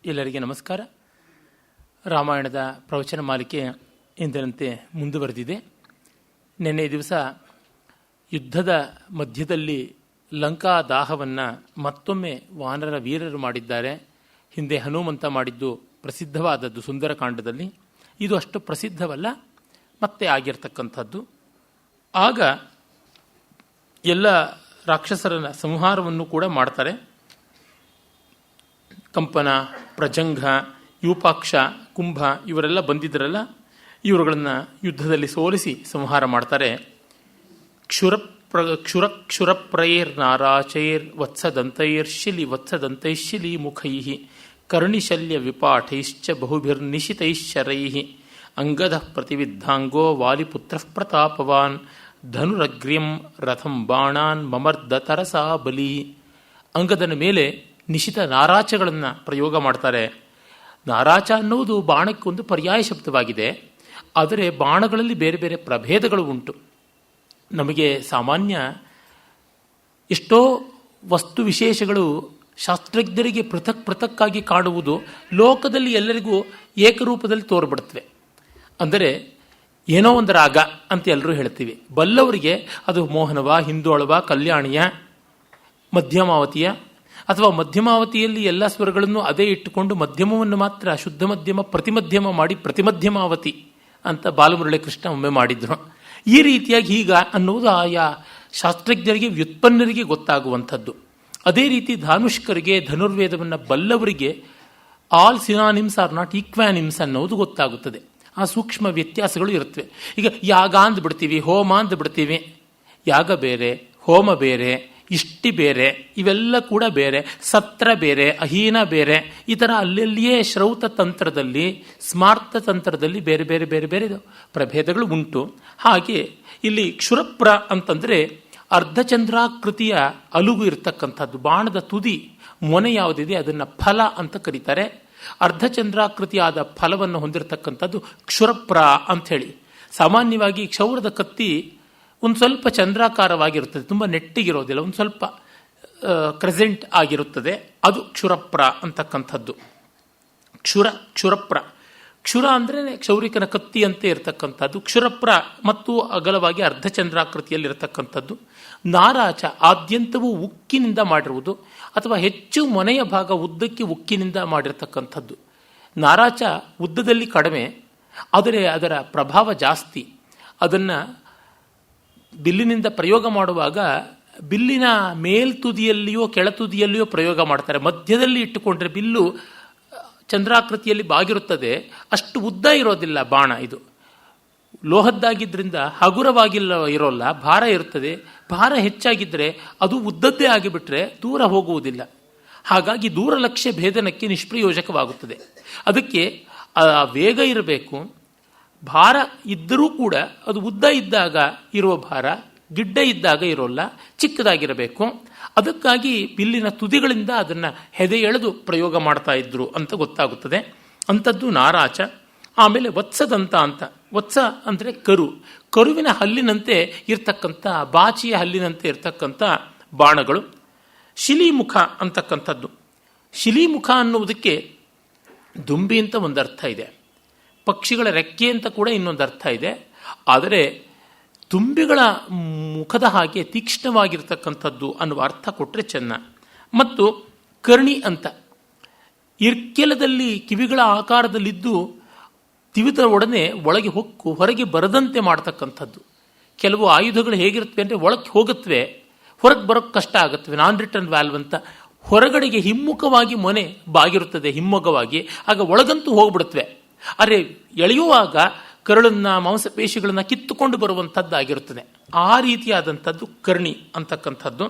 ಎಲ್ಲರಿಗೆ ನಮಸ್ಕಾರ. ರಾಮಾಯಣದ ಪ್ರವಚನ ಮಾಲಿಕೆ ಎಂದಿನಂತೆ ಮುಂದುವರೆದಿದೆ. ನಿನ್ನೆ ದಿವಸ ಯುದ್ಧದ ಮಧ್ಯದಲ್ಲಿ ಲಂಕಾ ದಾಹವನ್ನು ಮತ್ತೊಮ್ಮೆ ವಾನರ ವೀರರು ಮಾಡಿದ್ದಾರೆ. ಹಿಂದೆ ಹನುಮಂತ ಮಾಡಿದ್ದು ಪ್ರಸಿದ್ಧವಾದದ್ದು ಸುಂದರಕಾಂಡದಲ್ಲಿ. ಇದು ಅಷ್ಟು ಪ್ರಸಿದ್ಧವಲ್ಲ, ಮತ್ತೆ ಆಗಿರ್ತಕ್ಕಂಥದ್ದು. ಆಗ ಎಲ್ಲ ರಾಕ್ಷಸರ ಸಂಹಾರವನ್ನು ಕೂಡ ಮಾಡ್ತಾರೆ. ಕಂಪನ, ಪ್ರಜಂಘ, ಯೂಪಾಕ್ಷ, ಕುಂಭ ಇವರೆಲ್ಲ ಬಂದಿದ್ದರಲ್ಲ, ಇವರುಗಳನ್ನು ಯುದ್ಧದಲ್ಲಿ ಸೋಲಿಸಿ ಸಂಹಾರ ಮಾಡ್ತಾರೆ. ಕ್ಷುರಪ್ರೈರ್ನಾರಾಚೈರ್ ವತ್ಸದಂತೈರ್ಶಿಲಿ ಮುಖೈ ಕರ್ಣಿಶಲ್ಯ ವಿಪಾಠೈಶ್ಚ ಬಹುಭಿರ್ನಿಶಿತೈಶ್ಚರೈ ಅಂಗದ ಪ್ರತಿವಿದ್ಧಾಂಗೋ ವಾಲಿಪುತ್ರ ಪ್ರತಾಪವಾನ್ ಧನುರಗ್ರ್ಯಂ ರಥಂ ಬಾಣಾನ್ ಮಮರ್ದ ತರಸಾ ಬಲಿ. ಅಂಗದನ ಮೇಲೆ ನಿಶಿತ ನಾರಾಚಗಳನ್ನು ಪ್ರಯೋಗ ಮಾಡ್ತಾರೆ. ನಾರಾಚ ಅನ್ನುವುದು ಬಾಣಕ್ಕೊಂದು ಪರ್ಯಾಯ ಶಬ್ದವಾಗಿದೆ. ಆದರೆ ಬಾಣಗಳಲ್ಲಿ ಬೇರೆ ಬೇರೆ ಪ್ರಭೇದಗಳು ಉಂಟು. ನಮಗೆ ಸಾಮಾನ್ಯ ಎಷ್ಟೋ ವಸ್ತು ವಿಶೇಷಗಳು ಶಾಸ್ತ್ರಜ್ಞರಿಗೆ ಪೃಥಕ್ಕಾಗಿ ಕಾಣುವುದು ಲೋಕದಲ್ಲಿ ಎಲ್ಲರಿಗೂ ಏಕರೂಪದಲ್ಲಿ ತೋರ್ಬಿಡುತ್ತವೆ. ಅಂದರೆ ಏನೋ ಒಂದು ರಾಗ ಅಂತ ಎಲ್ಲರೂ ಹೇಳ್ತೀವಿ. ಬಲ್ಲವರಿಗೆ ಅದು ಮೋಹನವ, ಹಿಂದೋಳವ, ಕಲ್ಯಾಣಿಯ, ಮಧ್ಯಮಾವತಿಯ, ಅಥವಾ ಮಧ್ಯಮಾವತಿಯಲ್ಲಿ ಎಲ್ಲ ಸ್ವರಗಳನ್ನು ಅದೇ ಇಟ್ಟುಕೊಂಡು ಮಧ್ಯಮವನ್ನು ಮಾತ್ರ ಶುದ್ಧ ಮಧ್ಯಮ ಪ್ರತಿಮಧ್ಯಮ ಮಾಡಿ ಪ್ರತಿಮಧ್ಯಮಾವತಿ ಅಂತ ಬಾಲಮುರಳಿ ಕೃಷ್ಣ ಒಮ್ಮೆ ಮಾಡಿದ್ರು. ಈ ರೀತಿಯಾಗಿ ಹೀಗ ಅನ್ನುವುದು ಆಯಾ ಶಾಸ್ತ್ರಜ್ಞರಿಗೆ, ವ್ಯುತ್ಪನ್ನರಿಗೆ ಗೊತ್ತಾಗುವಂಥದ್ದು. ಅದೇ ರೀತಿ ಧಾನುಷ್ಕರಿಗೆ, ಧನುರ್ವೇದವನ್ನು ಬಲ್ಲವರಿಗೆ ಆಲ್ ಸಿನಾನಿಮ್ಸ್ ಆರ್ ನಾಟ್ ಈಕ್ವಾನಿಮ್ಸ್ ಅನ್ನೋದು ಗೊತ್ತಾಗುತ್ತದೆ. ಆ ಸೂಕ್ಷ್ಮ ವ್ಯತ್ಯಾಸಗಳು ಇರುತ್ತವೆ. ಈಗ ಯಾಗ ಅಂದ್ಬಿಡ್ತೀವಿ, ಹೋಮ ಅಂದ್ಬಿಡ್ತೀವಿ. ಯಾಗ ಬೇರೆ, ಹೋಮ ಬೇರೆ, ಇಷ್ಟಿ ಬೇರೆ, ಇವೆಲ್ಲ ಕೂಡ ಬೇರೆ. ಸತ್ರ ಬೇರೆ, ಅಹೀನ ಬೇರೆ. ಈ ಥರ ಅಲ್ಲಲ್ಲಿಯೇ ಶ್ರೌತ ತಂತ್ರದಲ್ಲಿ, ಸ್ಮಾರ್ತ ತಂತ್ರದಲ್ಲಿ ಬೇರೆ ಬೇರೆ ಬೇರೆ ಬೇರೆ ಪ್ರಭೇದಗಳು ಉಂಟು. ಹಾಗೆ ಇಲ್ಲಿ ಕ್ಷುರಪ್ರ ಅಂತಂದರೆ ಅರ್ಧಚಂದ್ರಾಕೃತಿಯ ಅಲುಗು ಇರತಕ್ಕಂಥದ್ದು. ಬಾಣದ ತುದಿ ಮೊನೆ ಯಾವುದಿದೆ ಅದನ್ನು ಫಲ ಅಂತ ಕರೀತಾರೆ. ಅರ್ಧಚಂದ್ರಾಕೃತಿಯಾದ ಫಲವನ್ನು ಹೊಂದಿರತಕ್ಕಂಥದ್ದು ಕ್ಷುರಪ್ರ ಅಂಥೇಳಿ. ಸಾಮಾನ್ಯವಾಗಿ ಕ್ಷೌರದ ಕತ್ತಿ ಒಂದು ಸ್ವಲ್ಪ ಚಂದ್ರಾಕಾರವಾಗಿರುತ್ತದೆ, ತುಂಬ ನೆಟ್ಟಿಗಿರೋದಿಲ್ಲ, ಒಂದು ಸ್ವಲ್ಪ ಕ್ರೆಸೆಂಟ್ ಆಗಿರುತ್ತದೆ. ಅದು ಕ್ಷುರಪ್ರ ಅಂತಕ್ಕಂಥದ್ದು. ಕ್ಷುರಪ್ರ ಕ್ಷುರ ಅಂದರೆ ಕ್ಷೌರಿಕನ ಕತ್ತಿಯಂತೆ ಇರತಕ್ಕಂಥದ್ದು. ಕ್ಷುರಪ್ರ ಮತ್ತು ಅಗಲವಾಗಿ ಅರ್ಧಚಂದ್ರಾಕೃತಿಯಲ್ಲಿರತಕ್ಕಂಥದ್ದು. ನಾರಾಚ ಆದ್ಯಂತವೂ ಉಕ್ಕಿನಿಂದ ಮಾಡಿರುವುದು, ಅಥವಾ ಹೆಚ್ಚು ಮೊನೆಯ ಭಾಗ ಉದ್ದಕ್ಕೆ ಉಕ್ಕಿನಿಂದ ಮಾಡಿರತಕ್ಕಂಥದ್ದು. ನಾರಾಚ ಉದ್ದದಲ್ಲಿ ಕಡಿಮೆ, ಆದರೆ ಅದರ ಪ್ರಭಾವ ಜಾಸ್ತಿ. ಅದನ್ನು ಬಿಲ್ಲಿನಿಂದ ಪ್ರಯೋಗ ಮಾಡುವಾಗ ಬಿಲ್ಲಿನ ಮೇಲ್ತುದಿಯಲ್ಲಿಯೋ ಕೆಳತುದಿಯಲ್ಲಿಯೋ ಪ್ರಯೋಗ ಮಾಡ್ತಾರೆ. ಮಧ್ಯದಲ್ಲಿ ಇಟ್ಟುಕೊಂಡ್ರೆ ಬಿಲ್ಲು ಚಂದ್ರಾಕೃತಿಯಲ್ಲಿ ಬಾಗಿರುತ್ತದೆ, ಅಷ್ಟು ಉದ್ದ ಇರೋದಿಲ್ಲ ಬಾಣ. ಇದು ಲೋಹದ್ದಾಗಿದ್ದರಿಂದ ಹಗುರವಾಗಿಲ್ಲ ಇರೋಲ್ಲ, ಭಾರ ಇರುತ್ತದೆ. ಭಾರ ಹೆಚ್ಚಾಗಿದ್ದರೆ ಅದು ಉದ್ದದ್ದೇ ಆಗಿಬಿಟ್ರೆ ದೂರ ಹೋಗುವುದಿಲ್ಲ. ಹಾಗಾಗಿ ದೂರ ಲಕ್ಷ್ಯ ಭೇದನಕ್ಕೆ ನಿಷ್ಪ್ರಯೋಜಕವಾಗುತ್ತದೆ. ಅದಕ್ಕೆ ವೇಗ ಇರಬೇಕು. ಭಾರ ಇದ್ದರೂ ಕೂಡ ಅದು ಉದ್ದ ಇದ್ದಾಗ ಇರುವ ಭಾರ ಗಿಡ್ಡ ಇದ್ದಾಗ ಇರೋಲ್ಲ, ಚಿಕ್ಕದಾಗಿರಬೇಕು. ಅದಕ್ಕಾಗಿ ಬಿಲ್ಲಿನ ತುದಿಗಳಿಂದ ಅದನ್ನು ಹೆದೆ ಎಳೆದು ಪ್ರಯೋಗ ಮಾಡ್ತಾ ಇದ್ರು ಅಂತ ಗೊತ್ತಾಗುತ್ತದೆ. ಅಂಥದ್ದು ನಾರಾಚ. ಆಮೇಲೆ ವತ್ಸದಂತ ಅಂತ. ವತ್ಸ ಅಂದರೆ ಕರುವಿನ ಹಲ್ಲಿನಂತೆ ಇರ್ತಕ್ಕಂಥ, ಬಾಚಿಯ ಹಲ್ಲಿನಂತೆ ಇರ್ತಕ್ಕಂಥ ಬಾಣಗಳು. ಶಿಲಿಮುಖ ಅಂತಕ್ಕಂಥದ್ದು. ಶಿಲಿಮುಖ ಅನ್ನುವುದಕ್ಕೆ ದುಂಬಿ ಅಂತ ಒಂದು ಅರ್ಥ ಇದೆ, ಪಕ್ಷಿಗಳ ರೆಕ್ಕೆ ಅಂತ ಕೂಡ ಇನ್ನೊಂದು ಅರ್ಥ ಇದೆ. ಆದರೆ ದುಂಬಿಗಳ ಮುಖದ ಹಾಗೆ ತೀಕ್ಷ್ಣವಾಗಿರ್ತಕ್ಕಂಥದ್ದು ಅನ್ನುವ ಅರ್ಥ ಕೊಟ್ಟರೆ ಚೆನ್ನ. ಮತ್ತು ಕರ್ಣಿ ಅಂತ, ಇರ್ಕೆಲದಲ್ಲಿ ಕಿವಿಗಳ ಆಕಾರದಲ್ಲಿದ್ದು ತಿವಿದ ಒಡನೆ ಒಳಗೆ ಹೊಕ್ಕು ಹೊರಗೆ ಬರದಂತೆ ಮಾಡ್ತಕ್ಕಂಥದ್ದು. ಕೆಲವು ಆಯುಧಗಳು ಹೇಗಿರುತ್ತವೆ ಅಂದರೆ ಒಳಗೆ ಹೋಗುತ್ತವೆ, ಹೊರಗೆ ಬರೋಕ್ಕೆ ಕಷ್ಟ ಆಗುತ್ತವೆ. ನಾನ್ ರಿಟರ್ನ್ ವ್ಯಾಲ್ವ್ ಅಂತ. ಹೊರಗಡೆಗೆ ಹಿಮ್ಮುಖವಾಗಿ ಮೊನೆ ಬಾಗಿರುತ್ತದೆ, ಹಿಮ್ಮೊಗವಾಗಿ. ಆಗ ಒಳಗಂತೂ ಹೋಗ್ಬಿಡುತ್ತವೆ. ಆದರೆ ಎಳೆಯುವಾಗ ಕರಳನ್ನ, ಮಾಂಸಪೇಶಿಗಳನ್ನು ಕಿತ್ತುಕೊಂಡು ಬರುವಂಥದ್ದಾಗಿರುತ್ತದೆ. ಆ ರೀತಿಯಾದಂಥದ್ದು ಕರ್ಣಿ ಅಂತಕ್ಕಂಥದ್ದು.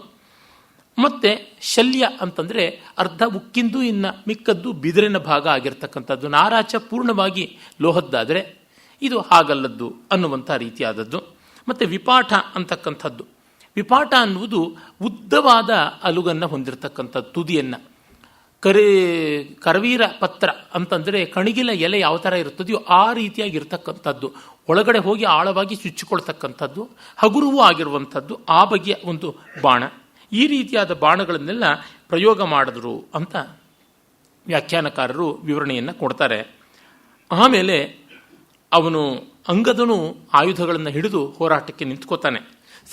ಮತ್ತು ಶಲ್ಯ ಅಂತಂದರೆ ಅರ್ಧ ಉಕ್ಕಿಂದು, ಇನ್ನು ಮಿಕ್ಕದ್ದು ಬಿದಿರಿನ ಭಾಗ ಆಗಿರ್ತಕ್ಕಂಥದ್ದು. ನಾರಾಚ ಪೂರ್ಣವಾಗಿ ಲೋಹದ್ದಾದರೆ ಇದು ಹಾಗಲ್ಲದ್ದು ಅನ್ನುವಂಥ ರೀತಿಯಾದದ್ದು. ಮತ್ತು ವಿಪಾಠ ಅಂತಕ್ಕಂಥದ್ದು. ವಿಪಾಠ ಅನ್ನುವುದು ಉದ್ದವಾದ ಅಲುಗನ್ನು ಹೊಂದಿರತಕ್ಕಂಥದ್ದು, ತುದಿಯನ್ನು. ಕರವೀರ ಪತ್ರ ಅಂತಂದರೆ ಕಣಿಗಿಲ ಎಲೆ ಯಾವ ಥರ ಇರುತ್ತದೆಯೋ ಆ ರೀತಿಯಾಗಿರ್ತಕ್ಕಂಥದ್ದು. ಒಳಗಡೆ ಹೋಗಿ ಆಳವಾಗಿ ಚುಚ್ಚಿಕೊಳ್ತಕ್ಕಂಥದ್ದು, ಹಗುರವೂ ಆಗಿರುವಂಥದ್ದು. ಆ ಬಗೆಯ ಒಂದು ಬಾಣ. ಈ ರೀತಿಯಾದ ಬಾಣಗಳನ್ನೆಲ್ಲ ಪ್ರಯೋಗ ಮಾಡಿದ್ರು ಅಂತ ವ್ಯಾಖ್ಯಾನಕಾರರು ವಿವರಣೆಯನ್ನು ಕೊಡ್ತಾರೆ. ಆಮೇಲೆ ಅವನು ಅಂಗದನು ಆಯುಧಗಳನ್ನು ಹಿಡಿದು ಹೋರಾಟಕ್ಕೆ ನಿಂತ್ಕೋತಾನೆ.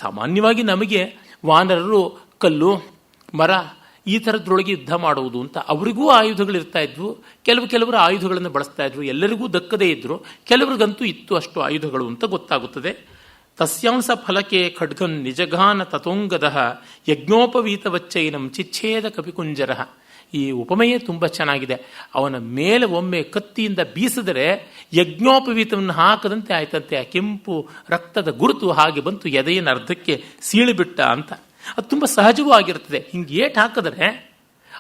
ಸಾಮಾನ್ಯವಾಗಿ ನಮಗೆ ವಾನರರು ಕಲ್ಲು ಮರ ಈ ಥರದ್ರೊಳಗೆ ಯುದ್ಧ ಮಾಡುವುದು ಅಂತ, ಅವರಿಗೂ ಆಯುಧಗಳಿರ್ತಾ ಇದ್ವು. ಕೆಲವರು ಆಯುಧಗಳನ್ನು ಬಳಸ್ತಾ ಇದ್ರು, ಎಲ್ಲರಿಗೂ ದಕ್ಕದೇ ಇದ್ರು, ಕೆಲವರಿಗಂತೂ ಇತ್ತು ಅಷ್ಟು ಆಯುಧಗಳು ಅಂತ ಗೊತ್ತಾಗುತ್ತದೆ. ತಸ್ಯಾಂಸ ಫಲಕೆ ಖಡ್ಗನ್ ನಿಜಘಾನ ತಥೋಂಗದ ಯಜ್ಞೋಪವೀತವಚ್ಚೈನಂ ಚಿಚ್ಛೇದ ಕಪಿಕುಂಜರ. ಈ ಉಪಮೆಯೇ ತುಂಬ ಚೆನ್ನಾಗಿದೆ. ಅವನ ಮೇಲೆ ಒಮ್ಮೆ ಕತ್ತಿಯಿಂದ ಬೀಸಿದರೆ ಯಜ್ಞೋಪವೀತವನ್ನು ಹಾಕದಂತೆ ಆಯ್ತಂತೆ. ಆ ಕೆಂಪು ರಕ್ತದ ಗುರುತು ಹಾಗೆ ಬಂತು, ಎದೆಯನ್ನು ಅರ್ಧಕ್ಕೆ ಸೀಳಿಬಿಟ್ಟ ಅಂತ. ಅದು ತುಂಬ ಸಹಜವೂ ಆಗಿರ್ತದೆ. ಹಿಂಗೆ ಏಟು ಹಾಕಿದ್ರೆ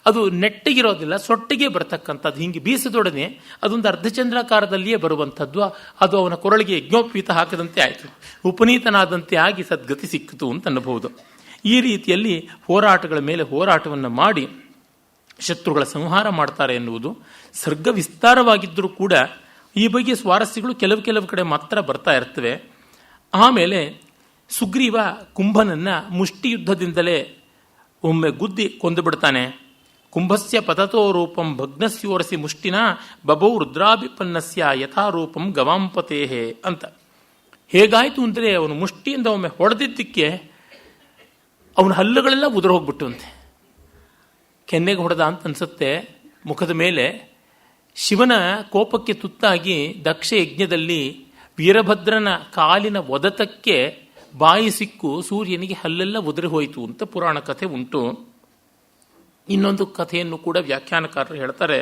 ಅದು ನೆಟ್ಟಿಗಿರೋದಿಲ್ಲ, ಸೊಟ್ಟಿಗೆ ಬರ್ತಕ್ಕಂಥದ್ದು. ಹಿಂಗೆ ಬೀಸದೊಡನೆ ಅದೊಂದು ಅರ್ಧಚಂದ್ರಾಕಾರದಲ್ಲಿಯೇ ಬರುವಂಥದ್ದು. ಅದು ಅವನ ಕೊರಳಿಗೆ ಯಜ್ಞೋಪವೀತ ಹಾಕದಂತೆ ಆಯಿತು, ಉಪನೀತನಾದಂತೆ ಆಗಿ ಸದ್ಗತಿ ಸಿಕ್ಕಿತು ಅಂತ ಅನ್ನಬಹುದು. ಈ ರೀತಿಯಲ್ಲಿ ಹೋರಾಟಗಳ ಮೇಲೆ ಹೋರಾಟವನ್ನು ಮಾಡಿ ಶತ್ರುಗಳ ಸಂಹಾರ ಮಾಡ್ತಾರೆ ಎನ್ನುವುದು ಸರ್ಗ ವಿಸ್ತಾರವಾಗಿದ್ದರೂ ಕೂಡ ಈ ಬಗ್ಗೆ ಸ್ವಾರಸ್ಯಗಳು ಕೆಲವು ಕಡೆ ಮಾತ್ರ ಬರ್ತಾ ಇರ್ತವೆ. ಆಮೇಲೆ ಸುಗ್ರೀವ ಕುಂಭನನ್ನು ಮುಷ್ಟಿಯುದ್ಧದಿಂದಲೇ ಒಮ್ಮೆ ಗುದ್ದಿ ಕೊಂದು ಬಿಡ್ತಾನೆ. ಕುಂಭಸ್ಯ ಪತತೋ ರೂಪಂ ಭಗ್ನಸ್ಯೋರಸಿ ಮುಷ್ಟಿನ ಬಭೌ ರುದ್ರಾಭಿಪನ್ನಸ್ಯ ಯಥಾರೂಪಂ ಗವಾಂಪತೇಹೇ ಅಂತ. ಹೇಗಾಯಿತು ಅಂದರೆ ಅವನು ಮುಷ್ಟಿಯಿಂದ ಒಮ್ಮೆ ಹೊಡೆದಿದ್ದಕ್ಕೆ ಅವನ ಹಲ್ಲುಗಳೆಲ್ಲ ಉದುರು ಹೋಗ್ಬಿಟ್ಟುವಂತೆ. ಕೆನ್ನೆಗೆ ಹೊಡೆದ ಅಂತ ಅನ್ಸುತ್ತೆ. ಮುಖದ ಮೇಲೆ ಶಿವನ ಕೋಪಕ್ಕೆ ತುತ್ತಾಗಿ ದಕ್ಷ ಯಜ್ಞದಲ್ಲಿ ವೀರಭದ್ರನ ಕಾಲಿನ ಒದತಕ್ಕೆ ಬಾಯಿ ಸಿಕ್ಕು ಸೂರ್ಯನಿಗೆ ಹಲ್ಲೆಲ್ಲ ಉದುರಿ ಹೋಯಿತು ಅಂತ ಪುರಾಣ ಕಥೆ ಉಂಟು. ಇನ್ನೊಂದು ಕಥೆಯನ್ನು ಕೂಡ ವ್ಯಾಖ್ಯಾನಕಾರರು ಹೇಳ್ತಾರೆ.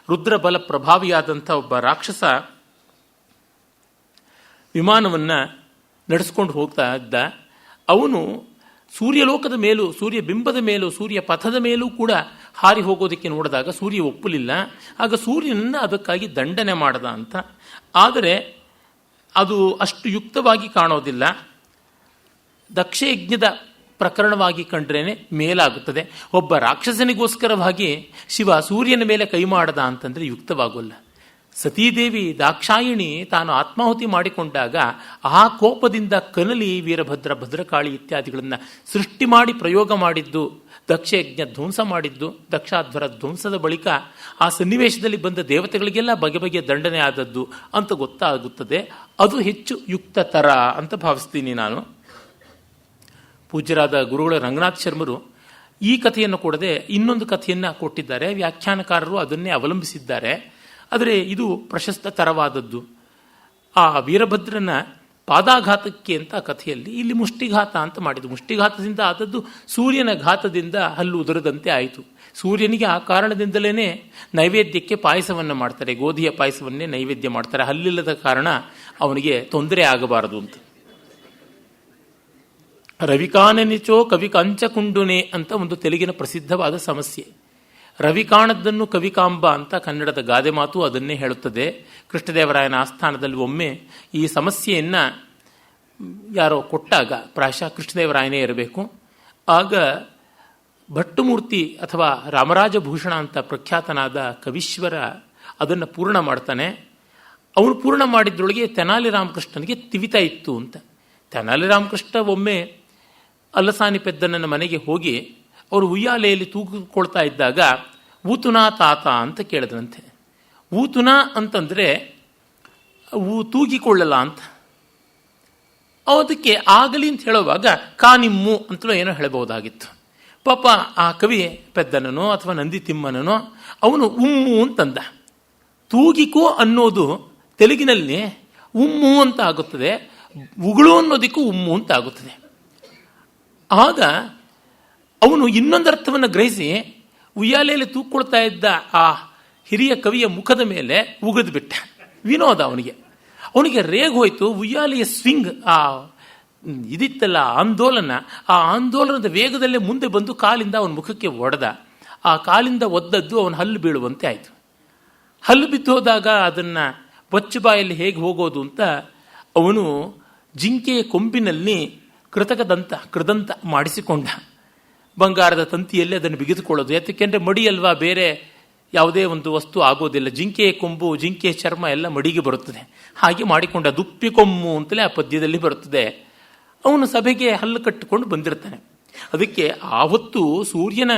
ರುದ್ರಬಲ ಪ್ರಭಾವಿಯಾದಂಥ ಒಬ್ಬ ರಾಕ್ಷಸ ವಿಮಾನವನ್ನು ನಡೆಸ್ಕೊಂಡು ಹೋಗ್ತಾ ಇದ್ದ. ಅವನು ಸೂರ್ಯಲೋಕದ ಮೇಲೂ, ಸೂರ್ಯ ಬಿಂಬದ ಮೇಲೂ, ಸೂರ್ಯ ಪಥದ ಮೇಲೂ ಕೂಡ ಹಾರಿ ಹೋಗೋದಕ್ಕೆ ನೋಡಿದಾಗ ಸೂರ್ಯ ಒಪ್ಪಲಿಲ್ಲ. ಆಗ ಸೂರ್ಯನನ್ನು ಅದಕ್ಕಾಗಿ ದಂಡನೆ ಮಾಡದ ಅಂತ. ಆದರೆ ಅದು ಅಷ್ಟು ಯುಕ್ತವಾಗಿ ಕಾಣೋದಿಲ್ಲ. ದಕ್ಷಯಜ್ಞದ ಪ್ರಕರಣವಾಗಿ ಕಂಡ್ರೇನೆ ಮೇಲಾಗುತ್ತದೆ. ಒಬ್ಬ ರಾಕ್ಷಸನಿಗೋಸ್ಕರವಾಗಿ ಶಿವ ಸೂರ್ಯನ ಮೇಲೆ ಕೈ ಮಾಡದ ಅಂತಂದರೆ ಯುಕ್ತವಾಗೋಲ್ಲ. ಸತೀದೇವಿ ದಾಕ್ಷಾಯಿಣಿ ತಾನು ಆತ್ಮಾಹುತಿ ಮಾಡಿಕೊಂಡಾಗ ಆ ಕೋಪದಿಂದ ಕನಲಿ ವೀರಭದ್ರ, ಭದ್ರಕಾಳಿ ಇತ್ಯಾದಿಗಳನ್ನು ಸೃಷ್ಟಿ ಮಾಡಿ ಪ್ರಯೋಗ ಮಾಡಿದ್ದು, ದಕ್ಷಯಜ್ಞ ಧ್ವಂಸ ಮಾಡಿದ್ದು, ದಕ್ಷಾಧ್ವರ ಧ್ವಂಸದ ಬಳಿಕ ಆ ಸನ್ನಿವೇಶದಲ್ಲಿ ಬಂದ ದೇವತೆಗಳಿಗೆಲ್ಲ ಬಗೆ ಬಗೆಯ ದಂಡನೆ ಆದದ್ದು ಅಂತ ಗೊತ್ತಾಗುತ್ತದೆ. ಅದು ಹೆಚ್ಚು ಯುಕ್ತ ತರ ಅಂತ ಭಾವಿಸ್ತೀನಿ ನಾನು. ಪೂಜ್ಯರಾದ ಗುರುಗಳ ರಂಗನಾಥ ಶರ್ಮರು ಈ ಕಥೆಯನ್ನು ಕೊಡದೆ ಇನ್ನೊಂದು ಕಥೆಯನ್ನು ಕೊಟ್ಟಿದ್ದಾರೆ. ವ್ಯಾಖ್ಯಾನಕಾರರು ಅದನ್ನೇ ಅವಲಂಬಿಸಿದ್ದಾರೆ. ಆದರೆ ಇದು ಪ್ರಶಸ್ತ ತರವಾದದ್ದು. ಆ ವೀರಭದ್ರನ ಪಾದಾಘಾತಕ್ಕೆ ಅಂತ ಕಥೆಯಲ್ಲಿ ಇಲ್ಲಿ ಮುಷ್ಟಿಘಾತ ಅಂತ ಮಾಡಿದ್ದು. ಮುಷ್ಟಿಘಾತದಿಂದ ಆದದ್ದು ಸೂರ್ಯನ ಘಾತದಿಂದ ಹಲ್ಲು ಉದುರದಂತೆ ಆಯಿತು. ಸೂರ್ಯನಿಗೆ ಆ ಕಾರಣದಿಂದಲೇ ನೈವೇದ್ಯಕ್ಕೆ ಪಾಯಸವನ್ನು ಮಾಡ್ತಾರೆ, ಗೋಧಿಯ ಪಾಯಸವನ್ನೇ ನೈವೇದ್ಯ ಮಾಡ್ತಾರೆ. ಹಲ್ಲಿಲ್ಲದ ಕಾರಣ ಅವನಿಗೆ ತೊಂದರೆ ಆಗಬಾರದು ಅಂತ. ರವಿಕಾನನಿಚೋ ಕವಿ ಕಂಚಕುಂಡುನೆ ಅಂತ ಒಂದು ತೆಲುಗಿನ ಪ್ರಸಿದ್ಧವಾದ ಸಮಸ್ಯೆ. ರವಿ ಕಾಣದ್ದನ್ನು ಕವಿಕಾಂಬ ಅಂತ ಕನ್ನಡದ ಗಾದೆ ಮಾತು ಅದನ್ನೇ ಹೇಳುತ್ತದೆ. ಕೃಷ್ಣದೇವರಾಯನ ಆಸ್ಥಾನದಲ್ಲಿ ಒಮ್ಮೆ ಈ ಸಮಸ್ಯೆಯನ್ನು ಯಾರೋ ಕೊಟ್ಟಾಗ, ಪ್ರಾಯಶಃ ಕೃಷ್ಣದೇವರಾಯನೇ ಇರಬೇಕು, ಆಗ ಭಟ್ಟಮೂರ್ತಿ ಅಥವಾ ರಾಮರಾಜಭೂಷಣ ಅಂತ ಪ್ರಖ್ಯಾತನಾದ ಕವೀಶ್ವರ ಅದನ್ನು ಪೂರ್ಣ ಮಾಡ್ತಾನೆ. ಅವನು ಪೂರ್ಣ ಮಾಡಿದ್ರೊಳಗೆ ತೆನಾಲಿ ರಾಮಕೃಷ್ಣನಿಗೆ ತಿವಿತಾ ಇತ್ತು ಅಂತ. ತೆನಾಲಿ ರಾಮಕೃಷ್ಣ ಒಮ್ಮೆ ಅಲ್ಲಸಾನಿ ಪೆದ್ದಣ್ಣನ ಮನೆಗೆ ಹೋಗಿ ಅವರು ಉಯ್ಯಾಲೆಯಲ್ಲಿ ತೂಗಿಕೊಳ್ತಾ ಇದ್ದಾಗ ಊತುನಾ ತಾತ ಅಂತ ಕೇಳಿದ್ರಂತೆ. ಊತುನ ಅಂತಂದರೆ ತೂಗಿಕೊಳ್ಳಲ್ಲ ಅಂತ. ಅದಕ್ಕೆ ಆಗಲಿ ಅಂತ ಹೇಳುವಾಗ ಕಾನಿಮ್ಮು ಅಂತಲೂ ಏನೋ ಹೇಳಬಹುದಾಗಿತ್ತು. ಪಾಪ ಆ ಕವಿ ಪೆದ್ದನನೋ ಅಥವಾ ನಂದಿ ತಿಮ್ಮನನೋ ಅವನು ಉಮ್ಮು ಅಂತಂದ. ತೂಗಿಕೋ ಅನ್ನೋದು ತೆಲುಗಿನಲ್ಲಿ ಉಮ್ಮು ಅಂತ ಆಗುತ್ತದೆ, ಉಗುಳು ಅನ್ನೋದಕ್ಕೂ ಉಮ್ಮು ಅಂತ ಆಗುತ್ತದೆ. ಆಗ ಅವನು ಇನ್ನೊಂದರ್ಥವನ್ನು ಗ್ರಹಿಸಿ ಉಯ್ಯಾಲೆಯಲ್ಲಿ ತೂಕೊಳ್ತಾ ಇದ್ದ ಆ ಹಿರಿಯ ಕವಿಯ ಮುಖದ ಮೇಲೆ ಉಗಿದು ಬಿಟ್ಟ. ವಿನೋದ ಅವನಿಗೆ ರೇಗ್ ಹೋಯ್ತು. ಉಯ್ಯಾಲೆಯ ಸ್ವಿಂಗ್, ಆ ಇದಿತ್ತಲ್ಲ ಆಂದೋಲನ, ಆ ಆಂದೋಲನದ ವೇಗದಲ್ಲೇ ಮುಂದೆ ಬಂದು ಕಾಲಿಂದ ಅವನ ಮುಖಕ್ಕೆ ಒಡೆದ. ಆ ಕಾಲಿಂದ ಒದ್ದದ್ದು ಅವನ ಹಲ್ಲು ಬೀಳುವಂತೆ ಆಯಿತು. ಹಲ್ಲು ಬಿದ್ದು ಹೋದಾಗ ಅದನ್ನು ಬಚ್ಚು ಬಾಯಲ್ಲಿ ಹೇಗೆ ಹೋಗೋದು ಅಂತ ಅವನು ಜಿಂಕೆಯ ಕೊಂಬಿನಲ್ಲಿ ಕೃದಂತ ಮಾಡಿಸಿಕೊಂಡ. ಬಂಗಾರದ ತಂತಿಯಲ್ಲಿ ಅದನ್ನು ಬಿಗಿದುಕೊಳ್ಳೋದು. ಯಾಕೆಂದರೆ ಮಡಿ ಅಲ್ವಾ, ಬೇರೆ ಯಾವುದೇ ಒಂದು ವಸ್ತು ಆಗೋದಿಲ್ಲ. ಜಿಂಕೆಯ ಕೊಂಬು, ಜಿಂಕೆಯ ಚರ್ಮ ಎಲ್ಲ ಮಡಿಗೆ ಬರುತ್ತದೆ. ಹಾಗೆ ಮಾಡಿಕೊಂಡ. ದುಪ್ಪಿ ಕೊಮ್ಮು ಅಂತಲೇ ಆ ಪದ್ಯದಲ್ಲಿ ಬರುತ್ತದೆ. ಅವನು ಸಭೆಗೆ ಹಲ್ಲು ಕಟ್ಟಿಕೊಂಡು ಬಂದಿರ್ತಾನೆ. ಅದಕ್ಕೆ ಆವತ್ತು ಸೂರ್ಯನ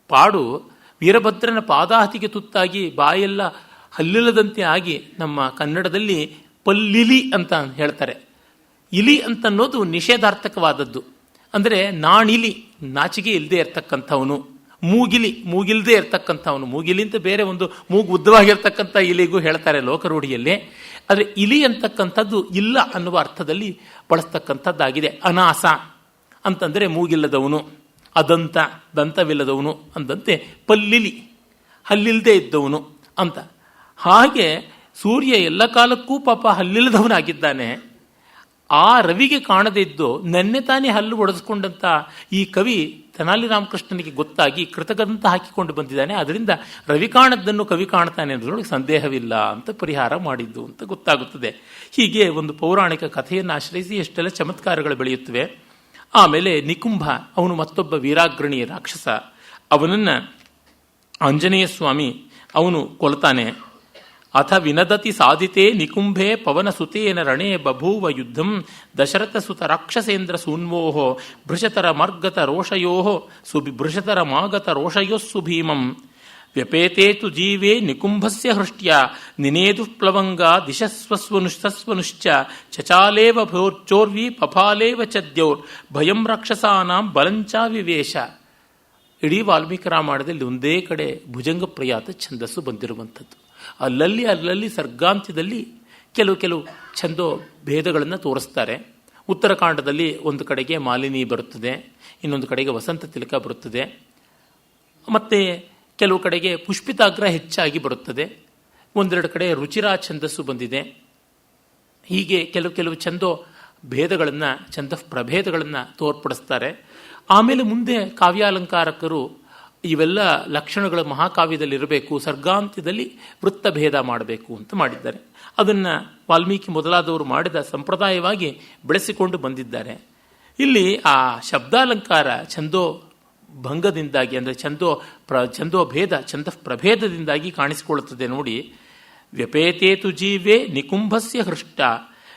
ಪಾಡು ವೀರಭದ್ರನ ಪಾದಾಹತಿಗೆ ತುತ್ತಾಗಿ ಬಾಯೆಲ್ಲ ಹಲ್ಲಿಲ್ಲದಂತೆ ಆಗಿ ನಮ್ಮ ಕನ್ನಡದಲ್ಲಿ ಪಲ್ಲಿಲಿ ಅಂತ ಹೇಳ್ತಾರೆ. ಇಲಿ ಅಂತನ್ನೋದು ನಿಷೇಧಾರ್ಥಕವಾದದ್ದು. ಅಂದರೆ ನಾಣಿಲಿ, ನಾಚಿಕೆ ಇಲ್ಲದೆ ಇರ್ತಕ್ಕಂಥವನು. ಮೂಗಿಲ್ದೇ ಇರ್ತಕ್ಕಂಥವನು. ಮೂಗಿಲಿ ಅಂತ ಬೇರೆ ಒಂದು ಮೂಗು ಉದ್ದವಾಗಿರ್ತಕ್ಕಂಥ ಇಲಿಗೂ ಹೇಳ್ತಾರೆ ಲೋಕರೂಢಿಯಲ್ಲಿ. ಆದರೆ ಇಲಿ ಅಂತಕ್ಕಂಥದ್ದು ಇಲ್ಲ ಅನ್ನುವ ಅರ್ಥದಲ್ಲಿ ಬಳಸ್ತಕ್ಕಂಥದ್ದಾಗಿದೆ. ಅನಾಸ ಅಂತಂದರೆ ಮೂಗಿಲ್ಲದವನು, ಅದಂತ ದಂತವಿಲ್ಲದವನು ಅಂದಂತೆ ಪಲ್ಲಿಲಿ ಹಲ್ಲಿಲ್ಲದೆ ಇದ್ದವನು ಅಂತ. ಹಾಗೆ ಸೂರ್ಯ ಎಲ್ಲ ಕಾಲಕ್ಕೂ ಪಾಪ ಹಲ್ಲಿಲ್ಲದವನಾಗಿದ್ದಾನೆ. ಆ ರವಿಗೆ ಕಾಣದೇ ಇದ್ದು ನೆನ್ನೆ ತಾನೇ ಹಲ್ಲು ಒಡೆಸ್ಕೊಂಡಂಥ ಈ ಕವಿ ತೆನಾಲಿ ರಾಮಕೃಷ್ಣನಿಗೆ ಗೊತ್ತಾಗಿ ಕೃತಕದಂತ ಹಾಕಿಕೊಂಡು ಬಂದಿದ್ದಾನೆ. ಅದರಿಂದ ರವಿ ಕಾಣದ್ದನ್ನು ಕವಿ ಕಾಣ್ತಾನೆ ಅನ್ನೋದ್ರೊಳಗೆ ಸಂದೇಹವಿಲ್ಲ ಅಂತ ಪರಿಹಾರ ಮಾಡಿದ್ದು ಅಂತ ಗೊತ್ತಾಗುತ್ತದೆ. ಹೀಗೆ ಒಂದು ಪೌರಾಣಿಕ ಕಥೆಯನ್ನು ಆಶ್ರಯಿಸಿ ಎಷ್ಟೆಲ್ಲ ಚಮತ್ಕಾರಗಳು ಬೆಳೆಯುತ್ತವೆ. ಆಮೇಲೆ ನಿಕುಂಭ, ಅವನು ಮತ್ತೊಬ್ಬ ವೀರಾಗ್ರಣಿ ರಾಕ್ಷಸ. ಅವನನ್ನು ಆಂಜನೇಯ ಸ್ವಾಮಿ ಅವನು ಕೊಲ್ತಾನೆ. ಅಥ ವಿನದತಿ ಸಾಧಿತೆ ನಿಕುಂಭೆ ಪವನ ಸುತೇನ ರಣೇ ಬಭೂವ ಯುದ್ಧಂ ದಶರಥ ಸುತ ರಾಕ್ಷಸೇಂದ್ರ ಸೂನ್ವೋ ಭೃಷತರ ಮರ್ಗತ ರೋಷಯೋ ಭೃಷತರ ಮಾಗತ ರೋಷಯೋಸ್ಸು ಭೀಮಂ ವ್ಯಪೇತೇತು ಜೀವೇ ನಿಕುಂಭಸ್ಯ ಹೃಷ್ಟ್ಯ ನಿನೇದು ಪ್ಲವಂಗ ದಿಶಸ್ವಸ್ವನುಶ್ಚ ಚಚಾಲೇವ ಭೋರ್ಚೋರ್ವಿ ಪಫಾಲೇವ ಚದ್ಯೌರ್ ಭಯಂ ರಾಕ್ಷಸಾನಾಂ ಬಲಂಚ ವಿವೇಶ. ಇಡೀ ವಾಲ್ಮೀಕಿ ರಾಮಾಯಣದಲ್ಲಿ ಒಂದೇ ಕಡೆ ಭುಜಂಗ ಪ್ರಯಾತ ಛಂದಸ್ಸು ಬಂದಿರುವಂಥದ್ದು. ಅಲ್ಲಲ್ಲಿ ಸರ್ಗಾಂತ್ಯದಲ್ಲಿ ಕೆಲವು ಛಂದೋ ಭೇದಗಳನ್ನು ತೋರಿಸ್ತಾರೆ. ಉತ್ತರಕಾಂಡದಲ್ಲಿ ಒಂದು ಕಡೆಗೆ ಮಾಲಿನಿ ಬರುತ್ತದೆ, ಇನ್ನೊಂದು ಕಡೆಗೆ ವಸಂತ ತಿಲಕ ಬರುತ್ತದೆ, ಮತ್ತು ಕೆಲವು ಕಡೆಗೆ ಪುಷ್ಪಿತಾಗ್ರ ಹೆಚ್ಚಾಗಿ ಬರುತ್ತದೆ, ಒಂದೆರಡು ಕಡೆ ರುಚಿರಾ ಛಂದಸ್ಸು ಬಂದಿದೆ. ಹೀಗೆ ಕೆಲವು ಛಂದೋ ಭೇದಗಳನ್ನು, ಛಂದ ಪ್ರಭೇದಗಳನ್ನು ತೋರ್ಪಡಿಸ್ತಾರೆ. ಆಮೇಲೆ ಮುಂದೆ ಕಾವ್ಯಾಲಂಕಾರಕರು ಇವೆಲ್ಲ ಲಕ್ಷಣಗಳು ಮಹಾಕಾವ್ಯದಲ್ಲಿರಬೇಕು, ಸರ್ಗಾಂತ್ಯದಲ್ಲಿ ವೃತ್ತಭೇದ ಮಾಡಬೇಕು ಅಂತ ಮಾಡಿದ್ದಾರೆ. ಅದನ್ನು ವಾಲ್ಮೀಕಿ ಮೊದಲಾದವರು ಮಾಡಿದ ಸಂಪ್ರದಾಯವಾಗಿ ಬೆಳೆಸಿಕೊಂಡು ಬಂದಿದ್ದಾರೆ. ಇಲ್ಲಿ ಆ ಶಬ್ದಾಲಂಕಾರ ಛಂದೋ ಭಂಗದಿಂದಾಗಿ, ಅಂದರೆ ಛಂದೋ ಭೇದ, ಛಂದ ಪ್ರಭೇದದಿಂದಾಗಿ ಕಾಣಿಸಿಕೊಳ್ಳುತ್ತದೆ ನೋಡಿ. ವ್ಯಪೇತೇತು ಜೀವೇ ನಿಕುಂಭಸ್ಯ ಹೃಷ್ಟ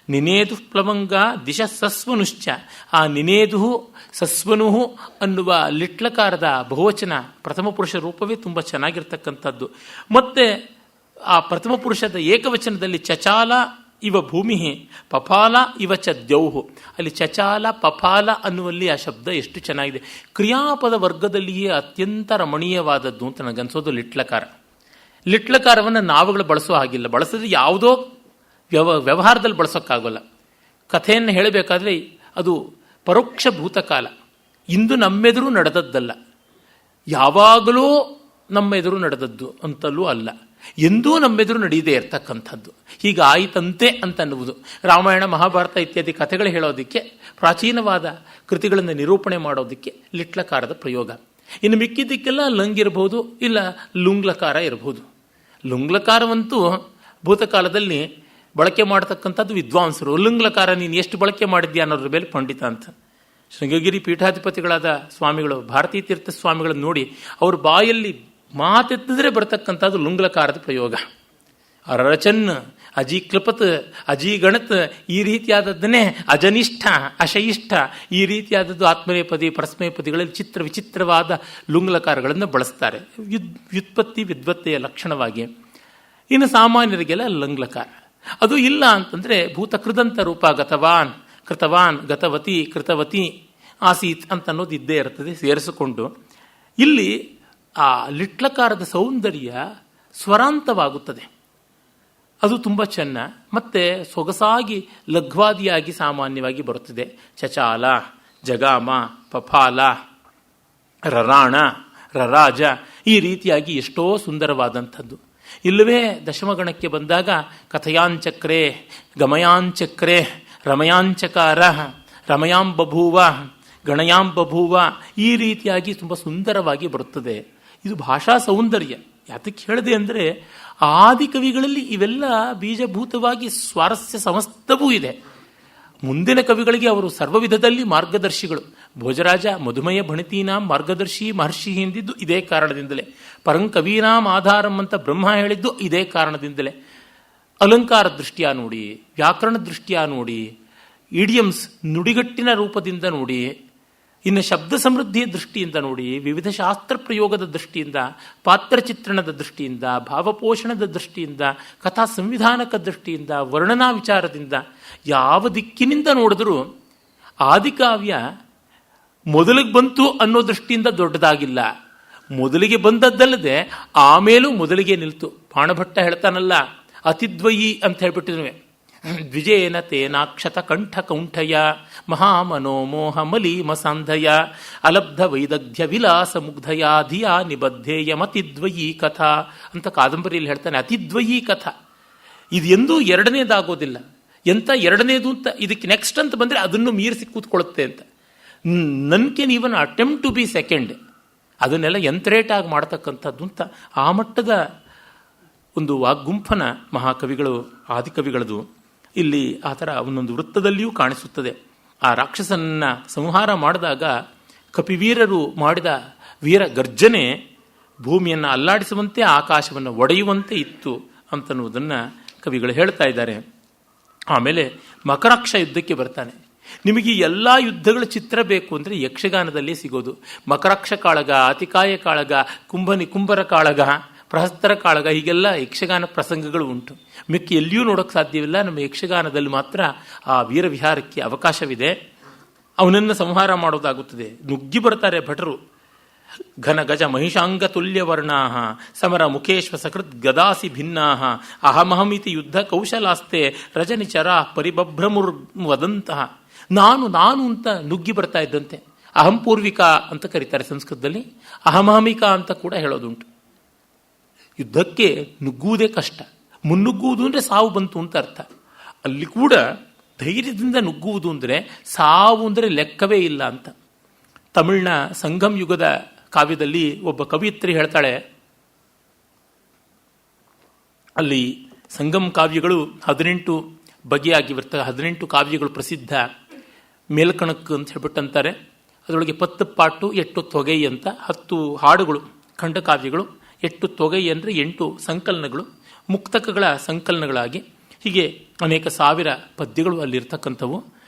ನಿನೇದು ಪ್ಲವಂಗ ದಿಶ ಸಸ್ವನುಶ್ಚ. ಆ ನಿನೇದು ಸಸ್ವನು ಅನ್ನುವ ಲಿಟ್ಲಕಾರದ ಬಹುವಚನ ಪ್ರಥಮ ಪುರುಷ ರೂಪವೇ ತುಂಬ ಚೆನ್ನಾಗಿರ್ತಕ್ಕಂಥದ್ದು. ಮತ್ತೆ ಆ ಪ್ರಥಮ ಪುರುಷದ ಏಕವಚನದಲ್ಲಿ ಚಚಾಲ ಇವ ಭೂಮಿ ಪಫಾಲ ಇವ ಚ ದ್ಯೌಹು. ಅಲ್ಲಿ ಚಚಾಲ ಪಫಾಲ ಅನ್ನುವಲ್ಲಿ ಆ ಶಬ್ದ ಎಷ್ಟು ಚೆನ್ನಾಗಿದೆ. ಕ್ರಿಯಾಪದ ವರ್ಗದಲ್ಲಿಯೇ ಅತ್ಯಂತ ರಮಣೀಯವಾದದ್ದು ಅಂತ ನನಗನ್ಸೋದು ಲಿಟ್ಲಕಾರ. ಲಿಟ್ಲಕಾರವನ್ನು ನಾವುಗಳು ಬಳಸೋ ಹಾಗಿಲ್ಲ. ಬಳಸಿದ್ರೆ ಯಾವುದೋ ವ್ಯವಹಾರದಲ್ಲಿ ಬಳಸೋಕ್ಕಾಗೋಲ್ಲ. ಕಥೆಯನ್ನು ಹೇಳಬೇಕಾದ್ರೆ ಅದು ಪರೋಕ್ಷ ಭೂತಕಾಲ, ಇಂದು ನಮ್ಮೆದುರು ನಡೆದದ್ದಲ್ಲ, ಯಾವಾಗಲೂ ನಮ್ಮ ಎದುರು ನಡೆದದ್ದು ಅಂತಲೂ ಅಲ್ಲ, ಎಂದೂ ನಮ್ಮೆದುರು ನಡೆಯದೇ ಇರ್ತಕ್ಕಂಥದ್ದು. ಹೀಗಾಯಿತಂತೆ ಅಂತ ಅನ್ನುವುದು. ರಾಮಾಯಣ ಮಹಾಭಾರತ ಇತ್ಯಾದಿ ಕಥೆಗಳು ಹೇಳೋದಕ್ಕೆ, ಪ್ರಾಚೀನವಾದ ಕೃತಿಗಳನ್ನು ನಿರೂಪಣೆ ಮಾಡೋದಕ್ಕೆ ಲಿಟ್ಲಕಾರದ ಪ್ರಯೋಗ. ಇನ್ನು ಮಿಕ್ಕಿದ್ದಕ್ಕೆಲ್ಲ ಲಂಗಿರಬಹುದು, ಇಲ್ಲ ಲುಂಗ್ಲಕಾರ ಇರಬಹುದು. ಲುಂಗ್ಲಕಾರವಂತೂ ಭೂತಕಾಲದಲ್ಲಿ ಬಳಕೆ ಮಾಡತಕ್ಕಂಥದ್ದು ವಿದ್ವಾಂಸರು. ಲುಂಗ್ಲಕಾರ ನೀನು ಎಷ್ಟು ಬಳಕೆ ಮಾಡಿದ್ಯಾ ಅನ್ನೋದ್ರ ಮೇಲೆ ಪಂಡಿತ ಅಂತ. ಶೃಂಗಗಿರಿ ಪೀಠಾಧಿಪತಿಗಳಾದ ಸ್ವಾಮಿಗಳು, ಭಾರತೀ ತೀರ್ಥ ಸ್ವಾಮಿಗಳನ್ನು ನೋಡಿ ಅವ್ರ ಬಾಯಲ್ಲಿ ಮಾತೆತ್ತಿದ್ರೆ ಬರತಕ್ಕಂಥದ್ದು ಲುಂಗ್ಲಕಾರದ ಪ್ರಯೋಗ. ಅರಚನ್, ಅಜೀಕ್ಲಪತ್, ಅಜೀಗಣತ್, ಈ ರೀತಿಯಾದದ್ದನ್ನೇ ಅಜನಿಷ್ಠ, ಅಶಯಿಷ್ಠ, ಈ ರೀತಿಯಾದದ್ದು ಆತ್ಮನೇಪದಿ ಪರಸ್ಮೈಪದಿಗಳಲ್ಲಿ ವಿಚಿತ್ರವಾದ ಲುಂಗ್ಲಕಾರಗಳನ್ನು ಬಳಸ್ತಾರೆ ವ್ಯುತ್ಪತ್ತಿ ವಿದ್ವತ್ತೆಯ ಲಕ್ಷಣವಾಗಿ. ಇನ್ನು ಸಾಮಾನ್ಯರಿಗೆಲ್ಲ ಲಂಗ್ಲಕಾರ. ಅದು ಇಲ್ಲ ಅಂತಂದರೆ ಭೂತಕೃದಂತ ರೂಪ ಗತವಾನ್, ಕೃತವಾನ್, ಗತವತಿ, ಕೃತವತಿ, ಆಸೀತ್ ಅಂತ ಅನ್ನೋದು ಇದ್ದೇ ಇರ್ತದೆ ಸೇರಿಸಿಕೊಂಡು. ಇಲ್ಲಿ ಆ ಲಿಟ್ಲಕಾರದ ಸೌಂದರ್ಯ ಸ್ವರಾಂತವಾಗುತ್ತದೆ. ಅದು ತುಂಬ ಚೆನ್ನ. ಮತ್ತು ಸೊಗಸಾಗಿ ಲಘ್ವಾದಿಯಾಗಿ ಸಾಮಾನ್ಯವಾಗಿ ಬರುತ್ತದೆ. ಚಚಾಲ, ಜಗಾಮ, ಪಫಾಲ, ರರಾಣ, ರರಾಜ, ಈ ರೀತಿಯಾಗಿ ಎಷ್ಟೋ ಸುಂದರವಾದಂಥದ್ದು. ಇಲ್ಲವೇ ದಶಮಗಣಕ್ಕೆ ಬಂದಾಗ ಕಥಯಾಂಚಕ್ರೆ, ಗಮಯಾಂಚಕ್ರೆ, ರಮಯಾಂಚಕಾರ, ರಮಯಾಂ ಬಭೂವ, ಗಣಯಾಂ ಬಭೂವ, ಈ ರೀತಿಯಾಗಿ ತುಂಬ ಸುಂದರವಾಗಿ ಬರುತ್ತದೆ. ಇದು ಭಾಷಾ ಸೌಂದರ್ಯ. ಯಾತಕ್ಕೆ ಹೇಳಿದೆ ಅಂದರೆ ಆದಿಕವಿಗಳಲ್ಲಿ ಇವೆಲ್ಲ ಬೀಜಭೂತವಾಗಿ ಸ್ವಾರಸ್ಯ ಸಮಸ್ತವೂ ಇದೆ. ಮುಂದಿನ ಕವಿಗಳಿಗೆ ಅವರು ಸರ್ವವಿಧದಲ್ಲಿ ಮಾರ್ಗದರ್ಶಿಗಳು. ಭೋಜರಾಜ ಮಧುಮಯ ಭಣಿತೀನಾಂ ಮಾರ್ಗದರ್ಶಿ ಮಹರ್ಷಿ ಎಂದಿದ್ದು ಇದೇ ಕಾರಣದಿಂದಲೇ. ಪರಂಕವೀನಾಂ ಆಧಾರಂ ಅಂತ ಬ್ರಹ್ಮ ಹೇಳಿದ್ದು ಇದೇ ಕಾರಣದಿಂದಲೇ. ಅಲಂಕಾರ ದೃಷ್ಟಿಯ ನೋಡಿ, ವ್ಯಾಕರಣ ದೃಷ್ಟಿಯ ನೋಡಿ, ಇಡಿಯಮ್ಸ್ ನುಡಿಗಟ್ಟಿನ ರೂಪದಿಂದ ನೋಡಿ, ಇನ್ನು ಶಬ್ದ ಸಮೃದ್ಧಿಯ ದೃಷ್ಟಿಯಿಂದ ನೋಡಿ, ವಿವಿಧ ಶಾಸ್ತ್ರ ಪ್ರಯೋಗದ ದೃಷ್ಟಿಯಿಂದ, ಪಾತ್ರಚಿತ್ರಣದ ದೃಷ್ಟಿಯಿಂದ, ಭಾವಪೋಷಣದ ದೃಷ್ಟಿಯಿಂದ, ಕಥಾ ಸಂವಿಧಾನಕ ದೃಷ್ಟಿಯಿಂದ, ವರ್ಣನಾ ವಿಚಾರದಿಂದ, ಯಾವ ದಿಕ್ಕಿನಿಂದ ನೋಡಿದ್ರೂ ಆದಿಕಾವ್ಯ ಮೊದಲಿಗೆ ಬಂತು ಅನ್ನೋ ದೃಷ್ಟಿಯಿಂದ ದೊಡ್ಡದಾಗಿಲ್ಲ. ಮೊದಲಿಗೆ ಬಂದದ್ದಲ್ಲದೆ ಆಮೇಲೂ ಮೊದಲಿಗೆ ನಿಲ್ತು. ಬಾಣಭಟ್ಟ ಹೇಳ್ತಾನಲ್ಲ, ಅತಿದ್ವಯಿ ಅಂತ ಹೇಳ್ಬಿಟ್ಟಿದ್ವಿ. ದ್ವಿಜೇನ ತೇನಾಕ್ಷತ ಕಂಠ ಕೌಂಠಯ ಮಹಾಮನೋಮೋಹ ಮಲೀಮಸಾಂಧಯ ಅಲಬ್ಧ ವೈದಗ್ಧ್ಯ ವಿಲಾಸ ಮುಗ್ಧಯ ಧಿಯಾ ನಿಬದ್ಧೇಯ ಮತಿದ್ವಯಿ ಕಥಾ ಅಂತ ಕಾದಂಬರಿಯಲ್ಲಿ ಹೇಳ್ತಾನೆ. ಅತಿದ್ವಯಿ ಕಥಾ ಇದು ಎಂದೂ ಎರಡನೇದಾಗೋದಿಲ್ಲ. ಎಂತ ಎರಡನೇದು ಅಂತ ಇದಕ್ಕೆ ನೆಕ್ಸ್ಟ್ ಅಂತ ಬಂದರೆ ಅದನ್ನು ಮೀರಿಸಿ ಕೂತ್ಕೊಳ್ಳುತ್ತೆ ಅಂತ. None can even attempt to be second. ಅದನ್ನೆಲ್ಲ ಎಂತರೇಟಾಗಿ ಮಾಡ್ತಕ್ಕಂಥದ್ದು ಅಂತ ಆ ಮಟ್ಟದ ಒಂದು ವಾಗ್ಗುಂಫನ ಮಹಾಕವಿಗಳು, ಆದಿಕವಿಗಳದು. ಇಲ್ಲಿ ಆ ಥರ ಒಂದೊಂದು ವೃತ್ತದಲ್ಲಿಯೂ ಕಾಣಿಸುತ್ತದೆ. ಆ ರಾಕ್ಷಸನನ್ನ ಸಂಹಾರ ಮಾಡಿದಾಗ ಕಪಿವೀರರು ಮಾಡಿದ ವೀರ ಗರ್ಜನೆ ಭೂಮಿಯನ್ನು ಅಲ್ಲಾಡಿಸುವಂತೆ, ಆಕಾಶವನ್ನು ಒಡೆಯುವಂತೆ ಇತ್ತು ಅಂತನ್ನುವುದನ್ನು ಕವಿಗಳು ಹೇಳ್ತಾ ಇದ್ದಾರೆ. ಆಮೇಲೆ ಮಕರಾಕ್ಷ ಯುದ್ಧಕ್ಕೆ ಬರ್ತಾನೆ. ನಿಮಗೆ ಎಲ್ಲ ಯುದ್ಧಗಳ ಚಿತ್ರ ಬೇಕು ಅಂದರೆ ಯಕ್ಷಗಾನದಲ್ಲೇ ಸಿಗೋದು. ಮಕರಾಕ್ಷ ಕಾಳಗ, ಅತಿಕಾಯ ಕಾಳಗ, ಕುಂಭರ ಕಾಳಗ, ಪ್ರಹಸ್ತರ ಕಾಳಗ, ಹೀಗೆಲ್ಲ ಯಕ್ಷಗಾನ ಪ್ರಸಂಗಗಳು ಉಂಟು. ಮಿಕ್ಕಿ ಎಲ್ಲಿಯೂ ನೋಡೋಕ್ಕೆ ಸಾಧ್ಯವಿಲ್ಲ. ನಮ್ಮ ಯಕ್ಷಗಾನದಲ್ಲಿ ಮಾತ್ರ ಆ ವೀರವಿಹಾರಕ್ಕೆ ಅವಕಾಶವಿದೆ. ಅವನನ್ನು ಸಂಹಾರ ಮಾಡೋದಾಗುತ್ತದೆ. ನುಗ್ಗಿ ಬರ್ತಾರೆ ಭಟರು. ಘನ ಗಜ ಮಹಿಷಾಂಗ ತುಲ್ಯವರ್ಣಾ ಸಮರ ಮುಖೇಶ್ವ ಸಕೃತ್ ಗದಾಸಿ ಭಿನ್ನಾ ಅಹಮಹಮಿತಿ ಯುದ್ಧ ಕೌಶಲಾಸ್ತೆ ರಜನಿಚರ ಪರಿಬಭ್ರಮುರ್ ವದಂತಹ. ನಾನು ಅಂತ ನುಗ್ಗಿ ಬರ್ತಾ ಇದ್ದಂತೆ. ಅಹಂಪೂರ್ವಿಕಾ ಅಂತ ಕರೀತಾರೆ ಸಂಸ್ಕೃತದಲ್ಲಿ, ಅಹಮಹಮಿಕಾ ಅಂತ ಕೂಡ ಹೇಳೋದುಂಟು. ಯುದ್ಧಕ್ಕೆ ನುಗ್ಗುವುದೇ ಕಷ್ಟ. ಮುನ್ನುಗ್ಗುವುದು ಅಂದರೆ ಸಾವು ಬಂತು ಅಂತ ಅರ್ಥ. ಅಲ್ಲಿ ಕೂಡ ಧೈರ್ಯದಿಂದ ನುಗ್ಗುವುದು ಅಂದರೆ ಸಾವು ಅಂದರೆ ಲೆಕ್ಕವೇ ಇಲ್ಲ ಅಂತ. ತಮಿಳಿನ ಸಂಗಮ್ ಯುಗದ ಕಾವ್ಯದಲ್ಲಿ ಒಬ್ಬ ಕವಿಯತ್ರಿ ಹೇಳ್ತಾಳೆ, ಅಲ್ಲಿ ಸಂಗಮ್ ಕಾವ್ಯಗಳು 18 ಬಗೆಯಾಗಿ ಬರ್ತವೆ. 18 ಕಾವ್ಯಗಳು ಪ್ರಸಿದ್ಧ. ಮೇಲ್ಕಣಕ್ ಅಂತ ಹೇಳ್ಬಿಟ್ಟಂತಾರೆ. ಅದರೊಳಗೆ 10 ಪಾಟು 8 ತೊಗೈ ಅಂತ 10 ಹಾಡುಗಳು ಖಂಡಕಾವ್ಯಗಳು. 8 ತೊಗೈ ಅಂದರೆ 8 ಸಂಕಲನಗಳು, ಮುಕ್ತಕಗಳ ಸಂಕಲನಗಳಾಗಿ ಹೀಗೆ ಅನೇಕ ಸಾವಿರ ಪದ್ಯಗಳು ಅಲ್ಲಿರ್ತಕ್ಕಂಥವು.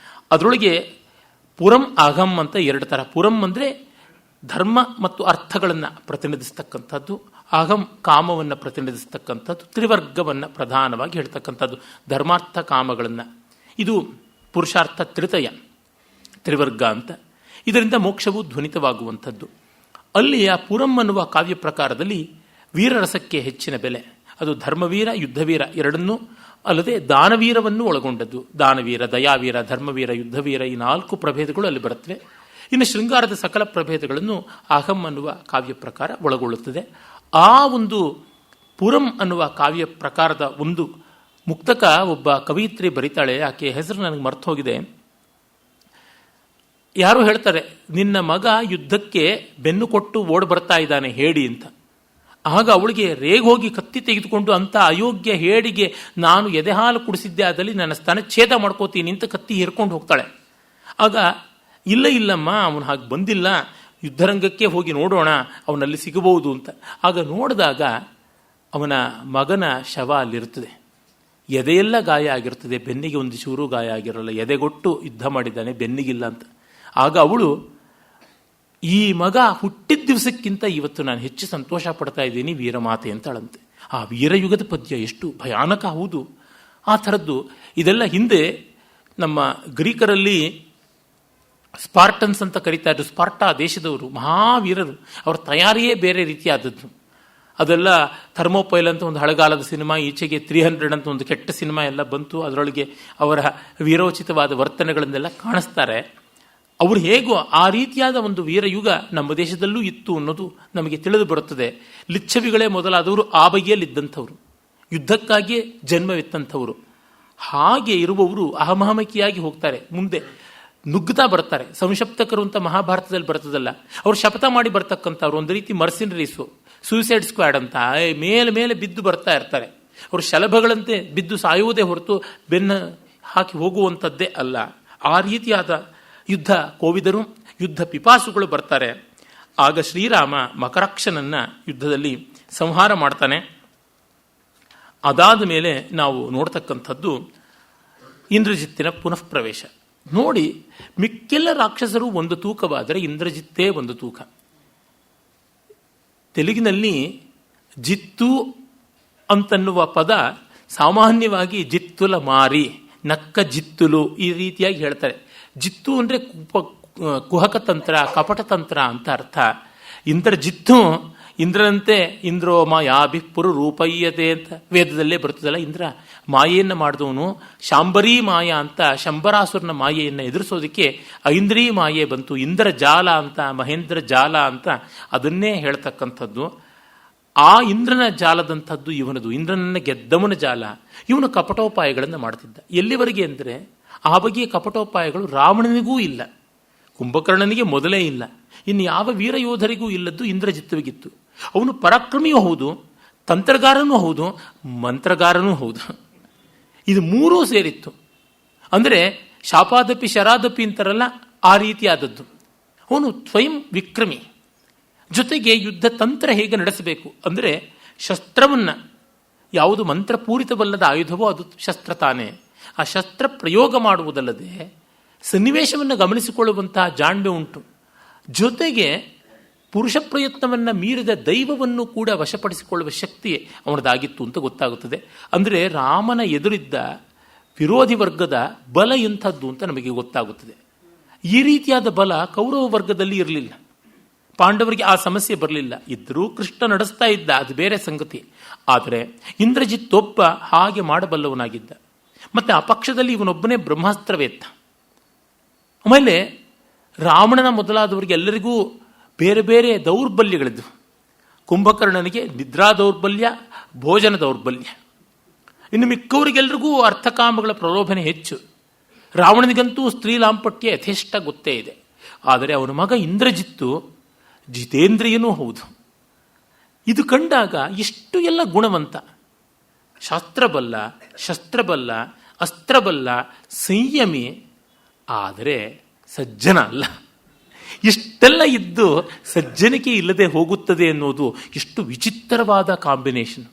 ಅದರೊಳಗೆ ಪುರಂ ಅಹಂ ಅಂತ 2 ಥರ. ಪುರಂ ಅಂದರೆ ಧರ್ಮ ಮತ್ತು ಅರ್ಥಗಳನ್ನು ಪ್ರತಿನಿಧಿಸ್ತಕ್ಕಂಥದ್ದು, ಅಹಂ ಕಾಮವನ್ನು ಪ್ರತಿನಿಧಿಸ್ತಕ್ಕಂಥದ್ದು, ತ್ರಿವರ್ಗವನ್ನು ಪ್ರಧಾನವಾಗಿ ಹೇಳ್ತಕ್ಕಂಥದ್ದು, ಧರ್ಮಾರ್ಥ ಕಾಮಗಳನ್ನು. ಇದು ಪುರುಷಾರ್ಥ ತ್ರಿವರ್ಗ ಅಂತ. ಇದರಿಂದ ಮೋಕ್ಷವು ಧ್ವನಿತವಾಗುವಂಥದ್ದು. ಅಲ್ಲಿ ಆ ಪುರಂ ಅನ್ನುವ ಕಾವ್ಯ ಪ್ರಕಾರದಲ್ಲಿ ವೀರರಸಕ್ಕೆ ಹೆಚ್ಚಿನ ಬೆಲೆ. ಅದು ಧರ್ಮವೀರ, ಯುದ್ಧವೀರ ಎರಡನ್ನೂ ಅಲ್ಲದೆ ದಾನವೀರವನ್ನು ಒಳಗೊಂಡದ್ದು. ದಾನವೀರ, ದಯಾವೀರ, ಧರ್ಮವೀರ, ಯುದ್ಧವೀರ, ಈ 4 ಪ್ರಭೇದಗಳು ಅಲ್ಲಿ ಬರುತ್ತವೆ. ಇನ್ನು ಶೃಂಗಾರದ ಸಕಲ ಪ್ರಭೇದಗಳನ್ನು ಅಹಂ ಅನ್ನುವ ಕಾವ್ಯ ಪ್ರಕಾರ ಒಳಗೊಳ್ಳುತ್ತದೆ. ಆ ಒಂದು ಪುರಂ ಅನ್ನುವ ಕಾವ್ಯ ಪ್ರಕಾರದ ಒಂದು ಮುಕ್ತಕ ಒಬ್ಬ ಕವಿಯಿತ್ರಿ ಬರೀತಾಳೆ. ಆಕೆ ಹೆಸರು ನನಗೆ ಮರ್ತು ಹೋಗಿದೆ. ಯಾರೋ ಹೇಳ್ತಾರೆ, ನಿನ್ನ ಮಗ ಯುದ್ಧಕ್ಕೆ ಬೆನ್ನು ಕೊಟ್ಟು ಓಡ್ ಬರ್ತಾ ಇದ್ದಾನೆ ಹೇಡಿ ಅಂತ. ಆಗ ಅವಳಿಗೆ ರೇಗೋಗಿ ಕತ್ತಿ ತೆಗೆದುಕೊಂಡು, ಅಂತ ಅಯೋಗ್ಯ ಹೇಡಿಗೆ ನಾನು ಎದೆಹಾಲು ಕುಡಿಸಿದ್ದೆ, ಆದಲ್ಲಿ ನನ್ನ ಸ್ತನ ಛೇದ ಮಾಡ್ಕೋತೀನಿ ಅಂತ ಕತ್ತಿ ಹಿರ್ಕೊಂಡು ಹೋಗ್ತಾಳೆ. ಆಗ ಇಲ್ಲಮ್ಮ, ಅವನು ಹಾಗೆ ಬಂದಿಲ್ಲ, ಯುದ್ಧರಂಗಕ್ಕೆ ಹೋಗಿ ನೋಡೋಣ, ಅವನಲ್ಲಿ ಸಿಗಬಹುದು ಅಂತ. ಆಗ ನೋಡಿದಾಗ ಅವನ ಮಗನ ಶವ ಅಲ್ಲಿರ್ತದೆ. ಎದೆಯೆಲ್ಲ ಗಾಯ ಆಗಿರ್ತದೆ, ಬೆನ್ನಿಗೆ ಒಂದು ಚೂರು ಗಾಯ ಆಗಿರಲ್ಲ. ಎದೆಗೊಟ್ಟು ಯುದ್ಧ ಮಾಡಿದ್ದಾನೆ, ಬೆನ್ನಿಗಿಲ್ಲ ಅಂತ. ಆಗ ಅವಳು, ಈ ಮಗ ಹುಟ್ಟಿದ ದಿವಸಕ್ಕಿಂತ ಇವತ್ತು ನಾನು ಹೆಚ್ಚು ಸಂತೋಷ ಪಡ್ತಾ ಇದ್ದೀನಿ ವೀರಮಾತೆ ಅಂತಾಳಂತೆ. ಆ ವೀರಯುಗದ ಪದ್ಯ ಎಷ್ಟು ಭಯಾನಕ ಹೌದು. ಆ ಥರದ್ದು ಇದೆಲ್ಲ ಹಿಂದೆ ನಮ್ಮ ಗ್ರೀಕರಲ್ಲಿ ಸ್ಪಾರ್ಟನ್ಸ್ ಅಂತ ಕರೀತಾ ಇದ್ರು. ಸ್ಪಾರ್ಟಾ ದೇಶದವರು ಮಹಾವೀರರು. ಅವರ ತಯಾರಿಯೇ ಬೇರೆ ರೀತಿಯಾದದ್ದು. ಅದೆಲ್ಲ ಥರ್ಮೋಪೈಲ್ ಅಂತ ಒಂದು ಹಳೆಗಾಲದ ಸಿನಿಮಾ, ಈಚೆಗೆ 300 ಅಂತ ಒಂದು ಕೆಟ್ಟ ಸಿನಿಮಾ ಎಲ್ಲ ಬಂತು. ಅದರೊಳಗೆ ಅವರ ವೀರೋಚಿತವಾದ ವರ್ತನೆಗಳನ್ನೆಲ್ಲ ಕಾಣಿಸ್ತಾರೆ. ಅವರು ಹೇಗೋ ಆ ರೀತಿಯಾದ ಒಂದು ವೀರಯುಗ ನಮ್ಮ ದೇಶದಲ್ಲೂ ಇತ್ತು ಅನ್ನೋದು ನಮಗೆ ತಿಳಿದು ಬರುತ್ತದೆ. ಲಿಚ್ಛವಿಗಳೇ ಮೊದಲಾದವರು ಆ ಬಗೆಯಲ್ಲಿದ್ದಂಥವ್ರು, ಯುದ್ಧಕ್ಕಾಗಿಯೇ ಜನ್ಮವಿತ್ತಂಥವ್ರು. ಹಾಗೆ ಇರುವವರು ಅಹಮಹಮಕಿಯಾಗಿ ಹೋಗ್ತಾರೆ, ಮುಂದೆ ನುಗ್ಗುತ್ತಾ ಬರ್ತಾರೆ. ಸಂಶಪ್ತಕರು ಅಂತ ಮಹಾಭಾರತದಲ್ಲಿ ಬರ್ತದಲ್ಲ, ಅವರು ಶಪಥ ಮಾಡಿ ಬರ್ತಕ್ಕಂಥವ್ರು. ಒಂದು ರೀತಿ ಮರ್ಸಿನರೀಸು, ಸೂಸೈಡ್ ಸ್ಕ್ವಾಡ್ ಅಂತ ಮೇಲೆ ಬಿದ್ದು ಬರ್ತಾ ಇರ್ತಾರೆ. ಅವರು ಶಲಭಗಳಂತೆ ಬಿದ್ದು ಸಾಯುವುದೇ ಹೊರತು ಬೆನ್ನ ಹಾಕಿ ಹೋಗುವಂಥದ್ದೇ ಅಲ್ಲ. ಆ ರೀತಿಯಾದ ಯುದ್ಧ ಕೋವಿದರು, ಯುದ್ಧ ಪಿಪಾಸುಗಳು ಬರ್ತಾರೆ. ಆಗ ಶ್ರೀರಾಮ ಮಕರಾಕ್ಷನನ್ನ ಯುದ್ಧದಲ್ಲಿ ಸಂಹಾರ ಮಾಡ್ತಾನೆ. ಅದಾದ ಮೇಲೆ ನಾವು ನೋಡ್ತಕ್ಕಂಥದ್ದು ಇಂದ್ರಜಿತ್ತಿನ ಪುನಃ ಪ್ರವೇಶ. ನೋಡಿ, ಮಿಕ್ಕೆಲ್ಲ ರಾಕ್ಷಸರು ಒಂದು ತೂಕವಾದರೆ ಇಂದ್ರಜಿತ್ತೇ ಒಂದು ತೂಕ. ತೆಲುಗಿನಲ್ಲಿ ಜಿತ್ತು ಅಂತನ್ನುವ ಪದ ಸಾಮಾನ್ಯವಾಗಿ ಜಿತ್ತುಲ ಮಾರಿ, ನಕ್ಕ ಜಿತ್ತುಲು ಈ ರೀತಿಯಾಗಿ ಹೇಳ್ತಾರೆ. ಜಿತ್ತು ಅಂದರೆ ಕುಹಕತಂತ್ರ, ಕಪಟತಂತ್ರ ಅಂತ ಅರ್ಥ. ಇಂದ್ರಜಿತ್ತು ಇಂದ್ರನಂತೆ ಇಂದ್ರೋ ಮಾಯಾಭಿ ಪುರು ರೂಪಯ್ಯತೆ ಅಂತ ವೇದದಲ್ಲೇ ಬರ್ತದಲ್ಲ. ಇಂದ್ರ ಮಾಯೆಯನ್ನು ಮಾಡಿದವನು. ಶಾಂಬರಿ ಮಾಯ ಅಂತ ಶಂಬರಾಸುರನ ಮಾಯೆಯನ್ನು ಎದುರಿಸೋದಕ್ಕೆ ಐಂದ್ರಿ ಮಾಯೆ ಬಂತು. ಇಂದ್ರ ಜಾಲ ಅಂತ, ಮಹೇಂದ್ರ ಜಾಲ ಅಂತ ಅದನ್ನೇ ಹೇಳ್ತಕ್ಕಂಥದ್ದು. ಆ ಇಂದ್ರನ ಜಾಲದಂಥದ್ದು ಇವನದು. ಇಂದ್ರನನ್ನ ಗೆದ್ದವನ ಜಾಲ. ಇವನು ಕಪಟೋಪಾಯಗಳನ್ನು ಮಾಡ್ತಿದ್ದ. ಎಲ್ಲಿವರೆಗೆ ಅಂದರೆ ಆ ಬಗೆಯ ಕಪಟೋಪಾಯಗಳು ರಾವಣನಿಗೂ ಇಲ್ಲ, ಕುಂಭಕರ್ಣನಿಗೆ ಮೊದಲೇ ಇಲ್ಲ, ಇನ್ನು ಯಾವ ವೀರಯೋಧರಿಗೂ ಇಲ್ಲದ್ದು ಇಂದ್ರಜಿತ್ತುವಿಗಿತ್ತು. ಅವನು ಪರಾಕ್ರಮಿಯೂ ಹೌದು, ತಂತ್ರಗಾರನೂ ಹೌದು, ಮಂತ್ರಗಾರನೂ ಹೌದು. ಇದು ಮೂರೂ ಸೇರಿತ್ತು. ಅಂದರೆ ಶಾಪಾದಪಿ ಶರಾದಪಿ ಅಂತಾರಲ್ಲ, ಆ ರೀತಿಯಾದದ್ದು. ಅವನು ಸ್ವಯಂ ವಿಕ್ರಮಿ. ಜೊತೆಗೆ ಯುದ್ಧ ತಂತ್ರ ಹೇಗೆ ನಡೆಸಬೇಕು ಅಂದರೆ ಶಸ್ತ್ರವನ್ನು, ಯಾವುದು ಮಂತ್ರಪೂರಿತವಲ್ಲದ ಆಯುಧವೋ ಅದು ಶಸ್ತ್ರ ತಾನೇ. ಆ ಶಸ್ತ್ರ ಪ್ರಯೋಗ ಮಾಡುವುದಲ್ಲದೆ ಸನ್ನಿವೇಶವನ್ನು ಗಮನಿಸಿಕೊಳ್ಳುವಂತಹ ಜಾಣ್ಮೆ ಉಂಟು. ಜೊತೆಗೆ ಪುರುಷ ಪ್ರಯತ್ನವನ್ನು ಮೀರಿದ ದೈವವನ್ನು ಕೂಡ ವಶಪಡಿಸಿಕೊಳ್ಳುವ ಶಕ್ತಿ ಅವನದಾಗಿತ್ತು ಅಂತ ಗೊತ್ತಾಗುತ್ತದೆ. ಅಂದರೆ ರಾಮನ ಎದುರಿದ್ದ ವಿರೋಧಿ ವರ್ಗದ ಬಲ ಎಂಥದ್ದು ಅಂತ ನಮಗೆ ಗೊತ್ತಾಗುತ್ತದೆ. ಈ ರೀತಿಯಾದ ಬಲ ಕೌರವ ವರ್ಗದಲ್ಲಿ ಇರಲಿಲ್ಲ. ಪಾಂಡವರಿಗೆ ಆ ಸಮಸ್ಯೆ ಬರಲಿಲ್ಲ. ಇದ್ದರೂ ಕೃಷ್ಣ ನಡೆಸ್ತಾ ಇದ್ದ, ಅದು ಬೇರೆ ಸಂಗತಿ. ಆದರೆ ಇಂದ್ರಜಿತ್ತೊಬ್ಬ ಹಾಗೆ ಮಾಡಬಲ್ಲವನಾಗಿದ್ದ. ಮತ್ತು ಆ ಪಕ್ಷದಲ್ಲಿ ಇವನೊಬ್ಬನೇ ಬ್ರಹ್ಮಾಸ್ತ್ರವೇತ್ತ. ಆಮೇಲೆ ರಾವಣನ ಮೊದಲಾದವರಿಗೆ ಎಲ್ಲರಿಗೂ ಬೇರೆ ಬೇರೆ ದೌರ್ಬಲ್ಯಗಳಿದ್ವು. ಕುಂಭಕರ್ಣನಿಗೆ ನಿದ್ರಾ ದೌರ್ಬಲ್ಯ, ಭೋಜನ ದೌರ್ಬಲ್ಯ. ಇನ್ನು ಮಿಕ್ಕವರಿಗೆಲ್ಲರಿಗೂ ಅರ್ಥಕಾಮಗಳ ಪ್ರಲೋಭನೆ ಹೆಚ್ಚು. ರಾವಣನಿಗಂತೂ ಸ್ತ್ರೀ ಲಾಂಪಟ್ಯ ಯಥೇಷ್ಟ ಗೊತ್ತೇ ಇದೆ. ಆದರೆ ಅವನ ಮಗ ಇಂದ್ರಜಿತ್ತು ಜಿತೇಂದ್ರಿಯನೂ ಹೌದು. ಇದು ಕಂಡಾಗ ಇಷ್ಟು ಎಲ್ಲ ಗುಣವಂತ, ಶಾಸ್ತ್ರಬಲ್ಲ, ಶಸ್ತ್ರಬಲ್ಲ, ಅಸ್ತ್ರಬಲ್ಲ, ಸಂಯಮಿ, ಆದರೆ ಸಜ್ಜನ ಅಲ್ಲ. ಇಷ್ಟೆಲ್ಲ ಇದ್ದು ಸಜ್ಜನಿಕೆ ಇಲ್ಲದೆ ಹೋಗುತ್ತದೆ ಅನ್ನೋದು ಎಷ್ಟು ವಿಚಿತ್ರವಾದ ಕಾಂಬಿನೇಷನ್.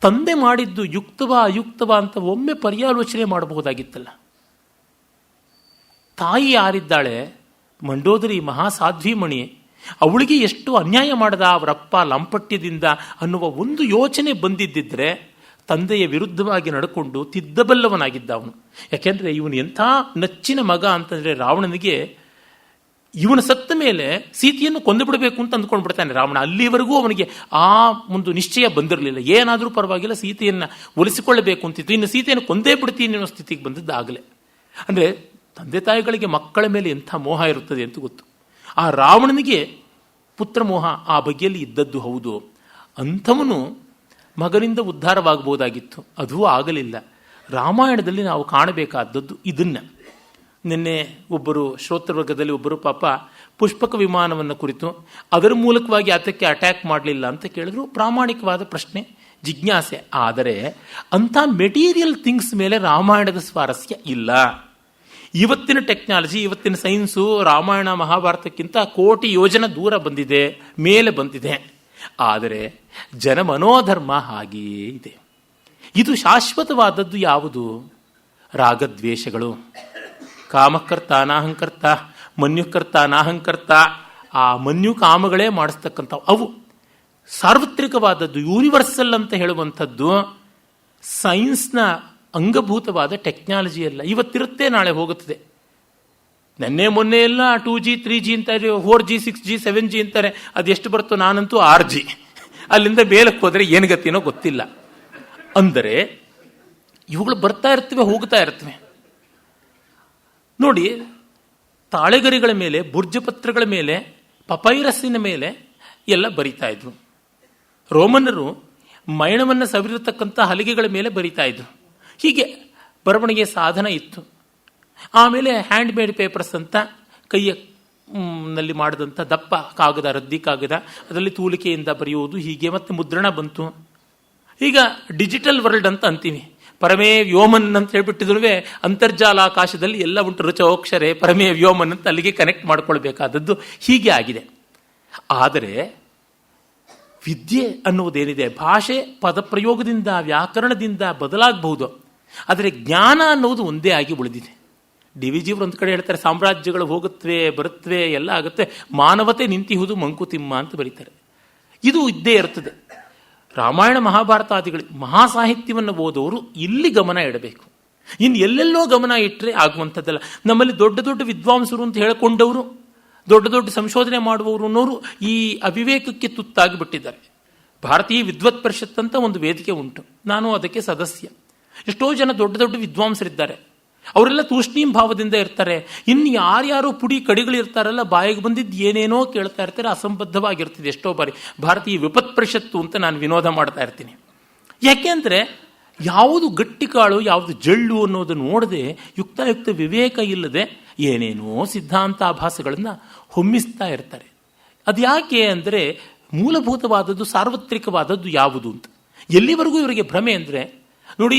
ತಂದೆ ಮಾಡಿದ್ದು ಯುಕ್ತವಾ ಅಯುಕ್ತವಾ ಅಂತ ಒಮ್ಮೆ ಪರ್ಯಾಲೋಚನೆ ಮಾಡಬಹುದಾಗಿತ್ತಲ್ಲ. ತಾಯಿ ಯಾರಿದ್ದಾಳೆ, ಮಂಡೋದರಿ ಮಹಾಸಾಧ್ವಿಮಣಿ, ಅವಳಿಗೆ ಎಷ್ಟು ಅನ್ಯಾಯ ಮಾಡದ ಅವರಪ್ಪ ಲಂಪಟ್ಯದಿಂದ ಅನ್ನುವ ಒಂದು ಯೋಚನೆ ಬಂದಿದ್ದಿದ್ರೆ ತಂದೆಯ ವಿರುದ್ಧವಾಗಿ ನಡ್ಕೊಂಡು ತಿದ್ದಬಲ್ಲವನಾಗಿದ್ದ ಅವನು. ಯಾಕೆಂದರೆ ಇವನು ಎಂಥ ನಚ್ಚಿನ ಮಗ ಅಂತಂದರೆ ರಾವಣನಿಗೆ ಇವನ ಸತ್ತ ಮೇಲೆ ಸೀತೆಯನ್ನು ಕೊಂದು ಬಿಡಬೇಕು ಅಂತ ಅಂದ್ಕೊಂಡ್ಬಿಡ್ತಾನೆ ರಾವಣ. ಅಲ್ಲಿವರೆಗೂ ಅವನಿಗೆ ಆ ಒಂದು ನಿಶ್ಚಯ ಬಂದಿರಲಿಲ್ಲ. ಏನಾದರೂ ಪರವಾಗಿಲ್ಲ, ಸೀತೆಯನ್ನು ಒಲಿಸಿಕೊಳ್ಳಬೇಕು ಅಂತಿತ್ತು. ಇನ್ನು ಸೀತೆಯನ್ನು ಕೊಂದೇ ಬಿಡ್ತೀನಿ ಅನ್ನೋ ಸ್ಥಿತಿಗೆ ಬಂದಿದ್ದಾಗಲೇ. ಅಂದರೆ ತಂದೆ ತಾಯಿಗಳಿಗೆ ಮಕ್ಕಳ ಮೇಲೆ ಎಂಥ ಮೋಹ ಇರುತ್ತದೆ ಅಂತ ಗೊತ್ತು. ಆ ರಾವಣನಿಗೆ ಪುತ್ರ ಮೋಹ ಆ ಬಗೆಯಲ್ಲಿ ಇದ್ದದ್ದು ಹೌದು. ಅಂಥವನು ಮಗನಿಂದ ಉದ್ಧಾರವಾಗಬಹುದಾಗಿತ್ತು, ಅದೂ ಆಗಲಿಲ್ಲ. ರಾಮಾಯಣದಲ್ಲಿ ನಾವು ಕಾಣಬೇಕಾದದ್ದು ಇದನ್ನು. ನಿನ್ನೆ ಒಬ್ಬರು ಶ್ರೋತೃವರ್ಗದಲ್ಲಿ ಒಬ್ಬರು ಪಾಪ ಪುಷ್ಪಕ ವಿಮಾನವನ್ನು ಕುರಿತು ಅದರ ಮೂಲಕವಾಗಿ ಅದಕ್ಕೆ ಅಟ್ಯಾಕ್ ಮಾಡಲಿಲ್ಲ ಅಂತ ಕೇಳಿದ್ರು. ಪ್ರಾಮಾಣಿಕವಾದ ಪ್ರಶ್ನೆ, ಜಿಜ್ಞಾಸೆ. ಆದರೆ ಅಂಥ ಮೆಟೀರಿಯಲ್ ಥಿಂಗ್ಸ್ ಮೇಲೆ ರಾಮಾಯಣದ ಸ್ವಾರಸ್ಯ ಇಲ್ಲ. ಇವತ್ತಿನ ಟೆಕ್ನಾಲಜಿ, ಇವತ್ತಿನ ಸೈನ್ಸು ರಾಮಾಯಣ ಮಹಾಭಾರತಕ್ಕಿಂತ ಕೋಟಿ ಯೋಜನೆ ದೂರ ಬಂದಿದೆ, ಮೇಲೆ ಬಂದಿದೆ. ಆದರೆ ಜನಮನೋಧರ್ಮ ಹಾಗೆಯೇ ಇದೆ. ಇದು ಶಾಶ್ವತವಾದದ್ದು ಯಾವುದು? ರಾಗದ್ವೇಷಗಳು. ಕಾಮಕರ್ತ ಅನಾಹಂಕರ್ತ, ಮನ್ಯುಕರ್ತ ಅನಾಹಂಕರ್ತ. ಆ ಮನ್ಯು ಕಾಮಗಳೇ ಮಾಡಿಸ್ತಕ್ಕಂಥವು. ಅವು ಸಾರ್ವತ್ರಿಕವಾದದ್ದು, ಯೂನಿವರ್ಸಲ್ ಅಂತ ಹೇಳುವಂಥದ್ದು ಸೈನ್ಸ್ನ ಅಂಗಭೂತವಾದ ಟೆಕ್ನಾಲಜಿ ಅಲ್ಲ. ಇವತ್ತಿರುತ್ತೆ, ನಾಳೆ ಹೋಗುತ್ತದೆ. ನೆನ್ನೆ ಮೊನ್ನೆ ಎಲ್ಲ 2G 3G ಅಂತಾರೆ, 4G 6G 7G ಅಂತಾರೆ. ಅದೆಷ್ಟು ಬರುತ್ತೋ, ನಾನಂತೂ 6G. ಅಲ್ಲಿಂದ ಮೇಲಕ್ಕೆ ಹೋದರೆ ಏನು ಗತಿನೋ ಗೊತ್ತಿಲ್ಲ. ಅಂದರೆ ಇವುಗಳು ಬರ್ತಾ ಇರ್ತವೆ, ಹೋಗ್ತಾ ಇರ್ತವೆ. ನೋಡಿ, ತಾಳೆಗರಿಗಳ ಮೇಲೆ, ಬುರ್ಜಪತ್ರಗಳ ಮೇಲೆ, ಪಪೈರಸ್ಸಿನ ಮೇಲೆ ಎಲ್ಲ ಬರಿತಾ ಇದ್ರು. ರೋಮನ್ನರು ಮೈಣವನ್ನು ಸವಿರತಕ್ಕಂಥ ಹಲಿಗೆಗಳ ಮೇಲೆ ಬರಿತಾ ಇದ್ರು. ಹೀಗೆ ಬರವಣಿಗೆ ಸಾಧನ ಇತ್ತು. ಆಮೇಲೆ ಹ್ಯಾಂಡ್ ಮೇಡ್ ಪೇಪರ್ಸ್ ಅಂತ ಕೈಯ ನಲ್ಲಿ ಮಾಡಿದಂಥ ದಪ್ಪ ಕಾಗದ, ರದ್ದಿ ಕಾಗದ, ಅದರಲ್ಲಿ ತೂಲಿಕೆಯಿಂದ ಬರೆಯುವುದು, ಹೀಗೆ ಮತ್ತೆ ಮುದ್ರಣ ಬಂತು. ಈಗ ಡಿಜಿಟಲ್ ವರ್ಲ್ಡ್ ಅಂತ ಅಂತೀವಿ. ಪರಮೇ ವ್ಯೋಮನ್ ಅಂತ ಹೇಳ್ಬಿಟ್ಟಿದ್ರು. ಅಂತರ್ಜಾಲ ಆಕಾಶದಲ್ಲಿ ಎಲ್ಲ ಉಂಟು, ರುಚೋಕ್ಷರೇ ಪರಮೇ ವ್ಯೋಮನ್ ಅಂತ ಅಲ್ಲಿಗೆ ಕನೆಕ್ಟ್ ಮಾಡ್ಕೊಳ್ಬೇಕಾದದ್ದು ಹೀಗೆ ಆಗಿದೆ. ಆದರೆ ವಿದ್ಯೆ ಅನ್ನುವುದೇನಿದೆ, ಭಾಷೆ ಪದಪ್ರಯೋಗದಿಂದ, ವ್ಯಾಕರಣದಿಂದ ಬದಲಾಗಬಹುದು. ಆದರೆ ಜ್ಞಾನ ಅನ್ನುವುದು ಒಂದೇ ಆಗಿ ಉಳಿದಿದೆ. ಡಿ ವಿ ಜಿಯವರು ಒಂದು ಕಡೆ ಹೇಳ್ತಾರೆ, ಸಾಮ್ರಾಜ್ಯಗಳು ಹೋಗುತ್ತವೆ ಬರುತ್ತವೆ ಎಲ್ಲ ಆಗುತ್ತೆ, ಮಾನವತೆ ನಿಂತಿಹುದು ಮಂಕುತಿಮ್ಮ ಅಂತ ಬರೀತಾರೆ. ಇದು ಇದ್ದೇ ಇರ್ತದೆ. ರಾಮಾಯಣ ಮಹಾಭಾರತಾದಿಗಳು ಮಹಾಸಾಹಿತ್ಯವನ್ನು ಓದೋರು ಇಲ್ಲಿ ಗಮನ ಇಡಬೇಕು. ಇನ್ನು ಎಲ್ಲೆಲ್ಲೋ ಗಮನ ಇಟ್ಟರೆ ಆಗುವಂಥದ್ದಲ್ಲ. ನಮ್ಮಲ್ಲಿ ದೊಡ್ಡ ದೊಡ್ಡ ವಿದ್ವಾಂಸರು ಅಂತ ಹೇಳಿಕೊಂಡವರು, ದೊಡ್ಡ ದೊಡ್ಡ ಸಂಶೋಧನೆ ಮಾಡುವವರು ಅನ್ನೋರು ಈ ಅವಿವೇಕಕ್ಕೆ ತುತ್ತಾಗಿ ಬಿಟ್ಟಿದ್ದಾರೆ. ಭಾರತೀಯ ವಿದ್ವತ್ ಪರಿಷತ್ ಅಂತ ಒಂದು ವೇದಿಕೆ ಉಂಟು, ನಾನು ಅದಕ್ಕೆ ಸದಸ್ಯ. ಎಷ್ಟೋ ಜನ ದೊಡ್ಡ ದೊಡ್ಡ ವಿದ್ವಾಂಸರಿದ್ದಾರೆ, ಅವರೆಲ್ಲ ತೂಷ್ಣೀಂ ಭಾವದಿಂದ ಇರ್ತಾರೆ. ಇನ್ನು ಯಾರ್ಯಾರು ಪುಡಿ ಕಡಿಗಳು ಇರ್ತಾರಲ್ಲ, ಬಾಯಿಗೆ ಬಂದಿದ್ದು ಏನೇನೋ ಕೇಳ್ತಾ ಇರ್ತಾರೆ, ಅಸಂಬದ್ಧವಾಗಿರ್ತದೆ ಎಷ್ಟೋ ಬಾರಿ. ಭಾರತೀಯ ವಿಪತ್ ಪರಿಷತ್ತು ಅಂತ ನಾನು ವಿನೋದ ಮಾಡ್ತಾ ಇರ್ತೀನಿ. ಯಾಕೆಂದರೆ ಯಾವುದು ಗಟ್ಟಿ ಕಾಳು ಯಾವುದು ಜಳ್ಳು ಅನ್ನೋದನ್ನು ನೋಡದೆ, ಯುಕ್ತಾಯುಕ್ತ ವಿವೇಕ ಇಲ್ಲದೆ ಏನೇನೋ ಸಿದ್ಧಾಂತಾಭಾಸಗಳನ್ನು ಹೊಮ್ಮಿಸ್ತಾ ಇರ್ತಾರೆ. ಅದು ಯಾಕೆ ಅಂದರೆ ಮೂಲಭೂತವಾದದ್ದು ಸಾರ್ವತ್ರಿಕವಾದದ್ದು ಯಾವುದು ಅಂತ. ಎಲ್ಲಿವರೆಗೂ ಇವರಿಗೆ ಭ್ರಮೆ ಅಂದರೆ, ನೋಡಿ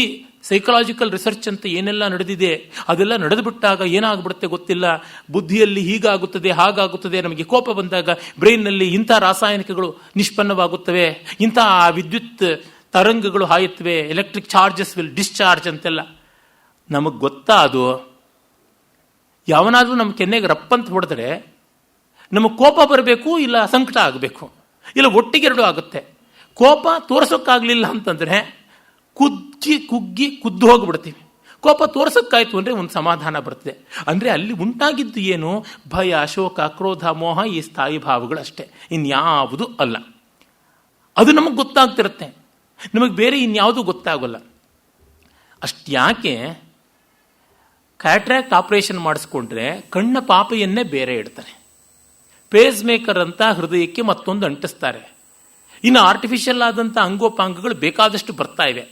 ಸೈಕಲಾಜಿಕಲ್ ರಿಸರ್ಚ್ ಅಂತ ಏನೆಲ್ಲ ನಡೆದಿದೆ ಅದೆಲ್ಲ ನಡೆದು ಬಿಟ್ಟಾಗ ಏನಾಗ್ಬಿಡುತ್ತೆ ಗೊತ್ತಿಲ್ಲ. ಬುದ್ಧಿಯಲ್ಲಿ ಹೀಗಾಗುತ್ತದೆ ಹಾಗಾಗುತ್ತದೆ, ನಮಗೆ ಕೋಪ ಬಂದಾಗ ಬ್ರೈನ್ನಲ್ಲಿ ಇಂಥ ರಾಸಾಯನಿಕಗಳು ನಿಷ್ಪನ್ನವಾಗುತ್ತವೆ, ಇಂಥ ವಿದ್ಯುತ್ ತರಂಗಗಳು ಹಾಯುತ್ತವೆ, ಎಲೆಕ್ಟ್ರಿಕ್ ಚಾರ್ಜಸ್ ವಿಲ್ ಡಿಸ್ಚಾರ್ಜ್ ಅಂತೆಲ್ಲ. ನಮಗೆ ಗೊತ್ತಾ ಅದು? ಯಾವನಾದರೂ ನಮ್ಮ ಕೆನ್ನೆಗೆ ರಪ್ಪಂತ ಹೊಡೆದ್ರೆ ನಮಗೆ ಕೋಪ ಬರಬೇಕು, ಇಲ್ಲ ಸಂಕಟ ಆಗಬೇಕು, ಇಲ್ಲ ಒಟ್ಟಿಗೆರಡು ಆಗುತ್ತೆ. ಕೋಪ ತೋರ್ಸೋಕ್ಕಾಗಲಿಲ್ಲ ಅಂತಂದರೆ ಕುಗ್ಗಿ ಕುದ್ದು ಹೋಗ್ಬಿಡ್ತೀವಿ. ಕೋಪ ತೋರ್ಸೋಕ್ಕಾಯ್ತು ಅಂದರೆ ಒಂದು ಸಮಾಧಾನ ಬರ್ತದೆ. ಅಂದರೆ ಅಲ್ಲಿ ಉಂಟಾಗಿದ್ದು ಏನು? ಭಯ, ಶೋಕ, ಕ್ರೋಧ, ಮೋಹ, ಈ ಸ್ಥಾಯಿ ಭಾವಗಳಷ್ಟೇ, ಇನ್ಯಾವುದು ಅಲ್ಲ. ಅದು ನಮಗೆ ಗೊತ್ತಾಗ್ತಿರುತ್ತೆ, ನಮಗೆ ಬೇರೆ ಇನ್ಯಾವುದೂ ಗೊತ್ತಾಗೋಲ್ಲ. ಅಷ್ಟ್ಯಾಕೆ ಕ್ಯಾಟ್ರಾಕ್ಟ್ ಆಪರೇಷನ್ ಮಾಡಿಸ್ಕೊಂಡ್ರೆ ಕಣ್ಣ ಪಾಪೆಯನ್ನೇ ಬೇರೆ ಇಡ್ತಾರೆ, ಪೇಸ್ ಮೇಕರ್ ಅಂತ ಹೃದಯಕ್ಕೆ ಮತ್ತೊಂದು ಅಂಟಿಸ್ತಾರೆ, ಇನ್ನು ಆರ್ಟಿಫಿಷಿಯಲ್ ಆದಂಥ ಅಂಗೋಪಾಂಗಗಳು ಬೇಕಾದಷ್ಟು ಬರ್ತಾ ಇವೆ.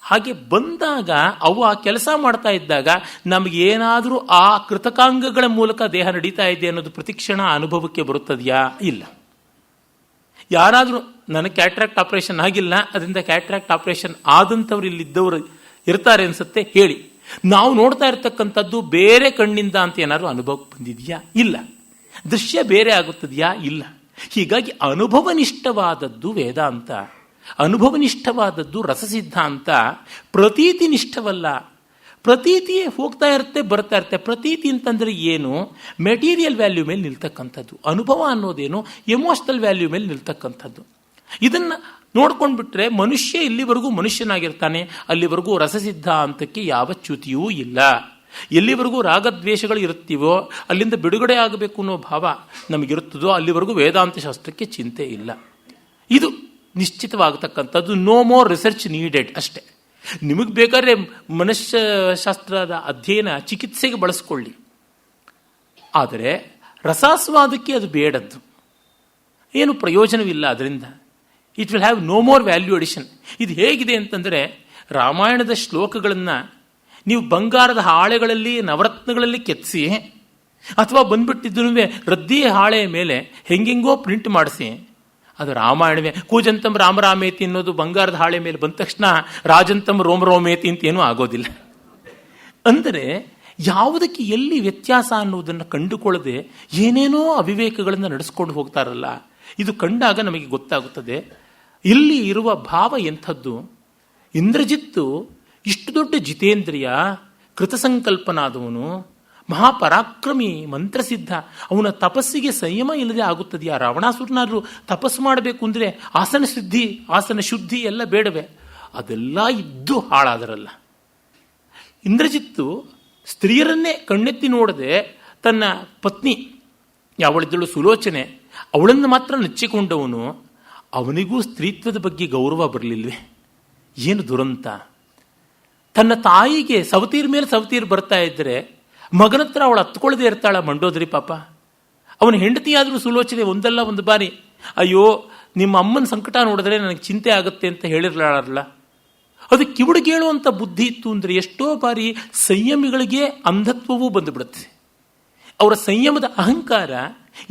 ಹಾಗೆ ಬಂದಾಗ ಅವು ಆ ಕೆಲಸ ಮಾಡ್ತಾ ಇದ್ದಾಗ ನಮಗೇನಾದರೂ ಆ ಕೃತಕಾಂಗಗಳ ಮೂಲಕ ದೇಹ ನಡೀತಾ ಇದೆ ಅನ್ನೋದು ಪ್ರತಿಕ್ಷಣ ಅನುಭವಕ್ಕೆ ಬರುತ್ತದೆಯಾ? ಇಲ್ಲ. ಯಾರಾದರೂ ನನಗೆ ಕ್ಯಾಟ್ರಾಕ್ಟ್ ಆಪರೇಷನ್ ಆಗಿಲ್ಲ, ಅದರಿಂದ ಕ್ಯಾಟ್ರಾಕ್ಟ್ ಆಪರೇಷನ್ ಆದಂಥವ್ರು ಇಲ್ಲಿದ್ದವರು ಇರ್ತಾರೆ ಅನ್ಸುತ್ತೆ, ಹೇಳಿ. ನಾವು ನೋಡ್ತಾ ಇರ್ತಕ್ಕಂಥದ್ದು ಬೇರೆ ಕಣ್ಣಿಂದ ಅಂತ ಏನಾದ್ರು ಅನುಭವ ಬಂದಿದೆಯಾ? ಇಲ್ಲ. ದೃಶ್ಯ ಬೇರೆ ಆಗುತ್ತದೆಯಾ? ಇಲ್ಲ. ಹೀಗಾಗಿ ಅನುಭವನಿಷ್ಠವಾದದ್ದು ವೇದಾಂತ, ಅನುಭವನಿಷ್ಠವಾದದ್ದು ರಸಸಿದ್ಧಾಂತ, ಪ್ರತೀತಿನಿಷ್ಠವಲ್ಲ. ಪ್ರತೀತಿಯೇ ಹೋಗ್ತಾ ಇರುತ್ತೆ ಬರ್ತಾ ಇರುತ್ತೆ. ಪ್ರತೀತಿ ಅಂತಂದರೆ ಏನು? ಮೆಟೀರಿಯಲ್ ವ್ಯಾಲ್ಯೂ ಮೇಲೆ ನಿಲ್ತಕ್ಕಂಥದ್ದು. ಅನುಭವ ಅನ್ನೋದೇನು? ಎಮೋಷನಲ್ ವ್ಯಾಲ್ಯೂ ಮೇಲೆ ನಿಲ್ತಕ್ಕಂಥದ್ದು. ಇದನ್ನು ನೋಡ್ಕೊಂಡ್ಬಿಟ್ರೆ ಮನುಷ್ಯ ಇಲ್ಲಿವರೆಗೂ ಮನುಷ್ಯನಾಗಿರ್ತಾನೆ, ಅಲ್ಲಿವರೆಗೂ ರಸಸಿದ್ಧಾಂತಕ್ಕೆ ಯಾವ ಚ್ಯುತಿಯೂ ಇಲ್ಲ. ಎಲ್ಲಿವರೆಗೂ ರಾಗದ್ವೇಷಗಳು ಇರುತ್ತೀವೋ ಅಲ್ಲಿಂದ ಬಿಡುಗಡೆ ಆಗಬೇಕು ಅನ್ನೋ ಭಾವ ನಮಗಿರುತ್ತದೋ ಅಲ್ಲಿವರೆಗೂ ವೇದಾಂತ ಶಾಸ್ತ್ರಕ್ಕೆ ಚಿಂತೆ ಇಲ್ಲ. ಇದು ನಿಶ್ಚಿತವಾಗತಕ್ಕಂಥದ್ದು. ನೋ ಮೋರ್ ರಿಸರ್ಚ್ ನೀಡೆಡ್ ಅಷ್ಟೇ. ನಿಮಗೆ ಬೇಕಾದ್ರೆ ಮನಸ್ಶಾಸ್ತ್ರದ ಅಧ್ಯಯನ ಚಿಕಿತ್ಸೆಗೆ ಬಳಸ್ಕೊಳ್ಳಿ, ಆದರೆ ರಸಾಸ್ವಾದಕ್ಕೆ ಅದು ಬೇಡದ್ದು, ಏನು ಪ್ರಯೋಜನವಿಲ್ಲ ಅದರಿಂದ. It will have no more value addition. ಇದು ಹೇಗಿದೆ ಅಂತಂದರೆ, ರಾಮಾಯಣದ ಶ್ಲೋಕಗಳನ್ನು ನೀವು ಬಂಗಾರದ ಹಾಳೆಗಳಲ್ಲಿ ನವರತ್ನಗಳಲ್ಲಿ ಕೆತ್ತಿಸಿ, ಅಥವಾ ಬಂದ್ಬಿಟ್ಟಿದ್ದೂ ರದ್ದಿ ಹಾಳೆಯ ಮೇಲೆ ಹೆಂಗೆಂಗೋ ಪ್ರಿಂಟ್ ಮಾಡಿಸಿ, ಅದು ರಾಮಾಯಣವೇ. ಕೂಜಂತಂ ರಾಮರಾಮೇತಿ ಅನ್ನೋದು ಬಂಗಾರದ ಹಾಳೆ ಮೇಲೆ ಬಂದ ತಕ್ಷಣ ರಾಜಂತಂ ರೋಮರೋಮೇತಿ ಅಂತೇನೂ ಆಗೋದಿಲ್ಲ. ಅಂದರೆ ಯಾವುದಕ್ಕೆ ಎಲ್ಲಿ ವ್ಯತ್ಯಾಸ ಅನ್ನೋದನ್ನು ಕಂಡುಕೊಳ್ಳದೆ ಏನೇನೋ ಅವಿವೇಕಗಳನ್ನು ನಡೆಸ್ಕೊಂಡು ಹೋಗ್ತಾರಲ್ಲ, ಇದು ಕಂಡಾಗ ನಮಗೆ ಗೊತ್ತಾಗುತ್ತದೆ ಇಲ್ಲಿ ಇರುವ ಭಾವ ಎಂಥದ್ದು. ಇಂದ್ರಜಿತ್ತು ಇಷ್ಟು ದೊಡ್ಡ ಜಿತೇಂದ್ರಿಯ, ಕೃತಸಂಕಲ್ಪನಾದವನು, ಮಹಾಪರಾಕ್ರಮಿ, ಮಂತ್ರಸಿದ್ಧ. ಅವನ ತಪಸ್ಸಿಗೆ ಸಂಯಮ ಇಲ್ಲದೆ ಆಗುತ್ತದೆಯಾ? ರಾವಣಾಸುರನಾದ್ರು ತಪಸ್ಸು ಮಾಡಬೇಕು ಅಂದರೆ ಆಸನ ಶುದ್ಧಿ ಎಲ್ಲ ಬೇಡವೆ? ಅದೆಲ್ಲ ಇದ್ದು ಹಾಳಾದರಲ್ಲ. ಇಂದ್ರಜಿತ್ತು ಸ್ತ್ರೀಯರನ್ನೇ ಕಣ್ಣೆತ್ತಿ ನೋಡದೆ ತನ್ನ ಪತ್ನಿ ಯಾವಳಿದ್ದಳು ಸುಲೋಚನೆ, ಅವಳನ್ನು ಮಾತ್ರ ನೆಚ್ಚಿಕೊಂಡವನು. ಅವನಿಗೂ ಸ್ತ್ರೀತ್ವದ ಬಗ್ಗೆ ಗೌರವ ಬರಲಿಲ್ವೇ? ಏನು ದುರಂತ! ತನ್ನ ತಾಯಿಗೆ ಸವತೀರ್ ಮೇಲೆ ಸವತೀರ್ ಬರ್ತಾ ಇದ್ದರೆ ಮಗನ ಹತ್ರ ಅವಳು ಹತ್ಕೊಳ್ಳದೆ ಇರ್ತಾಳ ಮಂಡೋದರಿ ಪಾಪ. ಅವನ ಹೆಂಡತಿಯಾದರೂ ಸುಲೋಚನೆ ಒಂದಲ್ಲ ಒಂದು ಬಾರಿ, ಅಯ್ಯೋ ನಿಮ್ಮ ಅಮ್ಮನ ಸಂಕಟ ನೋಡಿದ್ರೆ ನನಗೆ ಚಿಂತೆ ಆಗುತ್ತೆ ಅಂತ ಹೇಳಿರ್ಲಾಳಲ್ಲ. ಅದು ಕಿವುಡುಗೇಳುವಂಥ ಬುದ್ಧಿ ಇತ್ತು ಅಂದರೆ ಎಷ್ಟೋ ಬಾರಿ ಸಂಯಮಿಗಳಿಗೆ ಅಂಧತ್ವವೂ ಬಂದುಬಿಡುತ್ತೆ. ಅವರ ಸಂಯಮದ ಅಹಂಕಾರ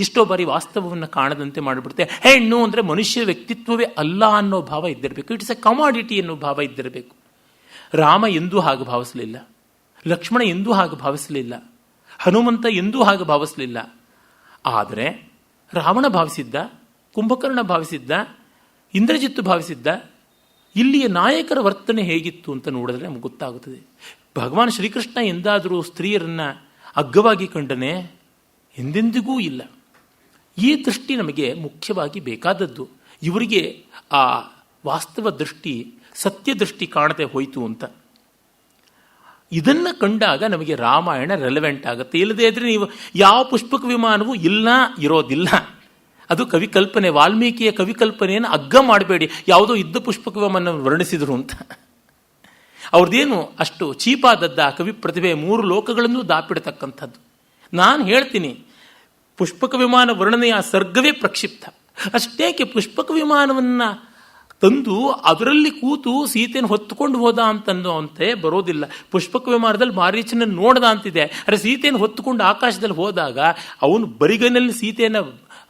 ಎಷ್ಟೋ ಬಾರಿ ವಾಸ್ತವವನ್ನು ಕಾಣದಂತೆ ಮಾಡಿಬಿಡುತ್ತೆ. ಹೆಣ್ಣು ಅಂದರೆ ಮನುಷ್ಯ ವ್ಯಕ್ತಿತ್ವವೇ ಅಲ್ಲ ಅನ್ನೋ ಭಾವ ಇದ್ದಿರಬೇಕು. ಇಟ್ಸ್ ಎ ಕಮಾಡಿಟಿ ಅನ್ನೋ ಭಾವ ಇದ್ದಿರಬೇಕು. ರಾಮ ಎಂದೂ ಹಾಗೆ ಭಾವಿಸಲಿಲ್ಲ, ಲಕ್ಷ್ಮಣ ಎಂದೂ ಹಾಗೆ ಭಾವಿಸಲಿಲ್ಲ, ಹನುಮಂತ ಎಂದೂ ಹಾಗೆ ಭಾವಿಸಲಿಲ್ಲ. ಆದರೆ ರಾವಣ ಭಾವಿಸಿದ್ದ, ಕುಂಭಕರ್ಣ ಭಾವಿಸಿದ್ದ, ಇಂದ್ರಜಿತ್ತು ಭಾವಿಸಿದ್ದ. ಇಲ್ಲಿಯ ನಾಯಕರ ವರ್ತನೆ ಹೇಗಿತ್ತು ಅಂತ ನೋಡಿದ್ರೆ ನಮ್ಗೆ ಗೊತ್ತಾಗುತ್ತದೆ. ಭಗವಾನ್ ಶ್ರೀಕೃಷ್ಣ ಎಂದಾದರೂ ಸ್ತ್ರೀಯರನ್ನು ಅಗ್ಗವಾಗಿ ಕಂಡನೆ? ಎಂದೆಂದಿಗೂ ಇಲ್ಲ. ಈ ದೃಷ್ಟಿ ನಮಗೆ ಮುಖ್ಯವಾಗಿ ಬೇಕಾದದ್ದು. ಇವರಿಗೆ ಆ ವಾಸ್ತವ ದೃಷ್ಟಿ, ಸತ್ಯ ದೃಷ್ಟಿ ಕಾಣದೆ ಹೋಯಿತು ಅಂತ. ಇದನ್ನು ಕಂಡಾಗ ನಮಗೆ ರಾಮಾಯಣ ರೆಲೆವೆಂಟ್ ಆಗುತ್ತೆ. ಇಲ್ಲದೇ ಇದ್ರೆ ನೀವು ಯಾವ ಪುಷ್ಪಕ ವಿಮಾನವೂ ಇಲ್ಲ, ಇರೋದಿಲ್ಲ. ಅದು ಕವಿಕಲ್ಪನೆ. ವಾಲ್ಮೀಕಿಯ ಕವಿಕಲ್ಪನೆಯನ್ನು ಅಗ್ಗ ಮಾಡಬೇಡಿ, ಯಾವುದೋ ಇದ್ದ ಪುಷ್ಪಕ ವಿಮಾನ ವರ್ಣಿಸಿದ್ರು ಅಂತ. ಅವ್ರದ್ದೇನು ಅಷ್ಟು ಚೀಪಾದದ್ದ ಕವಿ ಪ್ರತಿಭೆ, 3 ಲೋಕಗಳನ್ನು ದಾಪಿಡತಕ್ಕಂಥದ್ದು. ನಾನು ಹೇಳ್ತೀನಿ, ಪುಷ್ಪಕ ವಿಮಾನ ವರ್ಣನೆಯ ಸರ್ಗವೇ ಪ್ರಕ್ಷಿಪ್ತ. ಅಷ್ಟೇಕೆ ಪುಷ್ಪಕ ವಿಮಾನವನ್ನು ತಂದು ಅದರಲ್ಲಿ ಕೂತು ಸೀತೆಯನ್ನು ಹೊತ್ತುಕೊಂಡು ಹೋದ ಅಂತಂತೆ ಬರೋದಿಲ್ಲ. ಪುಷ್ಪಕ ವಿಮಾನದಲ್ಲಿ ಮಾರೀಚನ ನೋಡ್ದ ಅಂತಿದೆ. ಅರೆ, ಸೀತೆಯನ್ನು ಹೊತ್ತುಕೊಂಡು ಆಕಾಶದಲ್ಲಿ ಹೋದಾಗ ಅವನು ಬರಿಗೈನಲ್ಲಿ ಸೀತೆಯನ್ನು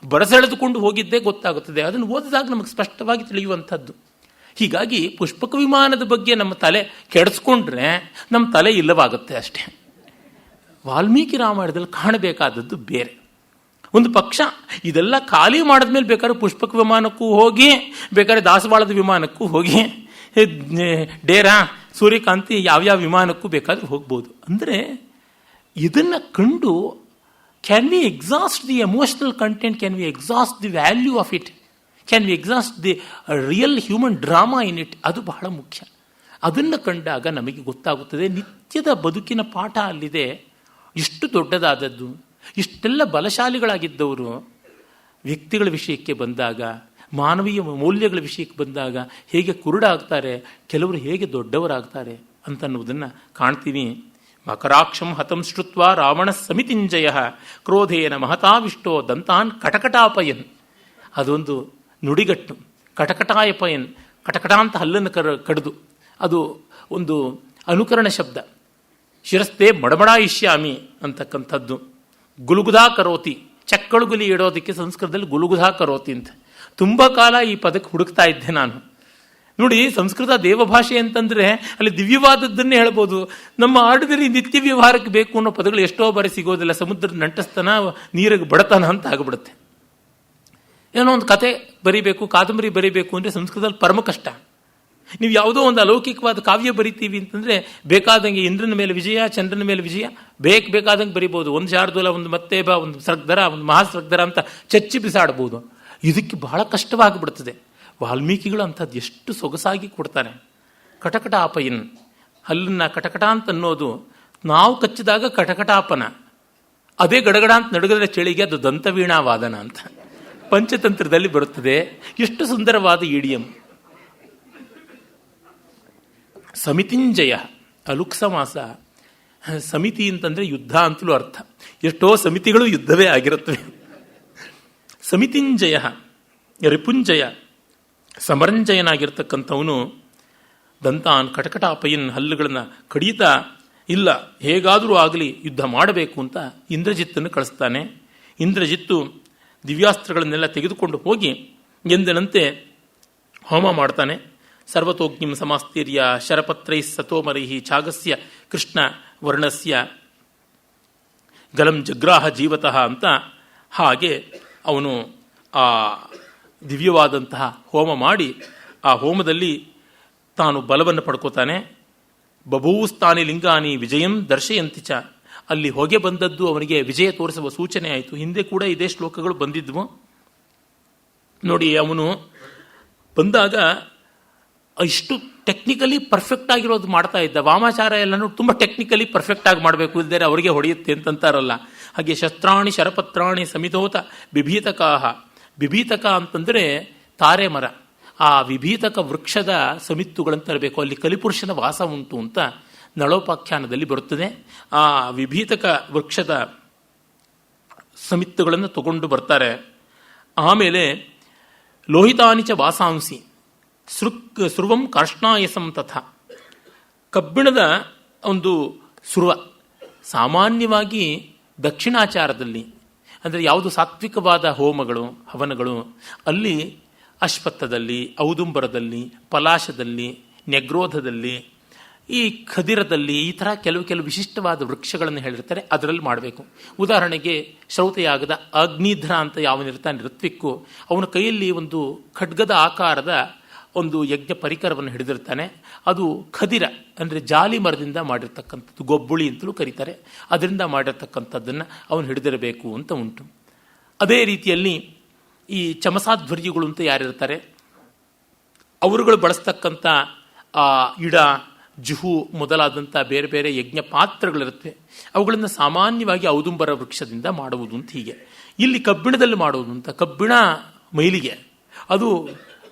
ಬರಸೆಳೆದುಕೊಂಡು ಹೋಗಿದ್ದೇ ಗೊತ್ತಾಗುತ್ತದೆ. ಅದನ್ನು ಓದಿದಾಗ ನಮಗೆ ಸ್ಪಷ್ಟವಾಗಿ ತಿಳಿಯುವಂಥದ್ದು. ಹೀಗಾಗಿ ಪುಷ್ಪಕ ವಿಮಾನದ ಬಗ್ಗೆ ನಮ್ಮ ತಲೆ ಕೆಡಿಸ್ಕೊಂಡ್ರೆ ನಮ್ಮ ತಲೆ ಇಲ್ಲವಾಗುತ್ತೆ ಅಷ್ಟೇ. ವಾಲ್ಮೀಕಿ ರಾಮಾಯಣದಲ್ಲಿ ಕಾಣಬೇಕಾದದ್ದು ಬೇರೆ. ಒಂದು ಪಕ್ಷ ಇದೆಲ್ಲ ಖಾಲಿ ಮಾಡಿದ್ಮೇಲೆ ಬೇಕಾದ್ರೆ ಪುಷ್ಪಕ ವಿಮಾನಕ್ಕೂ ಹೋಗಿ, ಬೇಕಾದ್ರೆ ದಾಸವಾಳದ ವಿಮಾನಕ್ಕೂ ಹೋಗಿ, ಡೇರಾ, ಸೂರ್ಯಕಾಂತಿ ಯಾವ್ಯಾವ ವಿಮಾನಕ್ಕೂ ಬೇಕಾದ್ರೂ ಹೋಗ್ಬೋದು. ಅಂದರೆ ಇದನ್ನು ಕಂಡು can we exhaust the emotional content, can we exhaust the value of it, can we exhaust the real human drama in it? ಅದು ಬಹಳ ಮುಖ್ಯ. ಅದನ್ನು ಕಂಡಾಗ ನಮಗೆ ಗೊತ್ತಾಗುತ್ತದೆ ನಿತ್ಯದ ಬದುಕಿನ ಪಾಠ ಅಲ್ಲಿದೆ. ಇಷ್ಟು ದೊಡ್ಡದಾದದ್ದು, ಇಷ್ಟೆಲ್ಲ ಬಲಶಾಲಿಗಳಾಗಿದ್ದವರು ವ್ಯಕ್ತಿಗಳ ವಿಷಯಕ್ಕೆ ಬಂದಾಗ, ಮಾನವೀಯ ಮೌಲ್ಯಗಳ ವಿಷಯಕ್ಕೆ ಬಂದಾಗ ಹೇಗೆ ಕುರುಡಾಗ್ತಾರೆ, ಕೆಲವರು ಹೇಗೆ ದೊಡ್ಡವರಾಗ್ತಾರೆ ಅಂತನ್ನುವುದನ್ನು ಕಾಣ್ತೀವಿ. ಮಕರಾಕ್ಷಂ ಹತಂ ಶ್ರುತ್ವ ರಾವಣ ಸಮಿತಿಂಜಯ ಕ್ರೋಧೇನ ಮಹತಾವಿಷ್ಟೋ ದಂತಾನ್ ಕಟಕಟಾಪಯನ್. ಅದೊಂದು ನುಡಿಗಟ್ಟು. ಕಟಕಟಾಯಪಯನ್, ಕಟಕಟ ಅಂತ ಹಲ್ಲನ್ನು ಕಡಿದು, ಅದು ಒಂದು ಅನುಕರಣ ಶಬ್ದ. ಶಿರಸ್ತೆ ಮಡಮಡಾಯಿಷ್ಯಾಮಿ ಅಂತಕ್ಕಂಥದ್ದು. ಗುಲುಗುಧಾ ಕರೋತಿ, ಚಕ್ಕಳುಗುಲಿ ಇಡೋದಕ್ಕೆ ಸಂಸ್ಕೃತದಲ್ಲಿ ಗುಲುಗುಧಾ ಕರೋತಿ ಅಂತ. ತುಂಬ ಕಾಲ ಈ ಪದಕ್ಕೆ ಹುಡುಕ್ತಾ ಇದ್ದೆ ನಾನು. ನೋಡಿ, ಸಂಸ್ಕೃತ ದೇವಭಾಷೆ ಅಂತಂದರೆ ಅಲ್ಲಿ ದಿವ್ಯವಾದದ್ದನ್ನೇ ಹೇಳ್ಬೋದು. ನಮ್ಮ ಆರ್ಡಿನರಿ ನಿತ್ಯ ವ್ಯವಹಾರಕ್ಕೆ ಬೇಕು ಅನ್ನೋ ಪದಗಳು ಎಷ್ಟೋ ಬಾರಿ ಸಿಗೋದಿಲ್ಲ. ಸಮುದ್ರದ ನಂಟಸ್ತನ, ನೀರಿಗೆ ಬಡತನ ಅಂತ ಆಗಿಬಿಡುತ್ತೆ. ಏನೋ ಒಂದು ಕತೆ ಬರಿಬೇಕು, ಕಾದಂಬರಿ ಬರಿಬೇಕು ಅಂದರೆ ಸಂಸ್ಕೃತದಲ್ಲಿ ಪರಮ ಕಷ್ಟ. ನೀವು ಯಾವುದೋ ಒಂದು ಅಲೌಕಿಕವಾದ ಕಾವ್ಯ ಬರಿತೀವಿ ಅಂತಂದರೆ ಬೇಕಾದಂಗೆ ಇಂದ್ರನ ಮೇಲೆ ವಿಜಯ, ಚಂದ್ರನ ಮೇಲೆ ವಿಜಯ, ಬೇಕಾದಂಗೆ ಬರಿಬೋದು. ಒಂದು ಶಾರ್ದೂಲ, ಒಂದು ಮತ್ತೇಬ, ಒಂದು ಸೃಗ್ಧರ, ಒಂದು ಮಹಾಸೃಗ್ಧರ ಅಂತ ಚಚ್ಚಿ ಬಿಸಾಡ್ಬೋದು. ಇದಕ್ಕೆ ಬಹಳ ಕಷ್ಟವಾಗಿಬಿಡ್ತದೆ. ವಾಲ್ಮೀಕಿಗಳು ಅಂಥದ್ದು ಎಷ್ಟು ಸೊಗಸಾಗಿ ಕೊಡ್ತಾರೆ. ಕಟಕಟಾಪಯನ್, ಹಲ್ಲನ್ನು ಕಟಕಟ ಅಂತ ಅನ್ನೋದು ನಾವು ಕಚ್ಚಿದಾಗ ಕಟಕಟಾಪನ, ಅದೇ ಗಡಗಡ ಅಂತ ನಡುಗದ್ರೆ ಚಳಿಗೆ ಅದು ದಂತವೀಣಾವಾದನ ಅಂತ ಪಂಚತಂತ್ರದಲ್ಲಿ ಬರುತ್ತದೆ. ಎಷ್ಟು ಸುಂದರವಾದ ಇಡಿಯಂ. ಸಮಿತಿಂಜಯ, ಅಲುಕ್ ಸಮಾಸ. ಸಮಿತಿ ಅಂತಂದರೆ ಯುದ್ಧ ಅಂತಲೂ ಅರ್ಥ. ಎಷ್ಟೋ ಸಮಿತಿಗಳು ಯುದ್ಧವೇ ಆಗಿರುತ್ತವೆ. ಸಮಿತಿಂಜಯ, ರಿಪುಂಜಯ, ಸಮರಂಜಯನಾಗಿರ್ತಕ್ಕಂಥವನು ದಂತಾನ್ ಕಟಕಟಾಪಯನ್, ಹಲ್ಲುಗಳನ್ನು ಕಡಿಯುತ್ತಾ ಇಲ್ಲ, ಹೇಗಾದರೂ ಆಗಲಿ ಯುದ್ಧ ಮಾಡಬೇಕು ಅಂತ ಇಂದ್ರಜಿತ್ತನ್ನು ಕಳಿಸ್ತಾನೆ. ಇಂದ್ರಜಿತ್ತು ದಿವ್ಯಾಸ್ತ್ರಗಳನ್ನೆಲ್ಲ ತೆಗೆದುಕೊಂಡು ಹೋಗಿ ಎಂದಿನಂತೆ ಹೋಮ ಮಾಡ್ತಾನೆ. ಸರ್ವತೋಜ್ಞಂ ಸಮಾಸ್ತೀರ್ಯ ಶರಪತ್ರೈ ಸತೋಮರೈಹಿ ಛಾಗಸ್ಯ ಕೃಷ್ಣ ವರ್ಣಸ್ಯ ಗಲಂ ಜಗ್ರಾಹ ಜೀವತಃ ಅಂತ. ಹಾಗೆ ಅವನು ಆ ದಿವ್ಯವಾದಂತಹ ಹೋಮ ಮಾಡಿ ಆ ಹೋಮದಲ್ಲಿ ತಾನು ಬಲವನ್ನು ಪಡ್ಕೋತಾನೆ. ಬಭೂಸ್ತಾನಿ ಲಿಂಗಾನಿ ವಿಜಯಂ ದರ್ಶಯಂತಿ ಚ. ಅಲ್ಲಿ ಹೊಗೆ ಬಂದದ್ದು ಅವನಿಗೆ ವಿಜಯ ತೋರಿಸುವ ಸೂಚನೆ ಆಯಿತು. ಹಿಂದೆ ಕೂಡ ಇದೇ ಶ್ಲೋಕಗಳು ಬಂದಿದ್ವು ನೋಡಿ. ಅವನು ಬಂದಾಗ ಇಷ್ಟು ಟೆಕ್ನಿಕಲಿ ಪರ್ಫೆಕ್ಟ್ ಆಗಿರೋದು ಮಾಡ್ತಾ ಇದ್ದ. ವಾಮಾಚಾರ ಎಲ್ಲನೂ ತುಂಬ ಟೆಕ್ನಿಕಲಿ ಪರ್ಫೆಕ್ಟ್ ಆಗಿ ಮಾಡಬೇಕು, ಇಲ್ಲದೆ ಅವರಿಗೆ ಹೊಡೆಯುತ್ತೆ ಅಂತಂತಾರಲ್ಲ ಹಾಗೆ. ಶಸ್ತ್ರಾಣಿ ಶರಪತ್ರಾಣಿ ಸಮಿತೋತ ಬಿಭೀತಕಾಹ. ಬಿಭೀತಕ ಅಂತಂದರೆ ತಾರೆ ಮರ. ಆ ವಿಭೀತಕ ವೃಕ್ಷದ ಸಮಿತ್ತುಗಳಂತ ಇರಬೇಕು. ಅಲ್ಲಿ ಕಲಿಪುರುಷನ ವಾಸ ಉಂಟು ಅಂತ ನಳೋಪಾಖ್ಯಾನದಲ್ಲಿ ಬರುತ್ತದೆ. ಆ ವಿಭೀತಕ ವೃಕ್ಷದ ಸಮಿತ್ತುಗಳನ್ನು ತಗೊಂಡು ಬರ್ತಾರೆ. ಆಮೇಲೆ ಲೋಹಿತಾನಿಚ ವಾಸಾಂಸಿ ಸ್ರುವಂ ಕಾರ್ಷ್ಣಾಯಸಂ ತಥಾ. ಕಬ್ಬಿಣದ ಒಂದು ಸ್ರುವ ಸಾಮಾನ್ಯವಾಗಿ ದಕ್ಷಿಣಾಚಾರದಲ್ಲಿ, ಅಂದರೆ ಯಾವುದು ಸಾತ್ವಿಕವಾದ ಹೋಮಗಳು ಹವನಗಳು, ಅಲ್ಲಿ ಅಶ್ವತ್ಥದಲ್ಲಿ, ಔದುಂಬರದಲ್ಲಿ, ಪಲಾಶದಲ್ಲಿ, ನೆಗ್ರೋಧದಲ್ಲಿ, ಈ ಖದಿರದಲ್ಲಿ, ಈ ಥರ ಕೆಲವು ವಿಶಿಷ್ಟವಾದ ವೃಕ್ಷಗಳನ್ನು ಹೇಳಿರ್ತಾರೆ, ಅದರಲ್ಲಿ ಮಾಡಬೇಕು. ಉದಾಹರಣೆಗೆ ಶ್ರೌತಯಾಗದ ಅಗ್ನಿಧ್ರ ಅಂತ ಯಾವನಿರ್ತಾನೆ ಋತ್ವಿಕ್ಕು, ಅವನ ಕೈಯಲ್ಲಿ ಒಂದು ಖಡ್ಗದ ಆಕಾರದ ಒಂದು ಯಜ್ಞ ಪರಿಕರವನ್ನು ಹಿಡಿದಿರ್ತಾನೆ. ಅದು ಖದಿರ ಅಂದರೆ ಜಾಲಿ ಮರದಿಂದ ಮಾಡಿರ್ತಕ್ಕಂಥದ್ದು, ಗೊಬ್ಬುಳಿ ಅಂತಲೂ ಕರೀತಾರೆ. ಅದರಿಂದ ಮಾಡಿರ್ತಕ್ಕಂಥದ್ದನ್ನು ಅವನು ಹಿಡಿದಿರಬೇಕು ಅಂತ ಉಂಟು. ಅದೇ ರೀತಿಯಲ್ಲಿ ಈ ಚಮಸಾಧ್ವರ್ಯಿಗಳು ಅಂತ ಯಾರಿರ್ತಾರೆ ಅವರುಗಳು ಬಳಸ್ತಕ್ಕಂಥ ಇಡ, ಜುಹು ಮೊದಲಾದಂಥ ಬೇರೆ ಬೇರೆ ಯಜ್ಞ ಪಾತ್ರಗಳಿರುತ್ತೆ. ಅವುಗಳನ್ನು ಸಾಮಾನ್ಯವಾಗಿ ಔದುಂಬರ ವೃಕ್ಷದಿಂದ ಮಾಡುವುದು ಅಂತ. ಹೀಗೆ ಇಲ್ಲಿ ಕಬ್ಬಿಣದಲ್ಲಿ ಮಾಡುವುದು ಅಂತ. ಕಬ್ಬಿಣ ಮೈಲಿಗೆ ಅದು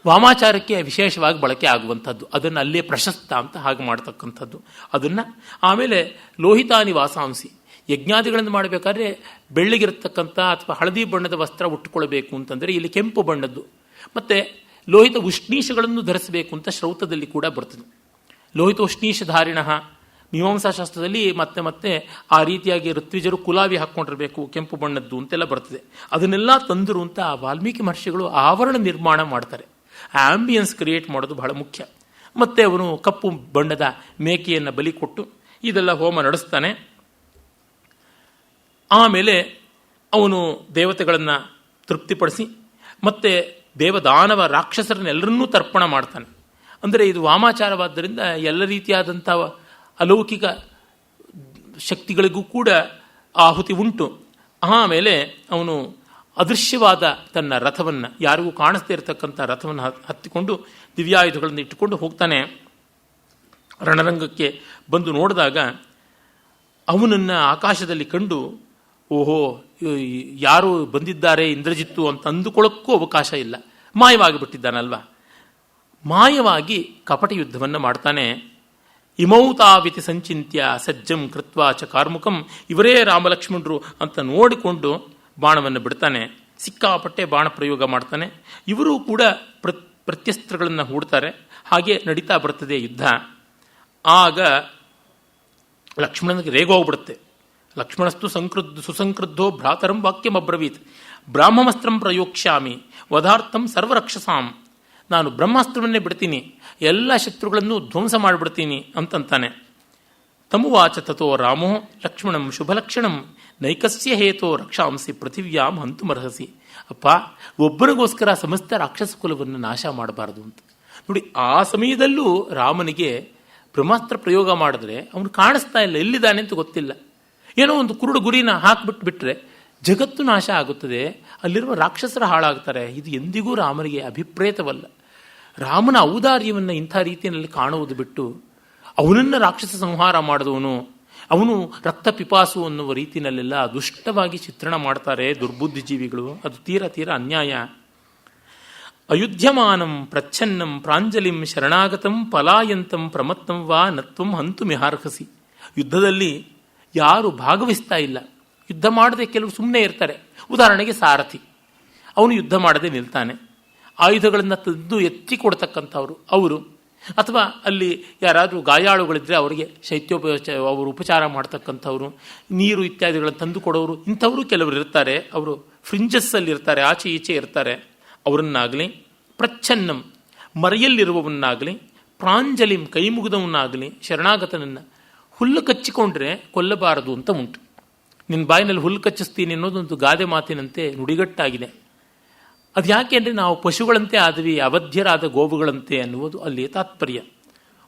ವಾಮಾಚಾರಕ್ಕೆ ವಿಶೇಷವಾಗಿ ಬಳಕೆ ಆಗುವಂಥದ್ದು. ಅದನ್ನು ಅಲ್ಲೇ ಪ್ರಶಸ್ತ ಅಂತ ಹಾಗೆ ಮಾಡತಕ್ಕಂಥದ್ದು. ಅದನ್ನು ಆಮೇಲೆ ಲೋಹಿತಾನಿ ವಾಸಾಂಸಿ, ಯಜ್ಞಾದಿಗಳನ್ನು ಮಾಡಬೇಕಾದ್ರೆ ಬೆಳ್ಳಿಗಿರತಕ್ಕಂಥ ಅಥವಾ ಹಳದಿ ಬಣ್ಣದ ವಸ್ತ್ರ ಉಟ್ಟುಕೊಳ್ಬೇಕು ಅಂತಂದರೆ ಇಲ್ಲಿ ಕೆಂಪು ಬಣ್ಣದ್ದು. ಮತ್ತು ಲೋಹಿತ ಉಷ್ಣೀಷಗಳನ್ನು ಧರಿಸಬೇಕು ಅಂತ ಶ್ರೌತದಲ್ಲಿ ಕೂಡ ಬರ್ತದೆ. ಲೋಹಿತ ಉಷ್ಣೀಷಧಾರಿಣ ಮೀಮಾಂಸಾಶಾಸ್ತ್ರದಲ್ಲಿ ಮತ್ತೆ ಮತ್ತೆ ಆ ರೀತಿಯಾಗಿ ಋತ್ವಿಜರು ಕುಲಾವಿ ಹಾಕ್ಕೊಂಡಿರಬೇಕು, ಕೆಂಪು ಬಣ್ಣದ್ದು ಅಂತೆಲ್ಲ ಬರ್ತದೆ. ಅದನ್ನೆಲ್ಲ ತಂದರು ಅಂತ ವಾಲ್ಮೀಕಿ ಮಹರ್ಷಿಗಳು ಆವರಣ ನಿರ್ಮಾಣ ಮಾಡ್ತಾರೆ. ಆಂಬಿಯನ್ಸ್ ಕ್ರಿಯೇಟ್ ಮಾಡೋದು ಬಹಳ ಮುಖ್ಯ. ಮತ್ತೆ ಅವನು ಕಪ್ಪು ಬಣ್ಣದ ಮೇಕೆಯನ್ನು ಬಲಿ ಕೊಟ್ಟು ಇದೆಲ್ಲ ಹೋಮ ನಡೆಸ್ತಾನೆ. ಆಮೇಲೆ ಅವನು ದೇವತೆಗಳನ್ನು ತೃಪ್ತಿಪಡಿಸಿ ಮತ್ತೆ ದೇವದಾನವ ರಾಕ್ಷಸರನ್ನೆಲ್ಲರನ್ನೂ ತರ್ಪಣ ಮಾಡ್ತಾನೆ. ಅಂದರೆ ಇದು ವಾಮಾಚಾರವಾದ್ದರಿಂದ ಎಲ್ಲ ರೀತಿಯಾದಂಥ ಅಲೌಕಿಕ ಶಕ್ತಿಗಳಿಗೂ ಕೂಡ ಆಹುತಿ ಉಂಟು. ಆಮೇಲೆ ಅವನು ಅದೃಶ್ಯವಾದ ತನ್ನ ರಥವನ್ನು, ಯಾರಿಗೂ ಕಾಣಿಸ್ದೇ ಇರತಕ್ಕಂಥ ರಥವನ್ನು ಹತ್ತಿಕೊಂಡು ದಿವ್ಯಾಯುಧಗಳನ್ನು ಇಟ್ಟುಕೊಂಡು ಹೋಗ್ತಾನೆ. ರಣರಂಗಕ್ಕೆ ಬಂದು ನೋಡಿದಾಗ ಅವನನ್ನು ಆಕಾಶದಲ್ಲಿ ಕಂಡು ಓಹೋ ಯಾರು ಬಂದಿದ್ದಾರೆ ಇಂದ್ರಜಿತ್ತು ಅಂತ ಅಂದುಕೊಳ್ಳೋಕ್ಕೂ ಅವಕಾಶ ಇಲ್ಲ. ಮಾಯವಾಗಿ ಬಿಟ್ಟಿದ್ದಾನಲ್ವ. ಮಾಯವಾಗಿ ಕಪಟ ಯುದ್ಧವನ್ನು ಮಾಡ್ತಾನೆ. ಇಮೌತಾವಿತಿ ಸಂಚಿತ್ಯ ಸಜ್ಜಂ ಕೃತ್ವಾ ಚ ಕಾರ್ಮುಕಂ, ಇವರೇ ರಾಮಲಕ್ಷ್ಮಣರು ಅಂತ ನೋಡಿಕೊಂಡು ಬಾಣವನ್ನು ಬಿಡ್ತಾನೆ. ಸಿಕ್ಕಾಪಟ್ಟೆ ಬಾಣ ಪ್ರಯೋಗ ಮಾಡ್ತಾನೆ. ಇವರೂ ಕೂಡ ಪ್ರತ್ಯಸ್ತ್ರಗಳನ್ನು ಹೂಡ್ತಾರೆ. ಹಾಗೆ ನಡೀತಾ ಬರ್ತದೆ ಯುದ್ಧ. ಆಗ ಲಕ್ಷ್ಮಣನಿಗೆ ರೇಗೋಗ್ಬಿಡುತ್ತೆ. ಲಕ್ಷ್ಮಣಸ್ತು ಸುಸಂಕ್ರುದ್ಧೋ ಭ್ರಾತರಂ ವಾಕ್ಯಮಬ್ರವೀತ್ ಬ್ರಾಹ್ಮಮಸ್ತ್ರಂ ಪ್ರಯೋಕ್ಷ್ಯಾಮಿ ವಧಾರ್ಥಂ ಸರ್ವರಕ್ಷಸಾಂ. ನಾನು ಬ್ರಹ್ಮಾಸ್ತ್ರವನ್ನೇ ಬಿಡ್ತೀನಿ, ಎಲ್ಲ ಶತ್ರುಗಳನ್ನು ಧ್ವಂಸ ಮಾಡಿಬಿಡ್ತೀನಿ ಅಂತಂತಾನೆ. ತಮುವಾಚ ತಥೋ ರಾಮೋ ಲಕ್ಷ್ಮಣಂ ಶುಭಲಕ್ಷಣಂ ನೈಕಸ್ಯ ಹೇತೋ ರಕ್ಷಾಂಸಿ ಪೃಥಿವ್ಯಾಂ ಹಂತುಮರ್ಹಸಿ. ಅಪ್ಪ, ಒಬ್ಬರಿಗೋಸ್ಕರ ಸಮಸ್ತ ರಾಕ್ಷಸ ಕುಲವನ್ನು ನಾಶ ಮಾಡಬಾರದು ಅಂತ. ನೋಡಿ, ಆ ಸಮಯದಲ್ಲೂ ರಾಮನಿಗೆ ಬ್ರಹ್ಮಾಸ್ತ್ರ ಪ್ರಯೋಗ ಮಾಡಿದ್ರೆ ಅವನು ಕಾಣಿಸ್ತಾ ಇಲ್ಲ, ಎಲ್ಲಿದ್ದಾನೆ ಅಂತ ಗೊತ್ತಿಲ್ಲ. ಏನೋ ಒಂದು ಕುರುಡು ಗುರಿನ ಹಾಕಿಬಿಟ್ಬಿಟ್ರೆ ಜಗತ್ತು ನಾಶ ಆಗುತ್ತದೆ, ಅಲ್ಲಿರುವ ರಾಕ್ಷಸರ ಹಾಳಾಗ್ತಾರೆ. ಇದು ಎಂದಿಗೂ ರಾಮನಿಗೆ ಅಭಿಪ್ರೇತವಲ್ಲ. ರಾಮನ ಔದಾರ್ಯವನ್ನು ಇಂಥ ರೀತಿಯಲ್ಲಿ ಕಾಣುವುದು ಬಿಟ್ಟು ಅವನನ್ನು ರಾಕ್ಷಸ ಸಂಹಾರ ಮಾಡಿದವನು, ಅವನು ರಕ್ತ ಪಿಪಾಸು ಅನ್ನುವ ರೀತಿಯಲ್ಲೆಲ್ಲ ದುಷ್ಟವಾಗಿ ಚಿತ್ರಣ ಮಾಡ್ತಾರೆ ದುರ್ಬುದ್ಧಿಜೀವಿಗಳು. ಅದು ತೀರ ತೀರ ಅನ್ಯಾಯ. ಅಯುಧ್ಯಮಾನಂ ಪ್ರಚ್ಛನ್ನಂ ಪ್ರಾಂಜಲಿಂ ಶರಣಾಗತಂ ಪಲಾಯಂತಂ ಪ್ರಮತ್ತಂ ವಾ ನತ್ವಂ ಹಂತು ಮಿಹಾರ್ಹಸಿ. ಯುದ್ಧದಲ್ಲಿ ಯಾರು ಭಾಗವಹಿಸ್ತಾ ಇಲ್ಲ, ಯುದ್ಧ ಮಾಡದೆ ಕೆಲವು ಸುಮ್ಮನೆ ಇರ್ತಾರೆ. ಉದಾಹರಣೆಗೆ ಸಾರಥಿ, ಅವನು ಯುದ್ಧ ಮಾಡದೆ ನಿಲ್ತಾನೆ. ಆಯುಧಗಳನ್ನು ತಂದು ಎತ್ತಿ ಕೊಡ್ತಕ್ಕಂಥವ್ರು ಅವರು, ಅಥವಾ ಅಲ್ಲಿ ಯಾರಾದರೂ ಗಾಯಾಳುಗಳಿದ್ದರೆ ಅವರಿಗೆ ಅವರು ಉಪಚಾರ ಮಾಡ್ತಕ್ಕಂಥವ್ರು, ನೀರು ಇತ್ಯಾದಿಗಳನ್ನು ತಂದು ಕೊಡೋರು, ಇಂಥವರು ಕೆಲವರು ಇರ್ತಾರೆ. ಅವರು ಫ್ರಿಂಜಸ್ಸಲ್ಲಿ ಇರ್ತಾರೆ, ಆಚೆ ಈಚೆ ಇರ್ತಾರೆ. ಅವರನ್ನಾಗಲಿ, ಪ್ರಚ್ಛನ್ನಂ ಮರೆಯಲ್ಲಿರುವವನ್ನಾಗಲಿ, ಪ್ರಾಂಜಲಿಂ ಕೈ ಮುಗಿದವನ್ನಾಗಲಿ, ಶರಣಾಗತನನ್ನು ಹುಲ್ಲು ಕಚ್ಚಿಕೊಂಡ್ರೆ ಕೊಲ್ಲಬಾರದು ಅಂತ ಉಂಟು. ನಿನ್ನ ಬಾಯಿನಲ್ಲಿ ಹುಲ್ಲು ಕಚ್ಚಿಸ್ತೀನಿ ಅನ್ನೋದೊಂದು ಗಾದೆ ಮಾತಿನಂತೆ ನುಡಿಗಟ್ಟಾಗಿದೆ. ಅದು ಯಾಕೆ ಅಂದರೆ ನಾವು ಪಶುಗಳಂತೆ ಆದ್ವಿ, ಅವಧ್ಯರಾದ ಗೋವುಗಳಂತೆ ಅನ್ನುವುದು ಅಲ್ಲಿ ತಾತ್ಪರ್ಯ.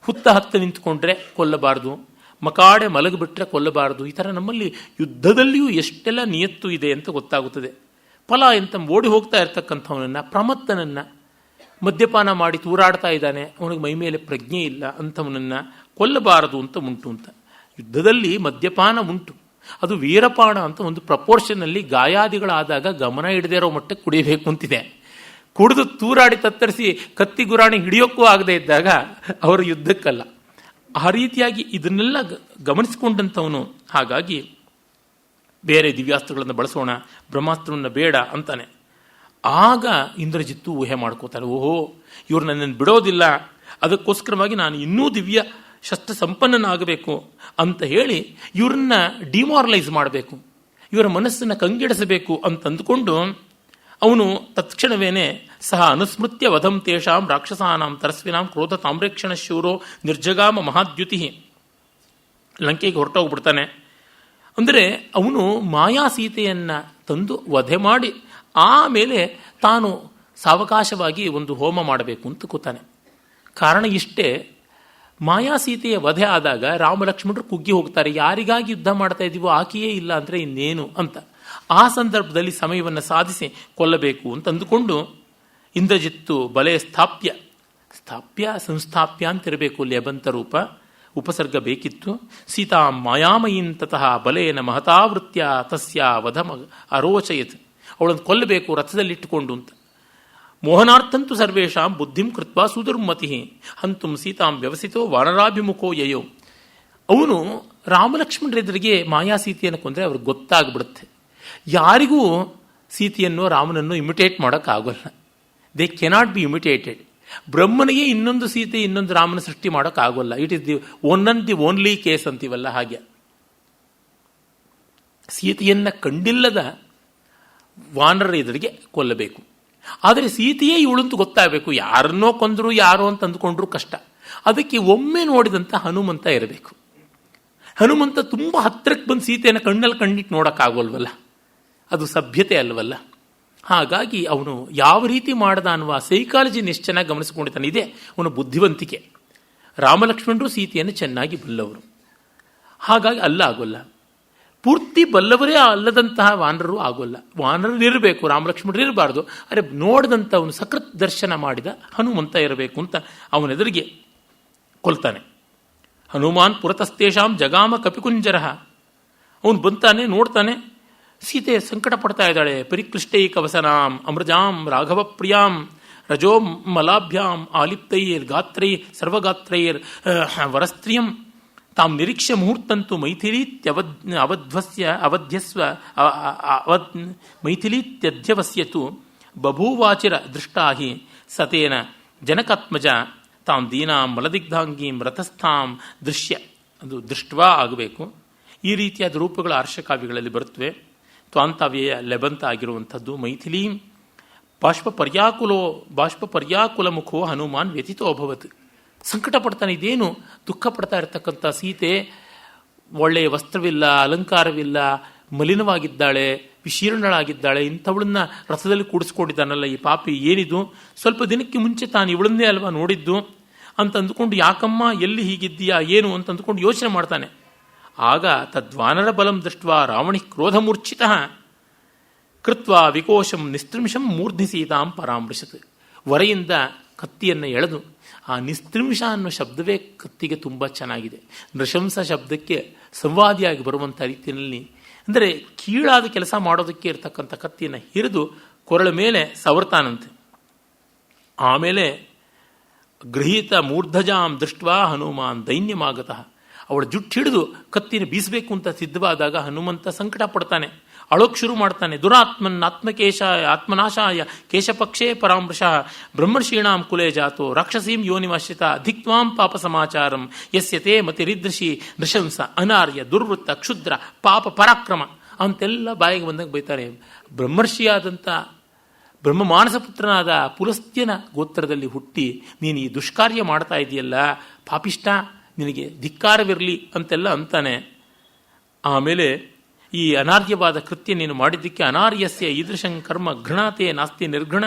ಹುತ್ತ ಹತ್ತ ನಿಂತುಕೊಂಡ್ರೆ ಕೊಲ್ಲಬಾರದು, ಮಕಾಡೆ ಮಲಗಿಬಿಟ್ರೆ ಕೊಲ್ಲಬಾರದು. ಈ ಥರ ನಮ್ಮಲ್ಲಿ ಯುದ್ಧದಲ್ಲಿಯೂ ಎಷ್ಟೆಲ್ಲ ನಿಯತ್ತು ಇದೆ ಅಂತ ಗೊತ್ತಾಗುತ್ತದೆ. ಫಲ ಎಂತ ಓಡಿ ಹೋಗ್ತಾ ಇರ್ತಕ್ಕಂಥವನನ್ನು, ಪ್ರಮತ್ತನನ್ನು, ಮದ್ಯಪಾನ ಮಾಡಿ ತೂರಾಡ್ತಾ ಇದ್ದಾನೆ, ಅವನಿಗೆ ಮೈ ಮೇಲೆ ಪ್ರಜ್ಞೆ ಇಲ್ಲ ಅಂಥವನನ್ನು ಕೊಲ್ಲಬಾರದು ಅಂತ ಉಂಟು ಅಂತ. ಯುದ್ಧದಲ್ಲಿ ಮದ್ಯಪಾನ ಉಂಟು, ಅದು ವೀರಪಾನ ಅಂತ ಒಂದು ಪ್ರಪೋರ್ಷನ್ನಲ್ಲಿ ಗಾಯಾದಿಗಳಾದಾಗ ಗಮನ ಹಿಡದೇ ಇರೋ ಮಟ್ಟಕ್ಕೆ ಕುಡಿಯಬೇಕು ಅಂತಿದೆ. ಕುಡಿದು ತೂರಾಡಿ ತತ್ತರಿಸಿ ಕತ್ತಿ ಗುರಾಣಿ ಹಿಡಿಯೋಕ್ಕೂ ಆಗದೆ ಇದ್ದಾಗ ಅವರು ಯುದ್ಧಕ್ಕಲ್ಲ. ಆ ರೀತಿಯಾಗಿ ಇದನ್ನೆಲ್ಲ ಗಮನಿಸಿಕೊಂಡಂಥವನು. ಹಾಗಾಗಿ ಬೇರೆ ದಿವ್ಯಾಸ್ತ್ರಗಳನ್ನು ಬಳಸೋಣ, ಬ್ರಹ್ಮಾಸ್ತ್ರವನ್ನು ಬೇಡ ಅಂತಾನೆ. ಆಗ ಇಂದ್ರಜಿತ್ತು ಊಹೆ ಮಾಡ್ಕೋತಾರೆ, ಓಹೋ ಇವರು ನನ್ನನ್ನು ಬಿಡೋದಿಲ್ಲ, ಅದಕ್ಕೋಸ್ಕರವಾಗಿ ನಾನು ಇನ್ನೂ ದಿವ್ಯ ಶಸ್ತ್ರ ಸಂಪನ್ನನಾಗಬೇಕು ಅಂತ ಹೇಳಿ ಇವರನ್ನ ಡಿಮಾರಲೈಸ್ ಮಾಡಬೇಕು, ಇವರ ಮನಸ್ಸನ್ನು ಕಂಗೆಡಿಸಬೇಕು ಅಂತಂದುಕೊಂಡು ಅವನು ತತ್ಕ್ಷಣವೇನೆ ಸಹ ಅನುಸ್ಮೃತ್ಯ ವಧಂ ತೇಷಾಂ ರಾಕ್ಷಸಾನಾಂ ತರಸ್ವಿನಾಂ ಕ್ರೋಧ ತಾಮ್ರೇಕ್ಷಣ ಶೂರೋ ನಿರ್ಜಗಾಮ ಮಹಾದ್ಯುತಿ, ಲಂಕೆಗೆ ಹೊರಟೋಗ್ಬಿಡ್ತಾನೆ. ಅಂದರೆ ಅವನು ಮಾಯಾ ಸೀತೆಯನ್ನು ತಂದು ವಧೆ ಮಾಡಿ ಆಮೇಲೆ ತಾನು ಸಾವಕಾಶವಾಗಿ ಒಂದು ಹೋಮ ಮಾಡಬೇಕು ಅಂತ ಕೂತಾನೆ. ಕಾರಣ ಇಷ್ಟೇ, ಮಾಯಾಸೀತೆಯ ವಧೆ ಆದಾಗ ರಾಮಲಕ್ಷ್ಮಣರು ಕುಗ್ಗಿ ಹೋಗ್ತಾರೆ. ಯಾರಿಗಾಗಿ ಯುದ್ಧ ಮಾಡ್ತಾ ಇದ್ದೀವೋ ಆಕೆಯೇ ಇಲ್ಲ ಅಂದರೆ ಇನ್ನೇನು ಅಂತ. ಆ ಸಂದರ್ಭದಲ್ಲಿ ಸಮಯವನ್ನು ಸಾಧಿಸಿ ಕೊಲ್ಲಬೇಕು ಅಂತ ಅಂದುಕೊಂಡು ಇಂದ್ರಜಿತ್ತು ಬಲೆ ಸ್ಥಾಪ್ಯ ಸಂಸ್ಥಾಪ್ಯ ಅಂತಿರಬೇಕು ಲೆಬಂತ ರೂಪ, ಉಪಸರ್ಗ ಬೇಕಿತ್ತು. ಸೀತಾ ಮಾಯಾಮಯೀನ್ ತತಃ ಬಲೇನ ಮಹತಾವೃತ್ಯ ತಸ್ಯ ವಧ ಅರೋಚಯತ್, ಅವಳನ್ನು ಕೊಲ್ಲಬೇಕು ರಥದಲ್ಲಿಟ್ಟುಕೊಂಡು ಅಂತ. ಮೋಹನಾರ್ಥಂತು ಸರ್ವೇಷಾಂ ಬುದ್ಧಿಂ ಕೃತ್ವಾ ಸುದುರ್ಮತಿ ಹಂತುಂ ಸೀತಾಂ ವ್ಯವಸಿತೋ ವಾನರಾಭಿಮುಖೋ ಯಯೋ. ಅವನು ರಾಮಲಕ್ಷ್ಮಣರೆದುರಿಗೆ ಮಾಯಾಸೀತೆಯನ್ನು ಕೊಂದರೆ ಅವ್ರಿಗೆ ಗೊತ್ತಾಗ್ಬಿಡುತ್ತೆ. ಯಾರಿಗೂ ಸೀತೆಯನ್ನು ರಾಮನನ್ನು ಇಮಿಟೇಟ್ ಮಾಡೋಕ್ಕಾಗೋಲ್ಲ. They cannot be imitated. ಬ್ರಹ್ಮನಿಗೆ ಇನ್ನೊಂದು ಸೀತೆ ಇನ್ನೊಂದು ರಾಮನ ಸೃಷ್ಟಿ ಮಾಡೋಕ್ಕಾಗೋಲ್ಲ. It is the only case ಅಂತೀವಲ್ಲ ಹಾಗೆ. ಸೀತೆಯನ್ನು ಕಂಡಿಲ್ಲದ ವಾನರರ ಎದುರಿಗೆ ಕೊಲ್ಲಬೇಕು. ಆದರೆ ಸೀತೆಯೇ ಇವಳಂತೂ ಗೊತ್ತಾಗಬೇಕು. ಯಾರನ್ನೋ ಕೊಂದರು ಯಾರೋ ಅಂತ ಅಂದುಕೊಂಡ್ರು ಕಷ್ಟ. ಅದಕ್ಕೆ ಒಮ್ಮೆ ನೋಡಿದಂಥ ಹನುಮಂತ ಇರಬೇಕು. ಹನುಮಂತ ತುಂಬ ಹತ್ತಿರಕ್ಕೆ ಬಂದು ಸೀತೆಯನ್ನು ಕಣ್ಣಲ್ಲಿ ಕಣ್ಣಿಟ್ಟು ನೋಡೋಕ್ಕಾಗೋಲ್ವಲ್ಲ, ಅದು ಸಭ್ಯತೆ ಅಲ್ವಲ್ಲ. ಹಾಗಾಗಿ ಅವನು ಯಾವ ರೀತಿ ಮಾಡ್ದ ಅನ್ನುವ ಸೈಕಾಲಜಿ ಚೆನ್ನಾಗಿ ಗಮನಿಸಿಕೊಂಡಿದ್ದಾನೆ. ಇದೆ ಅವನು ಬುದ್ಧಿವಂತಿಕೆ. ರಾಮಲಕ್ಷ್ಮಣರು ಸೀತೆಯನ್ನು ಚೆನ್ನಾಗಿ ಬಲ್ಲವರು. ಹಾಗಾಗಿ ಆಗೋಲ್ಲ. ಪೂರ್ತಿ ಬಲ್ಲವರೇ ಅಲ್ಲದಂತಹ ವಾನರರು ಆಗೋಲ್ಲ. ವಾನರರು ಇರಬೇಕು, ರಾಮಲಕ್ಷ್ಮಣರು ಇರಬಾರ್ದು. ಆದರೆ ನೋಡಿದಂಥ ಅವನು ಸಕೃತ್ ದರ್ಶನ ಮಾಡಿದ ಹನುಮಂತ ಇರಬೇಕು ಅಂತ ಅವನೆದುರಿಗೆ ಕೊಲ್ತಾನೆ. ಹನುಮಾನ್ ಪುರತಸ್ತೇಷಾಂ ಜಗಾಮ ಕಪಿಕುಂಜರ. ಅವನು ಬಂತಾನೆ, ನೋಡ್ತಾನೆ, ಸೀತೆ ಸಂಕಟ ಪಡ್ತಾ ಇದ್ದಾಳೆ. ಪರಿಕ್ಲಿಷ್ಟೈಕವಸನಾಂ ಅಮೃಜಾಂ ರಾಘವ ಪ್ರಿಯಾಂ ರಜೋ ಮಲಾಭ್ಯಾಂ ಆಲಿಪ್ತೈರ್ ಗಾತ್ರೈ ಸರ್ವಗಾತ್ರೈರ್ ವರಸ್ತ್ರಿಯಂ ತಾಂ ನಿರೀಕ್ಷ್ಯ ಮುಹೂರ್ತಂತು ಮೈಥಿಲೀತ್ಯಧ್ಯವಸ್ಯತು ಬಭೂವಾಚಿರ ದೃಷ್ಟಾ ಹಿ ಸತೇನ ಜನಕಾತ್ಮಜ ತಾಂ ದೀನಾಂ ಮಲದಿಗ್ಧಾಂಗೀಂ ರಥಸ್ಥಾಂ ದೃಶ್ಯ. ಅದು ದೃಷ್ಟವಾ ಆಗಬೇಕು. ಈ ರೀತಿಯಾದ ರೂಪಗಳು ಆರ್ಷಕಾವ್ಯಗಳಲ್ಲಿ ಬರುತ್ತವೆ. ತ್ವಾಂತವ್ಯಯ ಲೆಬಂತ ಆಗಿರುವಂಥದ್ದು. ಮೈಥಿಲೀ ಬಾಷ್ಪ ಪರ್ಯಾಕುಲ ಮುಖೋ ಹನುಮಾನ್ ವ್ಯಥಿತೋ ಅಭವತ್. ಸಂಕಟ ಪಡ್ತಾನೆ. ಇದೇನು ದುಃಖ ಪಡ್ತಾ ಇರತಕ್ಕಂಥ ಸೀತೆ, ಒಳ್ಳೆಯ ವಸ್ತ್ರವಿಲ್ಲ, ಅಲಂಕಾರವಿಲ್ಲ, ಮಲಿನವಾಗಿದ್ದಾಳೆ, ವಿಶೀರ್ಣಳಾಗಿದ್ದಾಳೆ. ಇಂಥವಳನ್ನ ರಥದಲ್ಲಿ ಕೂಡಿಸ್ಕೊಂಡಿದ್ದಾನಲ್ಲ ಈ ಪಾಪಿ, ಏನಿದು? ಸ್ವಲ್ಪ ದಿನಕ್ಕೆ ಮುಂಚೆ ತಾನು ಇವಳನ್ನೇ ಅಲ್ವಾ ನೋಡಿದ್ದು ಅಂತ ಅಂದುಕೊಂಡು, ಯಾಕಮ್ಮ ಎಲ್ಲಿ ಹೀಗಿದ್ದೀಯಾ ಏನು ಅಂತ ಅಂದುಕೊಂಡು ಯೋಚನೆ ಮಾಡ್ತಾನೆ. ಆಗ ತದ್ವಾನರ ಬಲಂ ದೃಷ್ಟ್ವಾ ರಾವಣಿ ಕ್ರೋಧಮೂರ್ಛಿತ ಕೃತ್ವಾ ವಿಕೋಶಂ ನಿಸ್ತ್ರಿಂಶಂ ಮೂರ್ಧಿ ಸೀತಾಂ ಪರಾಮೃಶತ್. ವರೆಯಿಂದ ಕತ್ತಿಯನ್ನು ಎಳೆದು, ಆ ನಿಸ್ತ್ರಿಂಶ ಅನ್ನೋ ಶಬ್ದವೇ ಕತ್ತಿಗೆ ತುಂಬ ಚೆನ್ನಾಗಿದೆ. ನೃಶಂಸ ಶಬ್ದಕ್ಕೆ ಸಂವಾದಿಯಾಗಿ ಬರುವಂಥ ರೀತಿಯಲ್ಲಿ, ಅಂದರೆ ಕೀಳಾದ ಕೆಲಸ ಮಾಡೋದಕ್ಕೆ ಇರತಕ್ಕಂಥ ಕತ್ತಿಯನ್ನು ಹಿರಿದು ಕೊರಳ ಮೇಲೆ ಸವರ್ತಾನಂತೆ. ಆಮೇಲೆ ಗೃಹೀತ ಮೂರ್ಧಜಾಂ ದೃಷ್ಟ್ವಾ ಹನುಮಾನ್ ದೈನ್ಯಮಾಗತಃ. ಅವಳ ಜುಟ್ಟು ಹಿಡಿದು ಕತ್ತಿನ ಬೀಸಬೇಕು ಅಂತ ಸಿದ್ಧವಾದಾಗ ಹನುಮಂತ ಸಂಕಟ ಪಡ್ತಾನೆ, ಅಳೋಕ್ ಶುರು ಮಾಡ್ತಾನೆ. ದುರಾತ್ಮನ್ ಆತ್ಮಕೇಶಾಯ ಆತ್ಮನಾಶಾಯ ಕೇಶಪಕ್ಷೇ ಪರಾಮೃಶ ಬ್ರಹ್ಮರ್ಷೀಣಾಂ ಕುಲೇ ಜಾತೋ ರಾಕ್ಷಸೀಂ ಯೋನಿಮಾಶ್ರಿತ ಧಿಕ್ವಾಂ ಪಾಪ ಸಮಾಚಾರಂ ಯಸ್ಯತೆ ಮತಿರಿದೃಶಿ ನೃಶಂಸ ಅನಾರ್ಯ ದುರ್ವೃತ್ತ ಕ್ಷುದ್ರ ಪಾಪ ಪರಾಕ್ರಮ ಅಂತೆಲ್ಲ ಬಾಯಿಗೆ ಬಂದಾಗ ಬೈತಾರೆ. ಬ್ರಹ್ಮರ್ಷಿಯಾದಂಥ ಬ್ರಹ್ಮ ಮಾನಸಪುತ್ರನಾದ ಪುಲಸ್ತ್ಯನ ಗೋತ್ರದಲ್ಲಿ ಹುಟ್ಟಿ ನೀನು ಈ ದುಷ್ಕಾರ್ಯ ಮಾಡ್ತಾ ಇದೆಯಲ್ಲ, ಪಾಪಿಷ್ಟ, ನಿನಗೆ ಧಿಕ್ಕಾರವಿರಲಿ ಅಂತೆಲ್ಲ ಅಂತಾನೆ. ಆಮೇಲೆ ಈ ಅನಾರ್ಯವಾದ ಕೃತ್ಯ ನೀನು ಮಾಡಿದ್ದಕ್ಕೆ ಅನಾರ್ಯಸ್ಯ ಈದೃಶಂ ಕರ್ಮ ಘೃಣಾತೆ ನಾಸ್ತಿ ನಿರ್ಘೃಣ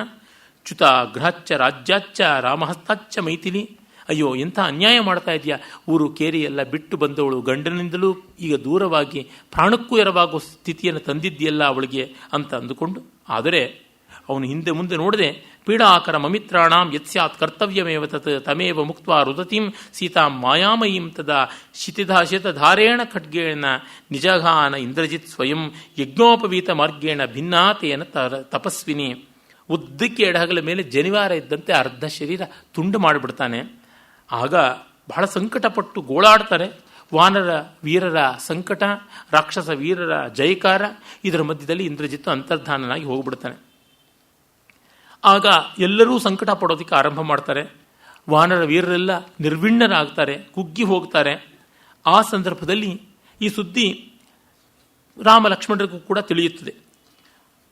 ಚ್ಯುತ ಗೃಹಚ್ಚ ರಾಜ್ಯಾಚ್ಚ ರಾಮಹಸ್ತಾಚ್ಚ ಮೈಥಿಲಿ. ಅಯ್ಯೋ, ಎಂಥ ಅನ್ಯಾಯ ಮಾಡ್ತಾ ಇದೆಯಾ. ಊರು ಕೇರಿ ಎಲ್ಲ ಬಿಟ್ಟು ಬಂದವಳು ಗಂಡನಿಂದಲೂ ಈಗ ದೂರವಾಗಿ ಪ್ರಾಣಕ್ಕೂ ಎರವಾಗೋ ಸ್ಥಿತಿಯನ್ನು ತಂದಿದ್ದೀಯಲ್ಲ ಅವಳಿಗೆ ಅಂತ ಅಂದುಕೊಂಡು, ಆದರೆ ಅವನು ಹಿಂದೆ ಮುಂದೆ ನೋಡದೆ ಪೀಡಾಕರ ಮಮಿತ್ರಾಣಾಂ ಯತ್ಸ್ಯಾತ್ ಕರ್ತವ್ಯಮೇವ ತತ್ ತಮೇವ ಮುಕ್ತ್ವಾ ರುದತಿಂ ಸೀತಾಂ ಮಾಯಾಮಯೀಂ ತದಾ ಶಿತಧಾರೇಣ ಖಡ್ಗೇಣ ನಿಜಘಾನ ಇಂದ್ರಜಿತ್ ಸ್ವಯಂ ಯಜ್ಞೋಪವೀತ ಮಾರ್ಗೇಣ ಭಿನ್ನಾತೇನ ತಪಸ್ವಿನಿ. ಉದ್ದಕ್ಕೆ ಎಡಹಗಲ ಮೇಲೆ ಜನಿವಾರ ಇದ್ದಂತೆ ಅರ್ಧ ಶರೀರ ತುಂಡು ಮಾಡಿಬಿಡ್ತಾನೆ. ಆಗ ಬಹಳ ಸಂಕಟಪಟ್ಟು ಗೋಳಾಡ್ತಾರೆ. ವಾನರ ವೀರರ ಸಂಕಟ, ರಾಕ್ಷಸ ವೀರರ ಜಯಕಾರ, ಇದರ ಮಧ್ಯದಲ್ಲಿ ಇಂದ್ರಜಿತ್ತು ಅಂತರ್ಧಾನನಾಗಿ ಹೋಗ್ಬಿಡ್ತಾನೆ. ಆಗ ಎಲ್ಲರೂ ಸಂಕಟ ಪಡೋದಕ್ಕೆ ಆರಂಭ ಮಾಡ್ತಾರೆ. ವಾನರ ವೀರರೆಲ್ಲ ನಿರ್ವಿಣ್ಣರಾಗ್ತಾರೆ, ಕುಗ್ಗಿ ಹೋಗ್ತಾರೆ. ಆ ಸಂದರ್ಭದಲ್ಲಿ ಈ ಸುದ್ದಿ ರಾಮ ಲಕ್ಷ್ಮಣರಿಗೂ ಕೂಡ ತಿಳಿಯುತ್ತದೆ.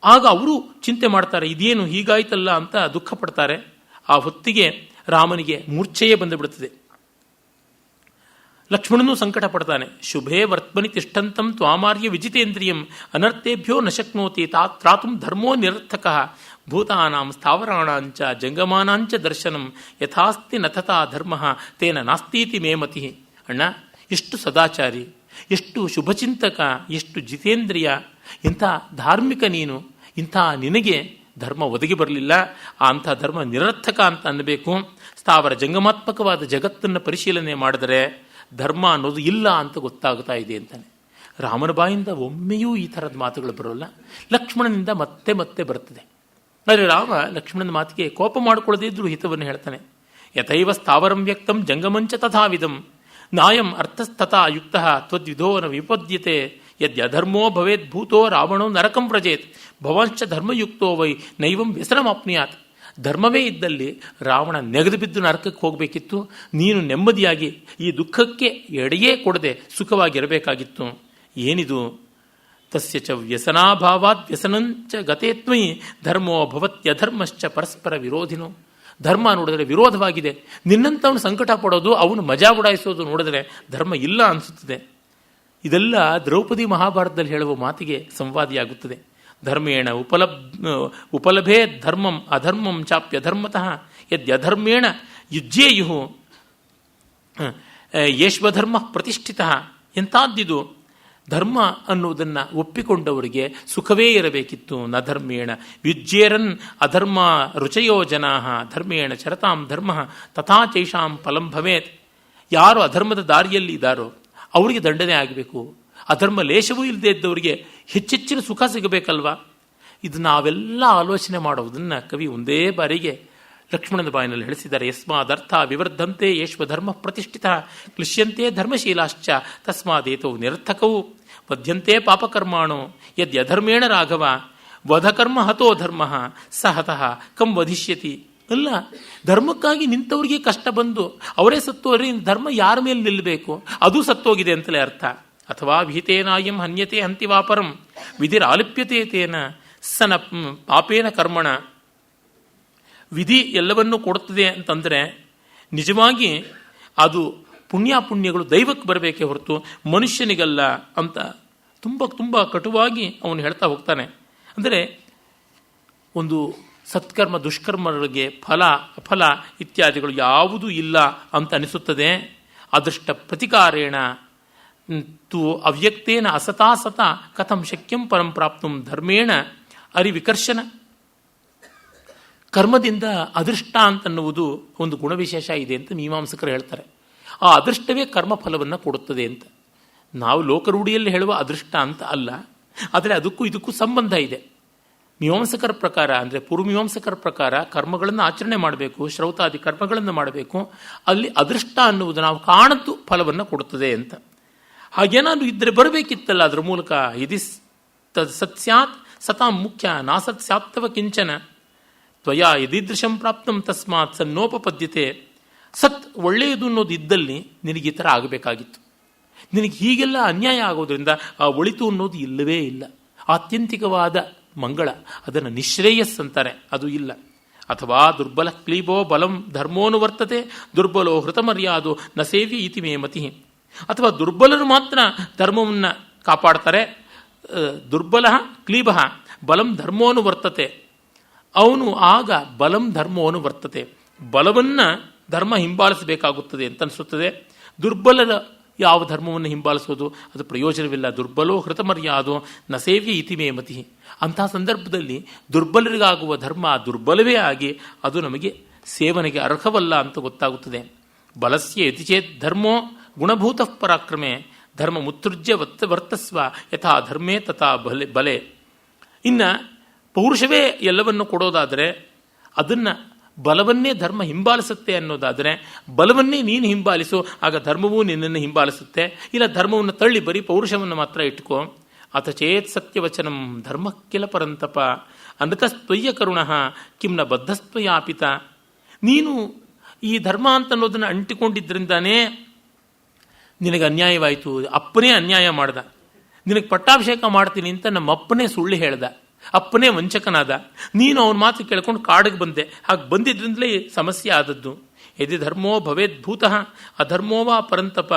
ಆಗ ಅವರು ಚಿಂತೆ ಮಾಡ್ತಾರೆ, ಇದೇನು ಹೀಗಾಯ್ತಲ್ಲ ಅಂತ ದುಃಖ ಪಡ್ತಾರೆ. ಆ ಹೊತ್ತಿಗೆ ರಾಮನಿಗೆ ಮೂರ್ಛೆಯೇ ಬಂದುಬಿಡುತ್ತದೆ. ಲಕ್ಷ್ಮಣನೂ ಸಂಕಟ ಪಡ್ತಾನೆ. ಶುಭೇ ವರ್ತಮನಿ ತಿಷ್ಠಂತಂ ತ್ವಾಮಾರ್ಯ ವಿಜಿತೇಂದ್ರಿಯಂ ಅನರ್ಥೇಭ್ಯೋ ನ ಶಕ್ನೋತಿ ತ್ರಾತುಂ ಧರ್ಮೋ ನಿರರ್ಥಕ ಭೂತಾನಾಂ ಸ್ಥಾವರಾಣಾಂಚ ಜಂಗಮಾನಾಂಚ ದರ್ಶನಂ ಯಥಾಸ್ತಿ ನಥತಾ ಧರ್ಮ ತೇನ ನಾಸ್ತೀತಿ ಮೇಮತಿ. ಅಣ್ಣ, ಎಷ್ಟು ಸದಾಚಾರಿ, ಎಷ್ಟು ಶುಭಚಿಂತಕ, ಎಷ್ಟು ಜಿತೇಂದ್ರಿಯ, ಇಂಥ ಧಾರ್ಮಿಕ ನೀನು, ಇಂಥ ನಿನಗೆ ಧರ್ಮ ಒದಗಿ ಬರಲಿಲ್ಲ. ಅಂಥ ಧರ್ಮ ನಿರರ್ಥಕ ಅಂತ ಅನ್ನಬೇಕು. ಸ್ಥಾವರ ಜಂಗಮಾತ್ಮಕವಾದ ಜಗತ್ತನ್ನು ಪರಿಶೀಲನೆ ಮಾಡಿದರೆ ಧರ್ಮ ಅನ್ನೋದು ಇಲ್ಲ ಅಂತ ಗೊತ್ತಾಗ್ತಾ ಇದೆ ಅಂತಾನೆ. ರಾಮನ ಬಾಯಿಂದ ಒಮ್ಮೆಯೂ ಈ ಥರದ ಮಾತುಗಳು ಬರೋಲ್ಲ. ಲಕ್ಷ್ಮಣನಿಂದ ಮತ್ತೆ ಮತ್ತೆ ಬರ್ತದೆ. ಆದರೆ ರಾಮ ಲಕ್ಷ್ಮಣನ ಮಾತಿಗೆ ಕೋಪ ಮಾಡಿಕೊಳ್ಳದೇ ಇದ್ರೂ ಹಿತವನ್ನು ಹೇಳ್ತಾನೆ. ಯಥೈವ ಸ್ಥಾವರಂ ವ್ಯಕ್ತಂ ಜಂಗಮಂಚ ತಥಾವಿಧಂ ನಾಯಂ ಅರ್ಥಸ್ತಥಾ ಯುಕ್ತ ತ್ವದ್ವಿಧೋ ನ ವಿಪದ್ಯತೆ ಯದ್ಯಧರ್ಮೋ ಭವೇದ್ ಭೂತೋ ರಾವಣೋ ನರಕಂ ವ್ರಜೇತ್ ಭವಾಂಶ್ಚ ಧರ್ಮಯುಕ್ತೋ ವೈ ನೈವಂ ವ್ಯಸನಮಾಪ್ನುಯಾತ್. ಧರ್ಮವೇ ಇದ್ದಲ್ಲಿ ರಾವಣ ನೆಗೆದು ಬಿದ್ದು ನರಕಕ್ಕೆ ಹೋಗಬೇಕಿತ್ತು. ನೀನು ನೆಮ್ಮದಿಯಾಗಿ ಈ ದುಃಖಕ್ಕೆ ಎಡೆಯೇ ಕೊಡದೆ ಸುಖವಾಗಿರಬೇಕಾಗಿತ್ತು. ಏನಿದು? ತಸ್ಯ ಚ ವ್ಯಸನಾಭಾವಾತ್ ವ್ಯಸನಂಚ ಗತೇ ತ್ವಯಿ ಧರ್ಮೋ ಭವತ್ಯಧರ್ಮಶ್ಚ ಪರಸ್ಪರ ವಿರೋಧಿನೋ. ಧರ್ಮ ನೋಡಿದ್ರೆ ವಿರೋಧವಾಗಿದೆ. ನಿನ್ನಂಥವನು ಸಂಕಟ ಪಡೋದು, ಅವನು ಮಜಾ ಉಡಾಯಿಸೋದು ನೋಡಿದ್ರೆ ಧರ್ಮ ಇಲ್ಲ ಅನಿಸುತ್ತದೆ. ಇದೆಲ್ಲ ದ್ರೌಪದಿ ಮಹಾಭಾರತದಲ್ಲಿ ಹೇಳುವ ಮಾತಿಗೆ ಸಂವಾದಿಯಾಗುತ್ತದೆ. ಧರ್ಮೇಣ ಉಪಲಭೇ ಧರ್ಮಂ ಅಧರ್ಮಂ ಚಾಪ್ಯಧರ್ಮತಃ ಯದ್ಯಧರ್ಮೇಣ ಯುಜ್ಯೇಯು ಯೇಶ್ವಧರ್ಮ ಪ್ರತಿಷ್ಠಿತ. ಎಂಥದ್ದಿದು? ಧರ್ಮ ಅನ್ನುವುದನ್ನು ಒಪ್ಪಿಕೊಂಡವರಿಗೆ ಸುಖವೇ ಇರಬೇಕಿತ್ತು. ನ ಧರ್ಮೇಣ ಯುಜ್ಯೇರನ್ ಅಧರ್ಮ ರುಚಯೋ ಜನಾ ಧರ್ಮೇಣ ಚರತಾಂ ಧರ್ಮ ತಥಾ ಚೈಷಾಂ ಫಲಂ ಭವೇತ್. ಯಾರು ಅಧರ್ಮದ ದಾರಿಯಲ್ಲಿ ಇದ್ದಾರೋ ಅವರಿಗೆ ದಂಡನೆ ಆಗಬೇಕು. ಅಧರ್ಮ ಲೇಷವೂ ಇಲ್ಲದೆ ಇದ್ದವರಿಗೆ ಹೆಚ್ಚೆಚ್ಚಿನ ಸುಖ ಸಿಗಬೇಕಲ್ವಾ? ಇದು ನಾವೆಲ್ಲ ಆಲೋಚನೆ ಮಾಡುವುದನ್ನು ಕವಿ ಒಂದೇ ಬಾರಿಗೆ ಲಕ್ಷ್ಮಣನ ಬಾಯಿನಲ್ಲಿ ಹೇಳಿಸಿದ್ದಾರೆ. ಯಸ್ಮಾದರ್ಥ ವಿವರ್ಧಂತೆ ಯೇಶ್ವಧರ್ಮ ಪ್ರತಿಷ್ಠಿತ ಕ್ಲಿಶ್ಯಂತೆ ಧರ್ಮಶೀಲಾಶ್ಚ ತಸ್ಮಾದೇತೌ ನಿರರ್ಥಕವು ವಧ್ಯಂತೆ ಪಾಪಕರ್ಮಾಣೋ ಯದ್ಯಧರ್ಮೇಣ ರಾಘವ ವಧಕರ್ಮ ಹತೋ ಧರ್ಮ ಸ ಹತಃ ಕಂ ವಧಿಷ್ಯತಿ. ಅಲ್ಲ, ಧರ್ಮಕ್ಕಾಗಿ ನಿಂತವರಿಗೆ ಕಷ್ಟ ಬಂದು ಅವರೇ ಸತ್ತೋರಿ, ಧರ್ಮ ಯಾರ ಮೇಲೆ ನಿಲ್ಲಬೇಕು? ಅದು ಸತ್ತೋಗಿದೆ ಅಂತಲೇ ಅರ್ಥ. ಅಥವಾ ವಿಹಿತೇನಾಯಂ ಹನ್ಯತೆ ಹಂತಿವಾಪರಂ ವಿಧಿರಾಲಿಪ್ಯತೆ ತೇನ ಸನ ಪಾಪೇನ ಕರ್ಮಣ. ವಿಧಿ ಎಲ್ಲವನ್ನೂ ಕೊಡುತ್ತದೆ ಅಂತಂದರೆ ನಿಜವಾಗಿ ಅದು ಪುಣ್ಯಗಳು ದೈವಕ್ಕೆ ಬರಬೇಕೇ ಹೊರತು ಮನುಷ್ಯನಿಗಲ್ಲ ಅಂತ ತುಂಬ ತುಂಬ ಕಟುವಾಗಿ ಅವನು ಹೇಳ್ತಾ ಹೋಗ್ತಾನೆ. ಅಂದರೆ ಒಂದು ಸತ್ಕರ್ಮ ದುಷ್ಕರ್ಮಗಳಿಗೆ ಫಲ ಅಫಲ ಇತ್ಯಾದಿಗಳು ಯಾವುದೂ ಇಲ್ಲ ಅಂತ ಅನಿಸುತ್ತದೆ. ಅದೃಷ್ಟ ಪ್ರತಿಕಾರೇಣ ತು ಅವ್ಯಕ್ತೇನ ಅಸತಾಸತ ಕಥಂ ಶಕ್ಯಂ ಪರಂ ಪ್ರಾಪ್ತುಂ ಧರ್ಮೇಣ ಅರಿವಿಕರ್ಷಣ. ಕರ್ಮದಿಂದ ಅದೃಷ್ಟ ಅಂತನ್ನುವುದು ಒಂದು ಗುಣವಿಶೇಷ ಇದೆ ಅಂತ ಮೀಮಾಂಸಕರು ಹೇಳ್ತಾರೆ. ಆ ಅದೃಷ್ಟವೇ ಕರ್ಮಫಲವನ್ನು ಕೊಡುತ್ತದೆ ಅಂತ. ನಾವು ಲೋಕರೂಢಿಯಲ್ಲಿ ಹೇಳುವ ಅದೃಷ್ಟ ಅಂತ ಅಲ್ಲ, ಆದರೆ ಅದಕ್ಕೂ ಇದಕ್ಕೂ ಸಂಬಂಧ ಇದೆ. ಮೀಮಾಂಸಕರ ಪ್ರಕಾರ, ಅಂದರೆ ಪೂರ್ವಮೀಮಾಂಸಕರ ಪ್ರಕಾರ ಕರ್ಮಗಳನ್ನು ಆಚರಣೆ ಮಾಡಬೇಕು, ಶ್ರೌತಾದಿ ಕರ್ಮಗಳನ್ನು ಮಾಡಬೇಕು. ಅಲ್ಲಿ ಅದೃಷ್ಟ ಅನ್ನುವುದು ನಾವು ಕಾಣದ್ದು ಫಲವನ್ನು ಕೊಡುತ್ತದೆ ಅಂತ. ಹಾಗೇನಾದ್ರು ಇದ್ದರೆ ಬರಬೇಕಿತ್ತಲ್ಲ ಅದರ ಮೂಲಕ. ಯದಿ ಸತ್ಸ್ಯಾತ್ ಸತಾಂ ಮುಖ್ಯ ನಾಸತ್ ಸ್ಯಾತ್ತವ ಕಿಂಚನ ತ್ವಯಾ ಯದೀದೃಶಂ ಪ್ರಾಪ್ತಂ ತಸ್ಮಾತ್ ಸನ್ನೋಪಪದ್ಯತೆ. ಸತ್ ಒಳ್ಳೆಯದು ಅನ್ನೋದು ಇದ್ದಲ್ಲಿ ನಿನಗೆ ಈ ಥರ ಆಗಬೇಕಾಗಿತ್ತು. ನಿನಗೆ ಹೀಗೆಲ್ಲ ಅನ್ಯಾಯ ಆಗೋದ್ರಿಂದ ಆ ಒಳಿತು ಅನ್ನೋದು ಇಲ್ಲವೇ ಇಲ್ಲ. ಆತ್ಯಂತಿಕವಾದ ಮಂಗಳ, ಅದನ್ನು ನಿಶ್ರೇಯಸ್ ಅಂತಾರೆ, ಅದು ಇಲ್ಲ. ಅಥವಾ ದುರ್ಬಲ ಕ್ಲೀಬೋ ಬಲಂ ಧರ್ಮೋನುವರ್ತತೆ ದುರ್ಬಲೋ ಹೃತಮರ್ಯಾದೋ ನ ಸೇವ್ಯ ಇತಿ ಮೇ ಮತಿ. ಅಥವಾ ದುರ್ಬಲರು ಮಾತ್ರ ಧರ್ಮವನ್ನು ಕಾಪಾಡ್ತಾರೆ. ದುರ್ಬಲ ಕ್ಲೀಬ ಬಲಂ ಧರ್ಮೋನುವರ್ತತೆ. ಅವನು ಆಗ ಬಲಂ ಧರ್ಮೋನುವರ್ತತೆ, ಬಲವನ್ನು ಧರ್ಮ ಹಿಂಬಾಲಿಸಬೇಕಾಗುತ್ತದೆ ಅಂತ ಅನಿಸುತ್ತದೆ. ದುರ್ಬಲರ ಯಾವ ಧರ್ಮವನ್ನು ಹಿಂಬಾಲಿಸೋದು ಅದು ಪ್ರಯೋಜನವಿಲ್ಲ. ದುರ್ಬಲೋ ಹೃತಮರ್ಯಾದೋ ನ ಸೇವ್ಯ ಇತಿ ಮೇ ಮತಿ. ಅಂತಹ ಸಂದರ್ಭದಲ್ಲಿ ದುರ್ಬಲರಿಗಾಗುವ ಧರ್ಮ ದುರ್ಬಲವೇ ಆಗಿ ಅದು ನಮಗೆ ಸೇವನೆಗೆ ಅರ್ಹವಲ್ಲ ಅಂತ ಗೊತ್ತಾಗುತ್ತದೆ. ಬಲಸ್ಯ ಯತಿಚೇತ್ ಧರ್ಮೋ ಗುಣಭೂತಃ ಪರಾಕ್ರಮೆ ಧರ್ಮ ಮುತ್ಸೃಜ್ಯ ವರ್ತಸ್ವ ಯಥಾ ಧರ್ಮೇ ತಥಾ ಬಲೆ. ಇನ್ನು ಪೌರುಷವೇ ಎಲ್ಲವನ್ನು ಕೊಡೋದಾದರೆ, ಅದನ್ನು ಬಲವನ್ನೇ ಧರ್ಮ ಹಿಂಬಾಲಿಸುತ್ತೆ ಅನ್ನೋದಾದರೆ ಬಲವನ್ನೇ ನೀನು ಹಿಂಬಾಲಿಸು, ಆಗ ಧರ್ಮವೂ ನಿನ್ನನ್ನು ಹಿಂಬಾಲಿಸುತ್ತೆ. ಇಲ್ಲ ಧರ್ಮವನ್ನು ತಳ್ಳಿ ಬರೀ ಪೌರುಷವನ್ನು ಮಾತ್ರ ಇಟ್ಕೋ. ಅಥ ಚೇತ್ ಸತ್ಯವಚನಂ ಧರ್ಮ ಕಿಲ ಪರಂತಪ ಅನೃತಸ್ತ್ವಯ್ಯ ಕರುಣ ಕಿಂ ನ ಬದ್ಧಸ್ತ್ವಯಾಪಿತ. ನೀನು ಈ ಧರ್ಮ ಅಂತ ಅನ್ನೋದನ್ನು ಅಂಟಿಕೊಂಡಿದ್ದರಿಂದಾನೇ ನಿನಗೆ ಅನ್ಯಾಯವಾಯಿತು. ಅಪ್ಪನೇ ಅನ್ಯಾಯ ಮಾಡ್ದ. ನಿನಗೆ ಪಟ್ಟಾಭಿಷೇಕ ಮಾಡ್ತೀನಿ ಅಂತ ನಮ್ಮ ಅಪ್ಪನೇ ಸುಳ್ಳು ಹೇಳ್ದ. ಅಪ್ಪನೇ ವಂಚಕನಾದ. ನೀನು ಅವನ ಮಾತು ಕೇಳ್ಕೊಂಡು ಕಾಡಿಗೆ ಬಂದೆ. ಹಾಗೆ ಬಂದಿದ್ರಿಂದಲೇ ಸಮಸ್ಯೆ ಆದದ್ದು. ಯದಿ ಧರ್ಮೋ ಭವೇದ್ ಭೂತಃ ಅಧರ್ಮೋ ವಾ ಪರಂತಪ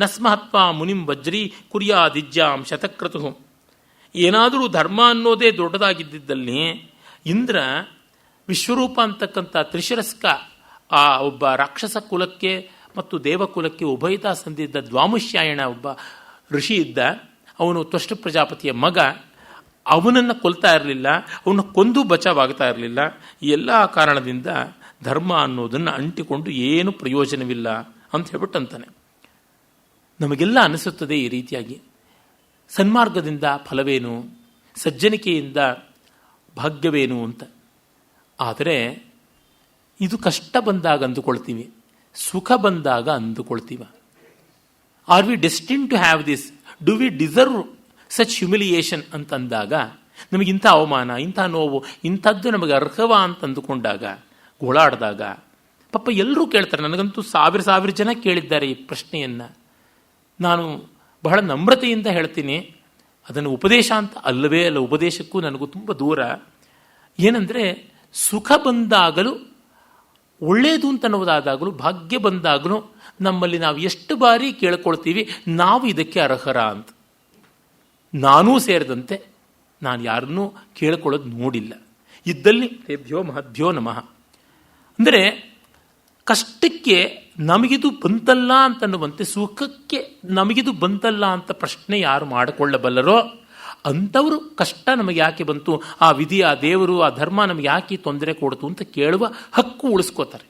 ನಸ್ಮಹತ್ವ ಮುನಿಂ ವಜ್ರೀ ಕುರ್ಯಾದಿಜ್ಯಾಂ ಶತಕ್ರತು. ಏನಾದರೂ ಧರ್ಮ ಅನ್ನೋದೇ ದೊಡ್ಡದಾಗಿದ್ದಲ್ಲಿ ಇಂದ್ರ ವಿಶ್ವರೂಪ ಅಂತಕ್ಕಂಥ ತ್ರಿಶಿರಸ್ಕ ಆ ಒಬ್ಬ ರಾಕ್ಷಸ ಕುಲಕ್ಕೆ ಮತ್ತು ದೇವಕುಲಕ್ಕೆ ಉಭಯತಾ ಸಂದಿದ್ದ ದ್ವಾಮುಷ್ಯಾಯಣ ಒಬ್ಬ ಋಷಿ ಇದ್ದ. ಅವನು ತ್ವಷ್ಟ ಪ್ರಜಾಪತಿಯ ಮಗ. ಅವನನ್ನು ಕೊಲ್ತಾ ಇರಲಿಲ್ಲ, ಅವನು ಕೊಂದು ಬಚಾವಾಗ್ತಾ ಇರಲಿಲ್ಲ. ಈ ಎಲ್ಲ ಕಾರಣದಿಂದ ಧರ್ಮ ಅನ್ನೋದನ್ನು ಅಂಟಿಕೊಂಡು ಏನು ಪ್ರಯೋಜನವಿಲ್ಲ ಅಂತ ಹೇಳ್ಬಿಟ್ಟು ಅಂತಾನೆ. ನಮಗೆಲ್ಲ ಅನಿಸುತ್ತದೆ ಈ ರೀತಿಯಾಗಿ, ಸನ್ಮಾರ್ಗದಿಂದ ಫಲವೇನು, ಸಜ್ಜನಿಕೆಯಿಂದ ಭಾಗ್ಯವೇನು ಅಂತ. ಆದರೆ ಇದು ಕಷ್ಟ ಬಂದಾಗ ಅಂದುಕೊಳ್ತೀವಿ, ಸುಖ ಬಂದಾಗ ಅಂದುಕೊಳ್ತೀವ. Are we destined to have this? Do we deserve such humiliation ಅಂತಂದಾಗ, ನಮಗಿಂಥ ಅವಮಾನ, ಇಂಥ ನೋವು, ಇಂಥದ್ದು ನಮಗೆ ಅರ್ಹವ ಅಂತ ಅಂದುಕೊಂಡಾಗ, ಗೋಳಾಡಿದಾಗ, ಪಾಪ ಎಲ್ಲರೂ ಕೇಳ್ತಾರೆ. ನನಗಂತೂ ಸಾವಿರ ಜನ ಕೇಳಿದ್ದಾರೆ ಈ ಪ್ರಶ್ನೆಯನ್ನು. ನಾನು ಬಹಳ ನಮ್ರತೆಯಿಂದ ಹೇಳ್ತೀನಿ, ಅದನ್ನು ಉಪದೇಶ ಅಂತ ಅಲ್ಲವೇ ಅಲ್ಲ, ಉಪದೇಶಕ್ಕೂ ನನಗೂ ತುಂಬ ದೂರ. ಏನಂದರೆ, ಸುಖ ಬಂದಾಗಲೂ, ಒಳ್ಳೆಯದು ಅಂತನ್ನುವುದಾದಾಗಲೂ, ಭಾಗ್ಯ ಬಂದಾಗಲೂ ನಮ್ಮಲ್ಲಿ ನಾವು ಎಷ್ಟು ಬಾರಿ ಕೇಳ್ಕೊಳ್ತೀವಿ ನಾವು ಇದಕ್ಕೆ ಅರ್ಹರ ಅಂತ. ನಾನೂ ಸೇರಿದಂತೆ ನಾನು ಯಾರನ್ನೂ ಕೇಳ್ಕೊಳ್ಳೋದು ನೋಡಿಲ್ಲ. ಇದ್ದಲ್ಲಿ ತೇಭ್ಯೋ ಮಹದ್ಭ್ಯೋ ನಮಃ. ಅಂದರೆ ಕಷ್ಟಕ್ಕೆ ನಮಗಿದು ಬಂತಲ್ಲ ಅಂತನ್ನುವಂತೆ, ಸುಖಕ್ಕೆ ನಮಗಿದು ಬಂತಲ್ಲ ಅಂತ ಪ್ರಶ್ನೆ ಯಾರು ಮಾಡಿಕೊಳ್ಳಬಲ್ಲರೋ ಅಂಥವರು ಕಷ್ಟ ನಮಗೆ ಯಾಕೆ ಬಂತು, ಆ ವಿಧಿ, ಆ ದೇವರು, ಆ ಧರ್ಮ ನಮಗೆ ಯಾಕೆ ತೊಂದರೆ ಕೊಡ್ತು ಅಂತ ಕೇಳುವ ಹಕ್ಕು ಉಳಿಸ್ಕೋತಾರೆ.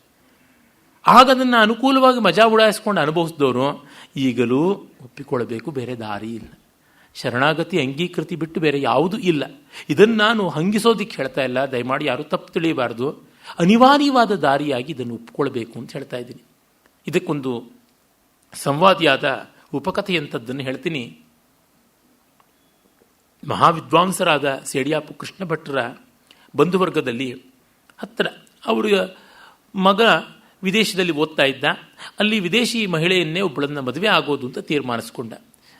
ಆಗ ಅದನ್ನು ಅನುಕೂಲವಾಗಿ ಮಜಾ ಉಡಾಯಿಸ್ಕೊಂಡು ಅನುಭವಿಸಿದವರು ಈಗಲೂ ಒಪ್ಪಿಕೊಳ್ಳಬೇಕು, ಬೇರೆ ದಾರಿ ಇಲ್ಲ. ಶರಣಾಗತಿ ಅಂಗೀಕೃತಿ ಬಿಟ್ಟು ಬೇರೆ ಯಾವುದೂ ಇಲ್ಲ. ಇದನ್ನು ನಾನು ಹಂಗಿಸೋದಿಕ್ಕೆ ಹೇಳ್ತಾ ಇಲ್ಲ, ದಯಮಾಡಿ ಯಾರೂ ತಪ್ಪು ತಿಳಿಯಬಾರ್ದು. ಅನಿವಾರ್ಯವಾದ ದಾರಿಯಾಗಿ ಇದನ್ನು ಒಪ್ಪಿಕೊಳ್ಬೇಕು ಅಂತ ಹೇಳ್ತಾ ಇದ್ದೀನಿ. ಇದಕ್ಕೊಂದು ಸಂವಾದಿಯಾದ ಉಪಕಥೆಯಂಥದ್ದನ್ನು ಹೇಳ್ತೀನಿ. ಮಹಾವಿದ್ವಾಂಸರಾದ ಸೇಡಿಯಾಪು ಕೃಷ್ಣ ಭಟ್ಟರ ಬಂಧುವರ್ಗದಲ್ಲಿ ಹತ್ತಿರ ಅವರ ಮಗ ವಿದೇಶದಲ್ಲಿ ಓದ್ತಾ ಇದ್ದ. ಅಲ್ಲಿ ವಿದೇಶಿ ಮಹಿಳೆಯನ್ನೇ ಒಬ್ಬಳನ್ನು ಮದುವೆ ಆಗೋದು ಅಂತ ತೀರ್ಮಾನಿಸ್ಕೊಂಡ.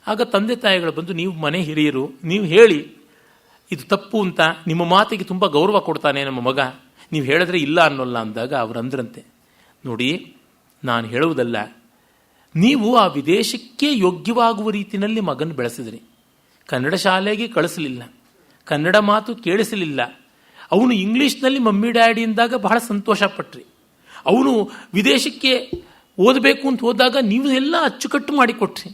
ಆಗ ತಂದೆ ತಾಯಿಗಳು ಬಂದು, ನೀವು ಮನೆ ಹಿರಿಯರು, ನೀವು ಹೇಳಿ ಇದು ತಪ್ಪು ಅಂತ, ನಿಮ್ಮ ಮಾತಿಗೆ ತುಂಬ ಗೌರವ ಕೊಡ್ತಾನೆ ನಮ್ಮ ಮಗ, ನೀವು ಹೇಳಿದ್ರೆ ಇಲ್ಲ ಅನ್ನೋಲ್ಲ ಅಂದಾಗ ಅವರು ಅಂದ್ರಂತೆ, ನೋಡಿ ನಾನು ಹೇಳುವುದಲ್ಲ, ನೀವು ಆ ವಿದೇಶಕ್ಕೆ ಯೋಗ್ಯವಾಗುವ ರೀತಿಯಲ್ಲಿ ಮಗನ ಬೆಳೆಸಿದ್ರಿ. ಕನ್ನಡ ಶಾಲೆಗೆ ಕಳಿಸಲಿಲ್ಲ, ಕನ್ನಡ ಮಾತು ಕೇಳಿಸಲಿಲ್ಲ. ಅವನು ಇಂಗ್ಲೀಷ್ನಲ್ಲಿ ಮಮ್ಮಿ ಡ್ಯಾಡಿ ಅಂದಾಗ ಬಹಳ ಸಂತೋಷ ಪಟ್ರಿ. ಅವನು ವಿದೇಶಕ್ಕೆ ಓದಬೇಕು ಅಂತ ಹೋದಾಗ ನೀವು ಎಲ್ಲ ಅಚ್ಚುಕಟ್ಟು ಮಾಡಿಕೊಟ್ರಿ.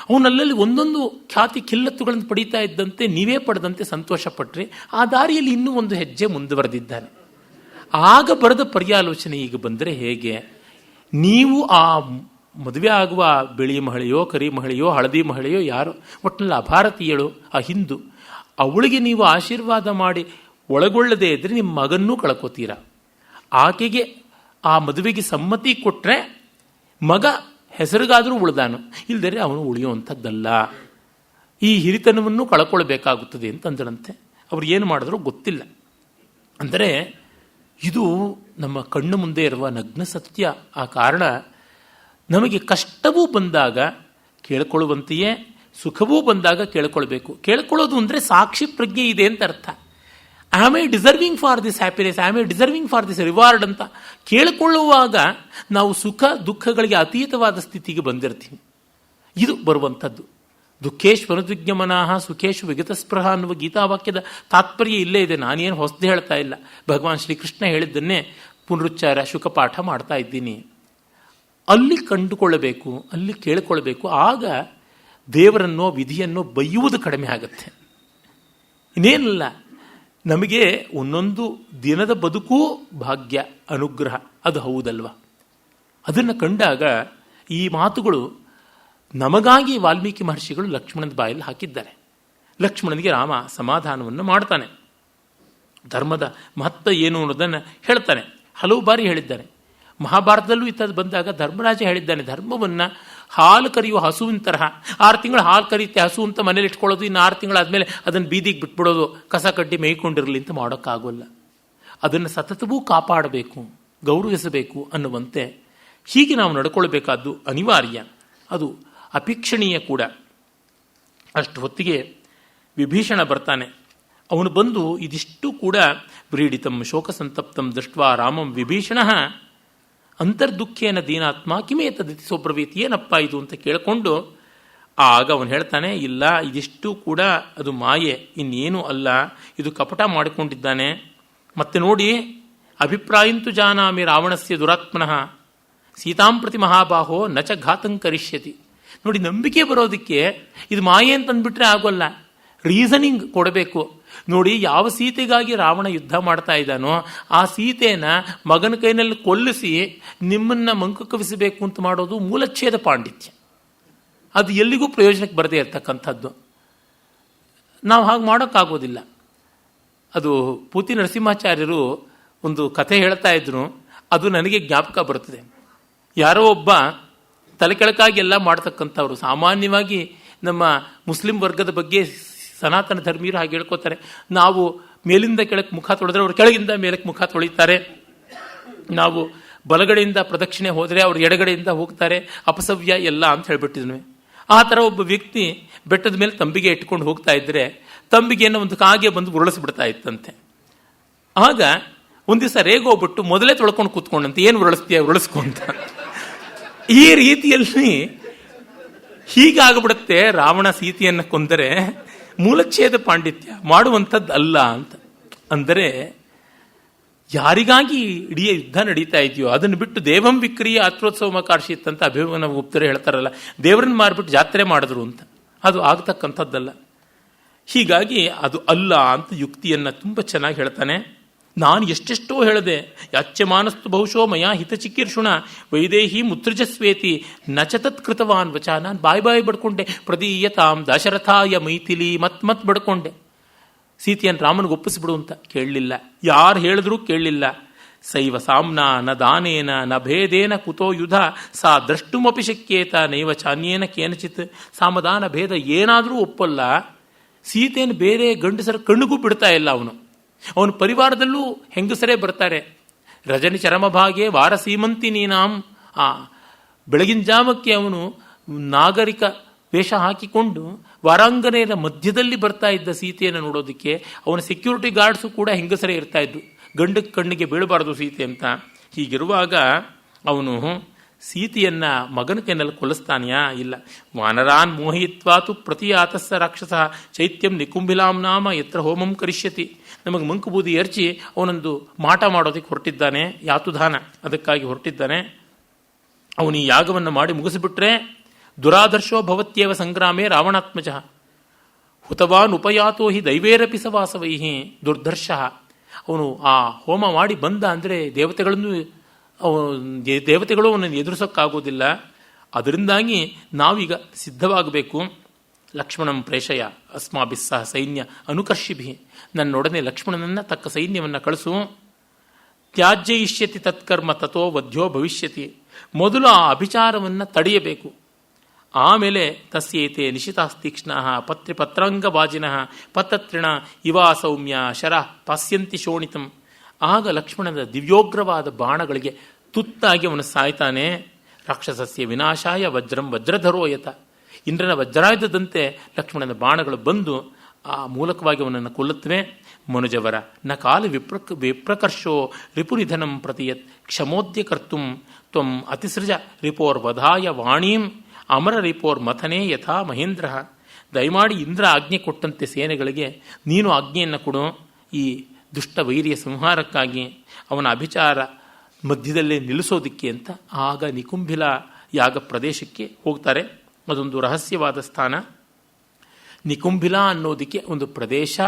ಅವನಲ್ಲಲ್ಲಿ ಒಂದೊಂದು ಖ್ಯಾತಿ ಕಿಲ್ಲತ್ತುಗಳನ್ನು ಪಡೀತಾ ಇದ್ದಂತೆ ನೀವೇ ಪಡೆದಂತೆ ಸಂತೋಷ ಪಟ್ರಿ. ಆ ದಾರಿಯಲ್ಲಿ ಇನ್ನೂ ಒಂದು ಹೆಜ್ಜೆ ಮುಂದುವರೆದಿದ್ದಾನೆ. ಆಗ ಬರೆದ ಪರ್ಯಾಲೋಚನೆ ಈಗ ಬಂದರೆ ಹೇಗೆ? ನೀವು ಆ ಮದುವೆ ಆಗುವ ಬಿಳಿ ಮಹಿಳೆಯೋ, ಕರಿ ಮಹಿಳೆಯೋ, ಹಳದಿ ಮಹಿಳೆಯೋ, ಯಾರೋ ಒಟ್ಟಿನಲ್ಲಿ ಅಭಾರತೀಯಳು, ಆ ಹಿಂದೂ, ಅವಳಿಗೆ ನೀವು ಆಶೀರ್ವಾದ ಮಾಡಿ ಒಳಗೊಳ್ಳದೇ ಇದ್ದರೆ ನಿಮ್ಮ ಮಗನ್ನೂ ಕಳ್ಕೋತೀರ. ಆಕೆಗೆ ಆ ಮದುವೆಗೆ ಸಮ್ಮತಿ ಕೊಟ್ಟರೆ ಮಗ ಹೆಸರಿಗಾದರೂ ಉಳಿದಾನು, ಇಲ್ಲದರೆ ಅವನು ಉಳಿಯುವಂಥದ್ದಲ್ಲ. ಈ ಹಿರಿತನವನ್ನು ಕಳ್ಕೊಳ್ಬೇಕಾಗುತ್ತದೆ ಅಂತಂದ್ರಂತೆ. ಅವ್ರು ಏನು ಮಾಡಿದ್ರೂ ಗೊತ್ತಿಲ್ಲ. ಅಂದರೆ ಇದು ನಮ್ಮ ಕಣ್ಣು ಮುಂದೆ ಇರುವ ನಗ್ನ ಸತ್ಯ. ಆ ಕಾರಣ ನಮಗೆ ಕಷ್ಟವೂ ಬಂದಾಗ ಕೇಳಿಕೊಳ್ಳುವಂತೆಯೇ, ಸುಖವೂ ಬಂದಾಗ ಕೇಳಿಕೊಳ್ಬೇಕು. ಕೇಳಿಕೊಳ್ಳೋದು ಅಂದರೆ ಸಾಕ್ಷಿ ಪ್ರಜ್ಞೆ ಇದೆ ಅಂತ ಅರ್ಥ. I am I deserving for this happiness, I am I deserving for this reward ಅಂತ ಕೇಳಿಕೊಳ್ಳುವಾಗ ನಾವು ಸುಖ ದುಃಖಗಳಿಗೆ ಅತೀತವಾದ ಸ್ಥಿತಿಗೆ ಬಂದಿರ್ತೀವಿ. ಇದು ಬರುವಂಥದ್ದು. ದುಃಖೇಶ್ ವನುದ್ವಿಗ್ನಮನಾಹ ಸುಖೇಶು ವಿಗತಸ್ಪೃಹ ಅನ್ನುವ ಗೀತಾವಾಕ್ಯದ ತಾತ್ಪರ್ಯ ಇಲ್ಲೇ ಇದೆ. ನಾನೇನು ಹೊಸದು ಹೇಳ್ತಾ ಇಲ್ಲ. ಭಗವಾನ್ ಶ್ರೀಕೃಷ್ಣ ಹೇಳಿದ್ದನ್ನೇ ಪುನರುಚ್ಚಾರ ಶುಕಪಾಠ ಮಾಡ್ತಾ ಇದ್ದೀನಿ. ಅಲ್ಲಿ ಕಂಡುಕೊಳ್ಳಬೇಕು, ಅಲ್ಲಿ ಕೇಳಿಕೊಳ್ಬೇಕು. ಆಗ ದೇವರನ್ನೋ ವಿಧಿಯನ್ನೋ ಬೈಯುವುದು ಕಡಿಮೆ ಆಗುತ್ತೆ. ಇನ್ನೇನಿಲ್ಲ, ನಮಗೆ ಒಂದೊಂದು ದಿನದ ಬದುಕೂ ಭಾಗ್ಯ, ಅನುಗ್ರಹ, ಅದು ಹೌದಲ್ವ? ಅದನ್ನು ಕಂಡಾಗ ಈ ಮಾತುಗಳು ನಮಗಾಗಿ ವಾಲ್ಮೀಕಿ ಮಹರ್ಷಿಗಳು ಲಕ್ಷ್ಮಣನ ಬಾಯಲ್ಲಿ ಹಾಕಿದ್ದಾರೆ. ಲಕ್ಷ್ಮಣನಿಗೆ ರಾಮ ಸಮಾಧಾನವನ್ನು ಮಾಡ್ತಾನೆ. ಧರ್ಮದ ಮಹತ್ವ ಏನು ಅನ್ನೋದನ್ನು ಹೇಳ್ತಾನೆ. ಹಲವು ಬಾರಿ ಹೇಳಿದ್ದಾರೆ. ಮಹಾಭಾರತದಲ್ಲೂ ಇಂಥದ್ದು ಬಂದಾಗ ಧರ್ಮರಾಜ ಹೇಳಿದ್ದಾನೆ, ಧರ್ಮವನ್ನು ಹಾಲು ಕರೆಯುವ ಹಸುವಿನ ತರಹ 6 ತಿಂಗಳು ಹಾಲು ಕರೀತೆ ಹಸು ಅಂತ ಮನೇಲಿ ಇಟ್ಕೊಳ್ಳೋದು, ಇನ್ನು 6 ತಿಂಗಳಾದಮೇಲೆ ಅದನ್ನು ಬೀದಿಗೆ ಬಿಟ್ಬಿಡೋದು, ಕಸ ಕಡ್ಡಿ ಮೇಯ್ಕೊಂಡಿರಲಿ ಅಂತ ಮಾಡೋಕ್ಕಾಗೋಲ್ಲ. ಅದನ್ನು ಸತತವೂ ಕಾಪಾಡಬೇಕು, ಗೌರವಿಸಬೇಕು ಅನ್ನುವಂತೆ ಹೀಗೆ ನಾವು ನಡ್ಕೊಳ್ಬೇಕಾದ್ದು ಅನಿವಾರ್ಯ. ಅದು ಅಪೇಕ್ಷಣೀಯ ಕೂಡ. ಅಷ್ಟು ಹೊತ್ತಿಗೆ ವಿಭೀಷಣ ಬರ್ತಾನೆ. ಅವನು ಬಂದು ಇದಿಷ್ಟು ಕೂಡ ವ್ರೀಡಿತಂ ಶೋಕಸಂತಪ್ತಂ ದೃಷ್ಟ್ವಾ ರಾಮಂ ವಿಭೀಷಣ ಅಂತರ್ದುಃಖೇನ ದೀನಾತ್ಮ ಕಿಮೇತದಿತಿ ಸೋಬ್ರವೀತಿ, ಏನಪ್ಪ ಇದು ಅಂತ ಕೇಳಿಕೊಂಡು ಆಗ ಅವನು ಹೇಳ್ತಾನೆ, ಇಲ್ಲ ಇದಿಷ್ಟು ಕೂಡ ಅದು ಮಾಯೆ, ಇನ್ನೇನು ಅಲ್ಲ, ಇದು ಕಪಟ ಮಾಡಿಕೊಂಡಿದ್ದಾನೆ. ಮತ್ತೆ ನೋಡಿ, ಅಭಿಪ್ರಾಯಂತು ಜಾನಾಮಿ ರಾವಣಸ್ಯ ದುರಾತ್ಮನಃ ಸೀತಾಂ ಪ್ರತಿ ಮಹಾಬಾಹೋ ನಚ ಘಾತಂ ಕರಿಷ್ಯತಿ. ನೋಡಿ, ನಂಬಿಕೆ ಬರೋದಕ್ಕೆ ಇದು ಮಾಯೆ ಅಂತಂದ್ಬಿಟ್ರೆ ಆಗೋಲ್ಲ, ರೀಸನಿಂಗ್ ಕೊಡಬೇಕು. ನೋಡಿ, ಯಾವ ಸೀತೆಗಾಗಿ ರಾವಣ ಯುದ್ಧ ಮಾಡ್ತಾ ಇದ್ದಾನೋ ಆ ಸೀತೆನ ಮಗನ ಕೈನಲ್ಲಿ ಕೊಲ್ಲಿಸಿ ನಿಮ್ಮನ್ನ ಮಂಕು ಕವಿಸಬೇಕು ಅಂತ ಮಾಡೋದು ಮೂಲಚ್ಛೇದ ಪಾಂಡಿತ್ಯ. ಅದು ಎಲ್ಲಿಗೂ ಪ್ರಯೋಜನಕ್ಕೆ ಬರದೇ ಇರ್ತಕ್ಕಂಥದ್ದು. ನಾವು ಹಾಗೆ ಮಾಡೋಕ್ಕಾಗೋದಿಲ್ಲ. ಅದು ಪೂತಿ ನರಸಿಂಹಾಚಾರ್ಯರು ಒಂದು ಕಥೆ ಹೇಳ್ತಾ ಇದ್ರು, ಅದು ನನಗೆ ಜ್ಞಾಪಕ ಬರುತ್ತದೆ. ಯಾರೋ ಒಬ್ಬ ತಲೆ ಕೆಳಕಾಗಿ ಎಲ್ಲ ಮಾಡ್ತಕ್ಕಂಥವ್ರು. ಸಾಮಾನ್ಯವಾಗಿ ನಮ್ಮ ಮುಸ್ಲಿಂ ವರ್ಗದ ಬಗ್ಗೆ ಸನಾತನ ಧರ್ಮೀಯರು ಹಾಗೆ ಹೇಳ್ಕೊತಾರೆ, ನಾವು ಮೇಲಿಂದ ಕೆಳಕ್ಕೆ ಮುಖ ತೊಳೆದ್ರೆ ಅವರು ಕೆಳಗಿಂದ ಮೇಲಕ್ಕೆ ಮುಖ ತೊಳಿತಾರೆ, ನಾವು ಬಲಗಡೆಯಿಂದ ಪ್ರದಕ್ಷಿಣೆ ಹೋದರೆ ಅವರು ಎಡಗಡೆಯಿಂದ ಹೋಗ್ತಾರೆ, ಅಪಸವ್ಯ ಎಲ್ಲ ಅಂತ ಹೇಳ್ಬಿಟ್ಟಿದ್ವಿ. ಆ ಥರ ಒಬ್ಬ ವ್ಯಕ್ತಿ ಬೆಟ್ಟದ ಮೇಲೆ ತಂಬಿಗೆ ಇಟ್ಕೊಂಡು ಹೋಗ್ತಾ ಇದ್ರೆ ತಂಬಿಗೆಯನ್ನು ಒಂದು ಕಾಗೆ ಬಂದು ಉರುಳಿಸ್ಬಿಡ್ತಾ ಇತ್ತಂತೆ. ಆಗ ಒಂದು ದಿವಸ ರೇಗೋಗ್ಬಿಟ್ಟು ಮೊದಲೇ ತೊಳ್ಕೊಂಡು ಕೂತ್ಕೊಂಡಂತೆ, ಏನು ಉರುಳಿಸ್ತೀಯ ಉರುಳಿಸ್ಕೊಂತ. ಈ ರೀತಿಯಲ್ಲಿ ಹೀಗಾಗ್ಬಿಡುತ್ತೆ. ರಾವಣ ಸೀತೆಯನ್ನು ಕೊಂದರೆ ಮೂಲಚ್ಛೇದ ಪಾಂಡಿತ್ಯ ಮಾಡುವಂಥದ್ದು ಅಲ್ಲ ಅಂತ. ಅಂದರೆ ಯಾರಿಗಾಗಿ ಇಡೀ ಯುದ್ಧ ನಡೀತಾ ಇದೆಯೋ ಅದನ್ನು ಬಿಟ್ಟು ದೇವಂ ವಿಕ್ರಿಯ ಅತ್ರೋತ್ಸವ ಕಾರ್ಷಿತ್ ಅಂತ ಅಭಿಮನ ಗುಪ್ತರು ಹೇಳ್ತಾರಲ್ಲ, ದೇವರನ್ನ ಮಾರ್ಬಿಟ್ಟು ಜಾತ್ರೆ ಮಾಡಿದ್ರು ಅಂತ, ಅದು ಆಗ್ತಕ್ಕಂಥದ್ದಲ್ಲ. ಹೀಗಾಗಿ ಅದು ಅಲ್ಲ ಅಂತ ಯುಕ್ತಿಯನ್ನು ತುಂಬ ಚೆನ್ನಾಗಿ ಹೇಳ್ತಾನೆ. ನಾನು ಎಷ್ಟೆಷ್ಟೋ ಹೇಳಿದೆ, ಯಾಚ್ಯಮಾನಸ್ತು ಬಹುಶೋ ಮಯಾ ಹಿತಚಿಕೀರ್ಷುಣ ವೈದೇಹಿ ಮುತ್ಸೃಜಸ್ವೇತಿ ನಚತತ್ ಕೃತವಾನ್ ವಚ. ನಾನು ಬಾಯಿ ಬಡ್ಕೊಂಡೆ, ಪ್ರದೀಯತಾಂ ದಶರಥಾಯ ಮೈಥಿಲಿ ಮತ್ ಬಡ್ಕೊಂಡೆ. ಸೀತೆಯನ್ನು ರಾಮನಿಗೆ ಒಪ್ಪಿಸ್ಬಿಡು ಅಂತ ಕೇಳಲಿಲ್ಲ, ಯಾರು ಹೇಳಿದ್ರೂ ಕೇಳಲಿಲ್ಲ. ಸೈವ ಸಾಮ್ನಾ ನ ದಾನೇನ ನ ಭೇದೇನ ಕುತೋ ಯುಧ ಸಾ ದ್ರಷ್ಟುಮಪಿ ಶಕ್ಯೇತ ನೈವ ಚಾನ್ಯೇನ ಕೇನಚಿತ್. ಸಾಮದಾನ ಭೇದ ಏನಾದರೂ ಒಪ್ಪಲ್ಲ. ಸೀತೆಯನ್ನು ಬೇರೆ ಗಂಡಸರ ಕಣ್ಣಿಗೂ ಬಿಡ್ತಾ ಇಲ್ಲ ಅವನು. ಅವನ ಪರಿವಾರದಲ್ಲೂ ಹೆಂಗಸರೇ ಬರ್ತಾರೆ. ರಜನಿ ಚರಮಭಾಗೆ ವಾರ ಸೀಮಂತಿ ನೀನಾಂ. ಬೆಳಗಿನ ಜಾಮಕ್ಕೆ ಅವನು ನಾಗರಿಕ ವೇಷ ಹಾಕಿಕೊಂಡು ವಾರಾಂಗನೆಯ ಮಧ್ಯದಲ್ಲಿ ಬರ್ತಾ ಇದ್ದ ಸೀತೆಯನ್ನು ನೋಡೋದಕ್ಕೆ. ಅವನ ಸೆಕ್ಯೂರಿಟಿ ಗಾರ್ಡ್ಸು ಕೂಡ ಹೆಂಗಸರೇ ಇರ್ತಾ ಇದ್ದು, ಗಂಡ ಕಣ್ಣಿಗೆ ಬೀಳಬಾರದು ಸೀತೆ ಅಂತ. ಹೀಗಿರುವಾಗ ಅವನು ಸೀತೆಯನ್ನ ಮಗನ ಕೈನಲ್ಲಿ ಕೊಲ್ಲಿಸ್ತಾನೆಯಾ? ಇಲ್ಲ. ವಾನರಾನ್ ಮೋಹಿತ್ವಾತು ಪ್ರತಿಯಾತಸ್ಸ ರಾಕ್ಷಸ ಚೈತ್ಯಂ ನಿಕುಂಭಿಲಾಂ ನಾಮ ಯತ್ರ ಹೋಮಂ ಕರಿಷ್ಯತಿ. ನಮಗೆ ಮಂಕುಬೂದಿ ಎರಚಿ ಅವನೊಂದು ಮಾಟ ಮಾಡೋದಕ್ಕೆ ಹೊರಟಿದ್ದಾನೆ, ಯಾತುಧಾನ ಅದಕ್ಕಾಗಿ ಹೊರಟಿದ್ದಾನೆ. ಅವನು ಈ ಯಾಗವನ್ನು ಮಾಡಿ ಮುಗಿಸಿಬಿಟ್ರೆ ದುರಾದರ್ಶೋ ಭವತ್ಯೇವ ಸಂಗ್ರಾಮೇ ರಾವಣಾತ್ಮಜ ಹುತವಾನ್ ಉಪಯಾತೋ ಹಿ ದೈವೇರಪಿ ಸವಾಸವೈಹಿ ದುರ್ದರ್ಶ. ಅವನು ಆ ಹೋಮ ಮಾಡಿ ಬಂದ ಅಂದರೆ ದೇವತೆಗಳು ಅವನನ್ನು ಎದುರಿಸೋಕ್ಕಾಗೋದಿಲ್ಲ. ಅದರಿಂದಾಗಿ ನಾವೀಗ ಸಿದ್ಧವಾಗಬೇಕು. ಲಕ್ಷ್ಮಣಂ ಪ್ರೇಷಯ ಅಸ್ಮಾಭಿಸ್ಸಹ ಸೈನ್ಯ ಅನುಕರ್ಷಿಭಿ. ನನ್ನೊಡನೆ ಲಕ್ಷ್ಮಣನನ್ನು ತಕ್ಕ ಸೈನ್ಯವನ್ನು ಕಳಿಸು. ತ್ಯಾಜ್ಯ ಇಷ್ಯತಿ ತತ್ಕರ್ಮ ತಥೋ ವಧ್ಯ ಭವಿಷ್ಯತಿ. ಮೊದಲು ಆ ಅಭಿಚಾರವನ್ನು ತಡೆಯಬೇಕು. ಆಮೇಲೆ ತಸ್ಯೇತೆ ನಿಶಿತಾಸ್ತೀಕ್ಷ್ಣ ಪತ್ರಾಂಗವಾಜಿನಃ ಪತತ್ರಿಣ ಇವಾ ಸೌಮ್ಯ ಶರ ಪಾಸ್ಯಂತಿ ಶೋಣಿತಂ. ಆಗ ಲಕ್ಷ್ಮಣನ ದಿವ್ಯೋಗ್ರವಾದ ಬಾಣಗಳಿಗೆ ತುತ್ತಾಗಿ ಅವನು ಸಾಯ್ತಾನೆ. ರಾಕ್ಷಸಸ್ಯ ವಿನಾಶಾಯ ವಜ್ರಂ ವಜ್ರಧರೋಯತ. ಇಂದ್ರನ ವಜ್ರಾಯುಧದಂತೆ ಲಕ್ಷ್ಮಣನ ಬಾಣಗಳು ಬಂದು ಆ ಮೂಲಕವಾಗಿ ಅವನನ್ನು ಕೊಲ್ಲುತ್ತವೆ. ಮನುಜವರ ನ ಕಾಲ ವಿಪ್ರಕರ್ಷೋ ರಿಪುನಿಧನಂ ಪ್ರತಿಯತ್ ಕ್ಷಮೋದ್ಯ ಕರ್ತುಂ ತ್ವಂ ಅತಿಸೃಜ ರಿಪೋರ್ವಧಾಯ ವಾಣೀಂ ಅಮರ ರಿಪೋರ್ ಮಥನೇ ಯಥಾ ಮಹೇಂದ್ರ. ದಯಮಾಡಿ ಇಂದ್ರ ಆಜ್ಞೆ ಕೊಟ್ಟಂತೆ ಸೇನೆಗಳಿಗೆ ನೀನು ಆಜ್ಞೆಯನ್ನು ಕೊಡು ಈ ದುಷ್ಟ ವೈರಿಯ ಸಂಹಾರಕ್ಕಾಗಿ, ಅವನ ಅಭಿಚಾರ ಮಧ್ಯದಲ್ಲೇ ನಿಲ್ಲಿಸೋದಿಕ್ಕೆ ಅಂತ. ಆಗ ನಿಕುಂಭಿಲ ಯಾಗ ಪ್ರದೇಶಕ್ಕೆ ಹೋಗ್ತಾರೆ. ಅದೊಂದು ರಹಸ್ಯವಾದ ಸ್ಥಾನ. ನಿಕುಂಭಿಲ ಅನ್ನೋದಕ್ಕೆ ಒಂದು ಪ್ರದೇಶ,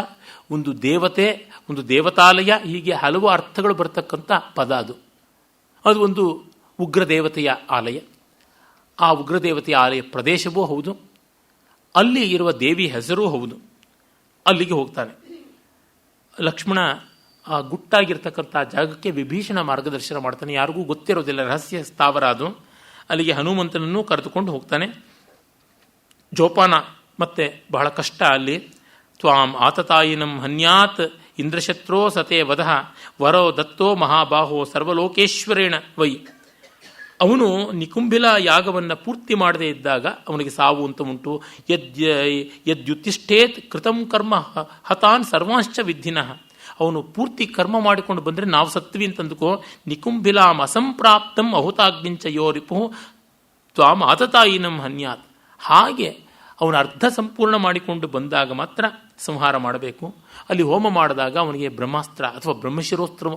ಒಂದು ದೇವತೆ, ಒಂದು ದೇವತಾಲಯ, ಹೀಗೆ ಹಲವು ಅರ್ಥಗಳು ಬರ್ತಕ್ಕಂಥ ಪದ. ಅದು ಒಂದು ಉಗ್ರ ದೇವತೆಯ ಆಲಯ. ಆ ಉಗ್ರದೇವತೆಯ ಆಲಯ ಪ್ರದೇಶವೂ ಹೌದು, ಅಲ್ಲಿ ಇರುವ ದೇವಿ ಹೆಸರೂ ಹೌದು. ಅಲ್ಲಿಗೆ ಹೋಗ್ತಾನೆ ಲಕ್ಷ್ಮಣ. ಆ ಗುಟ್ಟಾಗಿರ್ತಕ್ಕಂಥ ಜಾಗಕ್ಕೆ ವಿಭೀಷಣ ಮಾರ್ಗದರ್ಶನ ಮಾಡ್ತಾನೆ. ಯಾರಿಗೂ ಗೊತ್ತಿರೋದಿಲ್ಲ, ರಹಸ್ಯ ಸ್ಥಾವರ ಅದು. ಅಲ್ಲಿಗೆ ಹನುಮಂತನನ್ನು ಕರೆದುಕೊಂಡು ಹೋಗ್ತಾನೆ. ಜೋಪಾನ ಮತ್ತೆ ಬಹಳ ಕಷ್ಟ ಅಲ್ಲಿ. ತ್ವಾಂ ಆತತಾಯಿನಂ ಹನ್ಯಾತ್ ಇಂದ್ರಶತ್ರೋ ಸತೆ ವಧಃ ವರೋ ದತ್ತೋ ಮಹಾಬಾಹೋ ಸರ್ವಲೋಕೇಶ್ವರೇಣ ವೈ. ಅವನು ನಿಕುಂಭಿಲ ಯಾಗವನ್ನು ಪೂರ್ತಿ ಮಾಡದೇ ಇದ್ದಾಗ ಅವನಿಗೆ ಸಾವು ಅಂತ ಉಂಟು. ಯದ್ಯುತ್ತಿಷ್ಠೇತ್ ಕೃತಂ ಕರ್ಮ ಹತಾನ್ ಸರ್ವಾಂಶ್ಚ ವಿದ್ಧಿನಃ. ಅವನು ಪೂರ್ತಿ ಕರ್ಮ ಮಾಡಿಕೊಂಡು ಬಂದರೆ ನಾವು ಸತ್ವಿ ಅಂತಂದುಕೋ. ನಿಕುಂಭಿಲಾಂ ಅಸಂಪ್ರಾಪ್ತಂ ಅಹುತಾಗ್ನಿಂಚ ಯೋ ರಿಪು ತ್ವಾಂ ಆತತಾಯಿನಂ ಹನ್ಯಾತ್. ಹಾಗೆ ಅವನು ಅರ್ಧ ಸಂಪೂರ್ಣ ಮಾಡಿಕೊಂಡು ಬಂದಾಗ ಮಾತ್ರ ಸಂಹಾರ ಮಾಡಬೇಕು. ಅಲ್ಲಿ ಹೋಮ ಮಾಡಿದಾಗ ಅವನಿಗೆ ಬ್ರಹ್ಮಾಸ್ತ್ರ ಅಥವಾ ಬ್ರಹ್ಮಶಿರೋಸ್ತ್ರ,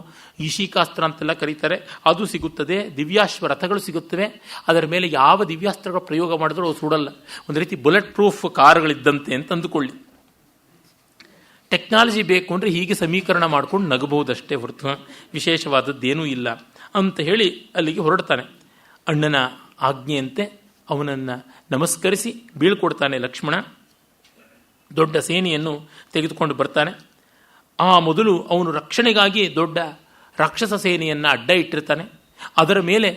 ಈಶಿಕಾಸ್ತ್ರ ಅಂತೆಲ್ಲ ಕರೀತಾರೆ, ಅದು ಸಿಗುತ್ತದೆ. ದಿವ್ಯಾಶ್ವ ರಥಗಳು ಸಿಗುತ್ತವೆ. ಅದರ ಮೇಲೆ ಯಾವ ದಿವ್ಯಾಸ್ತ್ರಗಳ ಪ್ರಯೋಗ ಮಾಡಿದ್ರೂ ಅವು ಸುಡಲ್ಲ. ಒಂದು ರೀತಿ ಬುಲೆಟ್ ಪ್ರೂಫ್ ಕಾರುಗಳಿದ್ದಂತೆ ಅಂತ ಅಂದುಕೊಳ್ಳಿ. ಟೆಕ್ನಾಲಜಿ ಬೇಕು ಅಂದರೆ ಹೀಗೆ ಸಮೀಕರಣ ಮಾಡ್ಕೊಂಡು ನಗಬಹುದಷ್ಟೇ ಹೊರತು ವಿಶೇಷವಾದದ್ದೇನೂ ಇಲ್ಲ ಅಂತ ಹೇಳಿ ಅಲ್ಲಿಗೆ ಹೊರಡ್ತಾನೆ. ಅಣ್ಣನ ಆಜ್ಞೆಯಂತೆ ಅವನನ್ನು ನಮಸ್ಕರಿಸಿ ಬೀಳ್ಕೊಡ್ತಾನೆ ಲಕ್ಷ್ಮಣ. ದೊಡ್ಡ ಸೇನೆಯನ್ನು ತೆಗೆದುಕೊಂಡು ಬರ್ತಾನೆ. ಆ ಮೊದಲು ಅವನು ರಕ್ಷಣೆಗಾಗಿ ದೊಡ್ಡ ರಾಕ್ಷಸ ಸೇನೆಯನ್ನು ಅಡ್ಡ ಇಟ್ಟಿರ್ತಾನೆ. ಅದರ ಮೇಲೆ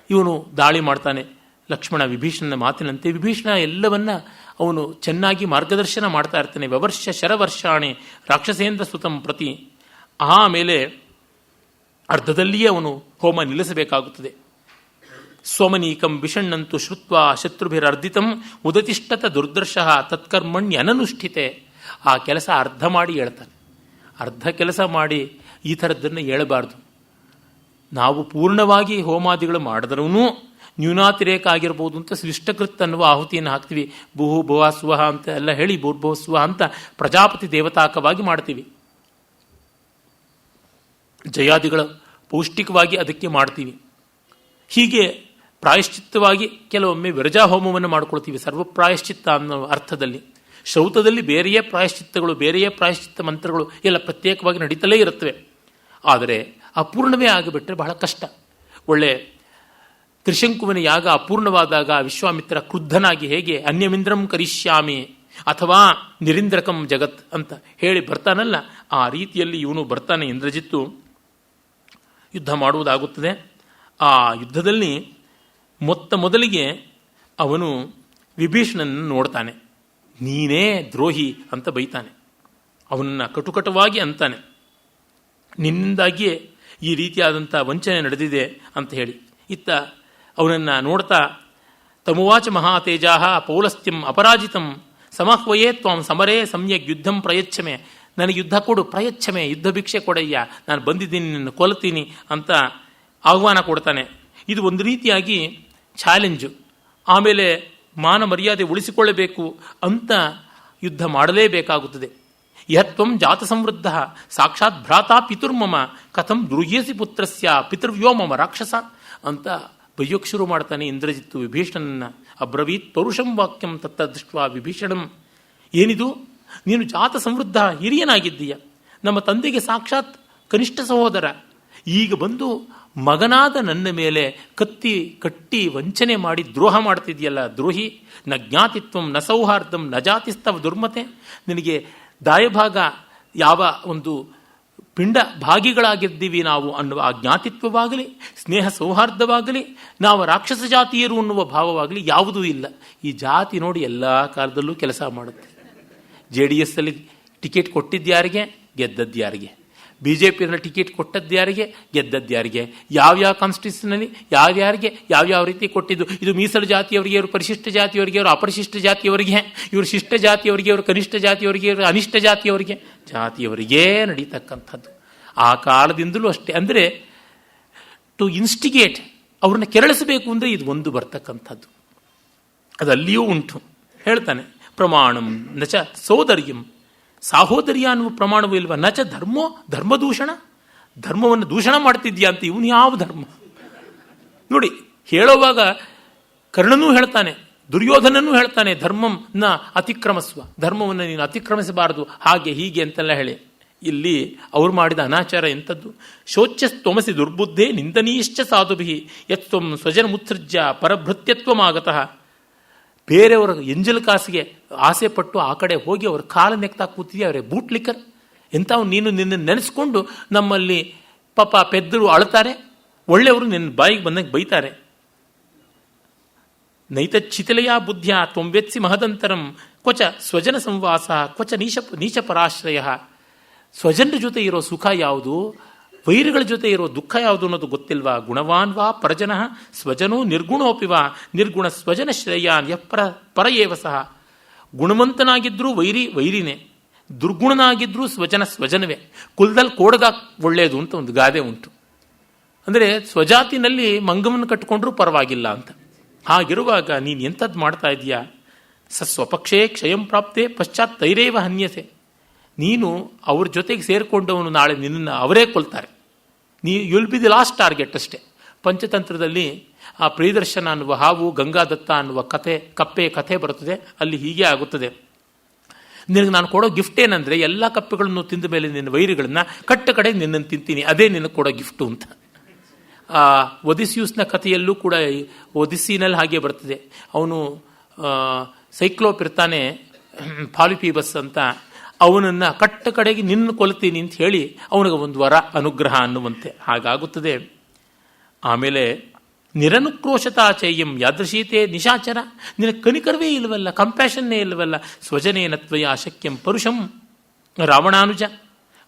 ಇವನು ದಾಳಿ ಮಾಡ್ತಾನೆ. ಲಕ್ಷ್ಮಣ ವಿಭೀಷಣನ ಮಾತಿನಂತೆ ವಿಭೀಷಣ ಎಲ್ಲವನ್ನ ಅವನು ಚೆನ್ನಾಗಿ ಮಾರ್ಗದರ್ಶನ ಮಾಡ್ತಾ ಇರ್ತಾನೆ. ವ್ಯವರ್ಷ ಶರವರ್ಷಾಣೆ ರಾಕ್ಷಸೇಂದ್ರ ಸುತಂ ಪ್ರತಿ. ಆಮೇಲೆ ಅರ್ಧದಲ್ಲಿಯೇ ಅವನು ಹೋಮ ನಿಲ್ಲಿಸಬೇಕಾಗುತ್ತದೆ. ಸ್ವಮನೀಕಂ ವಿಷಣ್ಣಂತು ಶ್ರುತ್ವ ಶತ್ರುಭಿರರ್ಧಿತಂ ಉದತಿಷ್ಠತ ದುರ್ದರ್ಶಃ ತತ್ಕರ್ಮಣ್ಯನನುಷ್ಠಿತೆ. ಆ ಕೆಲಸ ಅರ್ಧ ಮಾಡಿ ಹೇಳ್ತಾನೆ. ಅರ್ಧ ಕೆಲಸ ಮಾಡಿ ಈ ಥರದ್ದನ್ನು ಹೇಳಬಾರ್ದು. ನಾವು ಪೂರ್ಣವಾಗಿ ಹೋಮಾದಿಗಳು ಮಾಡಿದ್ರೂ ನ್ಯೂನಾತಿರೇಕ ಆಗಿರ್ಬೋದು ಅಂತ ಶಿಷ್ಟಕೃತ್ ಅನ್ನುವ ಆಹುತಿಯನ್ನು ಹಾಕ್ತೀವಿ. ಭೂಹು ಭುವ ಸ್ವಹ ಅಂತ ಎಲ್ಲ ಹೇಳಿ ಭೂರ್ಭುವ ಸ್ವಹ ಅಂತ ಪ್ರಜಾಪತಿ ದೇವತಾಕವಾಗಿ ಮಾಡ್ತೀವಿ. ಜಯಾದಿಗಳ ಪೌಷ್ಟಿಕವಾಗಿ ಅದಕ್ಕೆ ಮಾಡ್ತೀವಿ. ಹೀಗೆ ಪ್ರಾಯಶ್ಚಿತ್ತವಾಗಿ ಕೆಲವೊಮ್ಮೆ ವಿರಜಾ ಹೋಮವನ್ನು ಮಾಡ್ಕೊಳ್ತೀವಿ, ಸರ್ವಪ್ರಾಯಶ್ಚಿತ್ತ ಅನ್ನೋ ಅರ್ಥದಲ್ಲಿ. ಶ್ರೌತದಲ್ಲಿ ಬೇರೆಯೇ ಪ್ರಾಯಶ್ಚಿತ್ತಗಳು, ಬೇರೆಯೇ ಪ್ರಾಯಶ್ಚಿತ್ತ ಮಂತ್ರಗಳು ಎಲ್ಲ ಪ್ರತ್ಯೇಕವಾಗಿ ನಡೀತಲೇ ಇರುತ್ತವೆ. ಆದರೆ ಅಪೂರ್ಣವೇ ಆಗಿಬಿಟ್ರೆ ಬಹಳ ಕಷ್ಟ. ಒಳ್ಳೆ ತ್ರಿಶಂಕುವಿನ ಯಾಗ ಅಪೂರ್ಣವಾದಾಗ ವಿಶ್ವಾಮಿತ್ರ ಕ್ರುದ್ಧನಾಗಿ ಹೇಗೆ ಅನ್ಯಮಿಂದ್ರಂ ಕರಿಷ್ಯಾಮಿ ಅಥವಾ ನಿರಿಂದ್ರಕಂ ಜಗತ್ ಅಂತ ಹೇಳಿ ಬರ್ತಾನಲ್ಲ, ಆ ರೀತಿಯಲ್ಲಿ ಇವನು ಬರ್ತಾನೆ. ಇಂದ್ರಜಿತ್ತು ಯುದ್ಧ ಮಾಡುವುದಾಗುತ್ತದೆ. ಆ ಯುದ್ಧದಲ್ಲಿ ಮೊದಲಿಗೆ ಅವನು ವಿಭೀಷಣನನ್ನು ನೋಡ್ತಾನೆ. ನೀನೇ ದ್ರೋಹಿ ಅಂತ ಬೈತಾನೆ. ಅವನನ್ನು ಕಟುಕಟವಾಗಿ ಅಂತಾನೆ, ನಿನ್ನಿಂದಾಗಿಯೇ ಈ ರೀತಿಯಾದಂಥ ವಂಚನೆ ನಡೆದಿದೆ ಅಂತ ಹೇಳಿ. ಇತ್ತ ಅವನನ್ನು ನೋಡ್ತಾ ತಮುವಾಚ ಮಹಾತೇಜಾಹ ಪೌಲಸ್ತ್ಯಂ ಅಪರಾಜಿತಂ ಸಮಹ್ವಯೇ ತ್ವಾಂ ಸಮರೇ ಸಮ್ಯಕ್ ಯುದ್ಧಂ ಪ್ರಯಚ್ಛಮೆ. ನನಗೆ ಯುದ್ಧ ಕೊಡು, ಪ್ರಯಚ್ಛಮೆ, ಯುದ್ಧ ಭಿಕ್ಷೆ ಕೊಡಯ್ಯ, ನಾನು ಬಂದಿದ್ದೀನಿ, ನಿನ್ನ ಕೊಲ್ತೀನಿ ಅಂತ ಆಹ್ವಾನ ಕೊಡ್ತಾನೆ. ಇದು ಒಂದು ರೀತಿಯಾಗಿ ಚಾಲೆಂಜು. ಆಮೇಲೆ ಮಾನ ಮರ್ಯಾದೆ ಉಳಿಸಿಕೊಳ್ಳಬೇಕು ಅಂತ ಯುದ್ಧ ಮಾಡಲೇಬೇಕಾಗುತ್ತದೆ. ಯತ್ವಂ ಜಾತ ಸಮೃದ್ಧ ಸಾಕ್ಷಾತ್ ಭ್ರಾತಾ ಪಿತುರ್ಮಮ ಕಥಂ ದ್ರುಹ್ಯಸಿ ಪುತ್ರಸ್ಯ ಪಿತೃವ್ಯೋ ಮಮ ರಾಕ್ಷಸ ಅಂತ ಬೈಯೋಕ್ ಶುರು ಮಾಡ್ತಾನೆ ಇಂದ್ರಜಿತ್ತು ವಿಭೀಷಣನನ್ನ. ಅಬ್ರವೀತ್ ಪೌರುಷಂ ವಾಕ್ಯಂ ತತ್ತದೃಷ್ಟ ವಿಭೀಷಣಂ. ಏನಿದು, ನೀನು ಜಾತ ಸಮೃದ್ಧ ಹಿರಿಯನಾಗಿದ್ದೀಯ, ನಮ್ಮ ತಂದೆಗೆ ಸಾಕ್ಷಾತ್ ಕನಿಷ್ಠ ಸಹೋದರ, ಈಗ ಬಂದು ಮಗನಾದ ನನ್ನ ಮೇಲೆ ಕಟ್ಟಿ ವಂಚನೆ ಮಾಡಿ ದ್ರೋಹ ಮಾಡ್ತಿದೆಯಲ್ಲ, ದ್ರೋಹಿ. ನ ಜ್ಞಾತಿತ್ವಂ ನ ಸೌಹಾರ್ದಂ ನ ಜಾತಿಸ್ತವ ದುರ್ಮತೆ. ನಿನಗೆ ದಾಯಭಾಗ, ಯಾವ ಒಂದು ಪಿಂಡ ಭಾಗಿಗಳಾಗಿದ್ದೀವಿ ನಾವು ಅನ್ನುವ ಆ ಜ್ಞಾತಿತ್ವವಾಗಲಿ, ಸ್ನೇಹ ಸೌಹಾರ್ದವಾಗಲಿ, ನಾವು ರಾಕ್ಷಸ ಜಾತಿಯರು ಅನ್ನುವ ಭಾವವಾಗಲಿ ಯಾವುದೂ ಇಲ್ಲ. ಈ ಜಾತಿ ನೋಡಿ ಎಲ್ಲ ಕಾಲದಲ್ಲೂ ಕೆಲಸ ಮಾಡುತ್ತೆ. JDS ಅಲ್ಲಿ ಟಿಕೆಟ್ ಕೊಟ್ಟಿದ್ಯಾರಿಗೆ, ಗೆದ್ದದ್ಯಾರಿಗೆ. BJPಯಲ್ಲಿ ಟಿಕೆಟ್ ಕೊಟ್ಟದ್ಯಾರಿಗೆ, ಗೆದ್ದದ್ಯಾರಿಗೆ. ಯಾವ್ಯಾವ ಕಾನ್ಸ್ಟಿಟ್ಯೂಷನಲ್ಲಿ ಯಾರ್ಯಾರಿಗೆ ಯಾವ್ಯಾವ ರೀತಿ ಕೊಟ್ಟಿದ್ದು. ಇದು ಮೀಸಲು ಜಾತಿಯವರಿಗೆ, ಇವರು ಪರಿಶಿಷ್ಟ ಜಾತಿಯವರಿಗೆ, ಇವರು ಅಪರಿಶಿಷ್ಟ ಜಾತಿಯವರಿಗೆ, ಇವರು ಶಿಷ್ಟ ಜಾತಿಯವರಿಗೆ, ಇವರು ಕನಿಷ್ಠ ಜಾತಿಯವರಿಗೆ, ಇವರು ಅನಿಷ್ಟ ಜಾತಿಯವರಿಗೆ ನಡೀತಕ್ಕಂಥದ್ದು. ಆ ಕಾಲದಿಂದಲೂ ಅಷ್ಟೇ. ಅಂದರೆ ಟು ಇನ್ಸ್ಟಿಗೇಟ್, ಅವ್ರನ್ನ ಕೆರಳಿಸಬೇಕು ಅಂದರೆ ಇದು ಒಂದು ಬರ್ತಕ್ಕಂಥದ್ದು. ಅದು ಅಲ್ಲಿಯೂ ಉಂಟು. ಹೇಳ್ತಾನೆ ಪ್ರಮಾಣಂ ನಚ ಸೋದರ್ಯಂ, ಸಾಹೋದರ್ಯ ಅನ್ನುವ ಪ್ರಮಾಣವೂ ಇಲ್ವ. ನಚ ಧರ್ಮದೂಷಣ, ಧರ್ಮವನ್ನು ದೂಷಣ ಮಾಡ್ತಿದ್ಯಾ ಅಂತ. ಇವನು ಯಾವ ಧರ್ಮ ನೋಡಿ. ಹೇಳುವಾಗ ಕರ್ಣನೂ ಹೇಳ್ತಾನೆ, ದುರ್ಯೋಧನನೂ ಹೇಳ್ತಾನೆ, ಧರ್ಮಂ ನ ಅತಿಕ್ರಮಸ್ವ, ಧರ್ಮವನ್ನು ನೀನು ಅತಿಕ್ರಮಿಸಬಾರದು, ಹಾಗೆ ಹೀಗೆ ಅಂತೆಲ್ಲ ಹೇಳಿ. ಇಲ್ಲಿ ಅವ್ರು ಮಾಡಿದ ಅನಾಚಾರ ಎಂಥದ್ದು. ಶೋಚ್ಯಸ್ತ್ವಮಸಿ ದುರ್ಬುದ್ಧೇ ನಿಂದನೀಶ್ಚ ಸಾಧುಭಿ ಯತ್ವಂ ಸ್ವಜನ ಮುತ್ಸೃಜ್ಯ ಪರಭೃತ್ಯತ್ವಮಾಗತಃ. ಬೇರೆಯವರ ಎಂಜಲ್ ಕಾಸಿಗೆ ಆಸೆ ಪಟ್ಟು ಆ ಕಡೆ ಹೋಗಿ ಅವ್ರ ಕಾಲ ನೆಕ್ತಾ ಕೂತಿದ್ಯಾ, ಅವರೇ ಬೂಟ್ಲಿಕ್ಕರ್ ಎಂಥವು ನೀನು. ನಿನ್ನ ನೆನೆಸ್ಕೊಂಡು ನಮ್ಮಲ್ಲಿ ಪಾಪ ಪೆದ್ದರು ಅಳ್ತಾರೆ, ಒಳ್ಳೆಯವರು ನಿನ್ನ ಬಾಯಿಗೆ ಬಂದಂಗೆ ಬೈತಾರೆ. ನೈತಚ್ಚಿತಲೆಯ ಬುದ್ಧಿಯ ತ್ವಂವೆತ್ಸಿ ಮಹದಂತರಂ ಕ್ವಚ ಸ್ವಜನ ಸಂವಾಸ ಕ್ವಚ ನೀಚ ಪರಾಶ್ರಯ. ಸ್ವಜನರ ಜೊತೆ ಇರೋ ಸುಖ ಯಾವುದು, ವೈರಿಗಳ ಜೊತೆ ಇರೋ ದುಃಖ ಯಾವುದು ಅನ್ನೋದು ಗೊತ್ತಿಲ್ವಾ. ಗುಣವಾನ್ವಾ ಪರಜನ ಸ್ವಜನೋ ನಿರ್ಗುಣೋಪಿವಾ ನಿರ್ಗುಣ ಸ್ವಜನ ಶ್ರೇಯಾನ್ ಪರಯೇವ ಸಹ. ಗುಣವಂತನಾಗಿದ್ರೂ ವೈರಿನೇ, ದುರ್ಗುಣನಾಗಿದ್ರೂ ಸ್ವಜನವೇ. ಕುಲದಲ್ಲಿ ಕೋಡಗ ಒಳ್ಳೆಯದು ಅಂತ ಒಂದು ಗಾದೆ ಉಂಟು. ಅಂದರೆ ಸ್ವಜಾತಿನಲ್ಲಿ ಮಂಗವನ್ನು ಕಟ್ಟಿಕೊಂಡ್ರೂ ಪರವಾಗಿಲ್ಲ ಅಂತ. ಹಾಗಿರುವಾಗ ನೀನು ಎಂಥದ್ದು ಮಾಡ್ತಾ ಇದೀಯಾ, ಸ್ವಪಕ್ಷೇ ಕ್ಷಯಂ ಪ್ರಾಪ್ತೆ ಪಶ್ಚಾತ್ ತೈರೇವ ಹನ್ಯತೆ. ನೀನು ಅವ್ರ ಜೊತೆಗೆ ಸೇರಿಕೊಂಡವನು ನಾಳೆ ನಿನ್ನನ್ನು ಅವರೇ ಕೊಲ್ತಾರೆ. You'll be the last target ಅಷ್ಟೇ. ಪಂಚತಂತ್ರದಲ್ಲಿ ಆ ಪ್ರಿಯದರ್ಶನ ಅನ್ನುವ ಹಾವು ಗಂಗಾದತ್ತ ಅನ್ನುವ ಕಪ್ಪೆ ಬರುತ್ತದೆ. ಅಲ್ಲಿ ಹೀಗೆ ಆಗುತ್ತದೆ. ನಿನಗೆ ನಾನು ಕೊಡೋ ಗಿಫ್ಟ್ ಏನಂದರೆ ಎಲ್ಲ ಕಪ್ಪೆಗಳನ್ನು ತಿಂದ ಮೇಲೆ ನಿನ್ನ ವೈರಿಗಳನ್ನ ಕಡೆ ನಿನ್ನನ್ನು ತಿಂತೀನಿ, ಅದೇ ನಿನಗೆ ಕೊಡೋ ಗಿಫ್ಟು ಅಂತ. ಒದಿಸ್ಯೂಸ್ನ ಕಥೆಯಲ್ಲೂ ಕೂಡ ಒದಿಸ್ಸಿನಲ್ಲಿ ಹಾಗೆ ಬರ್ತದೆ. ಅವನು ಸೈಕ್ಲೋಪ್ ಇರ್ತಾನೆ, ಪಾಲಿಪೀಬಸ್ ಅಂತ, ಅವನನ್ನು ಕಡೆಗೆ ನಿನ್ನ ಕೊಲ್ತೀನಿ ಅಂತ ಹೇಳಿ ಅವನಿಗೆ ಒಂದು ವರ ಅನುಗ್ರಹ ಅನ್ನುವಂತೆ ಹಾಗಾಗುತ್ತದೆ. ಆಮೇಲೆ ನಿರನುಕ್ರೋಶತಾ ಚೈಯಂ ಯಾದೃಶೀತೆ ನಿಶಾಚರ. ನಿನ್ನ ಕನಿಕರವೇ ಇಲ್ಲವಲ್ಲ, ಕಂಪ್ಯಾಷನ್ನೇ ಇಲ್ಲವಲ್ಲ. ಸ್ವಜನೇನತ್ವಯ ಅಶಕ್ಯಂ ಪರುಷಂ ರಾವಣಾನುಜ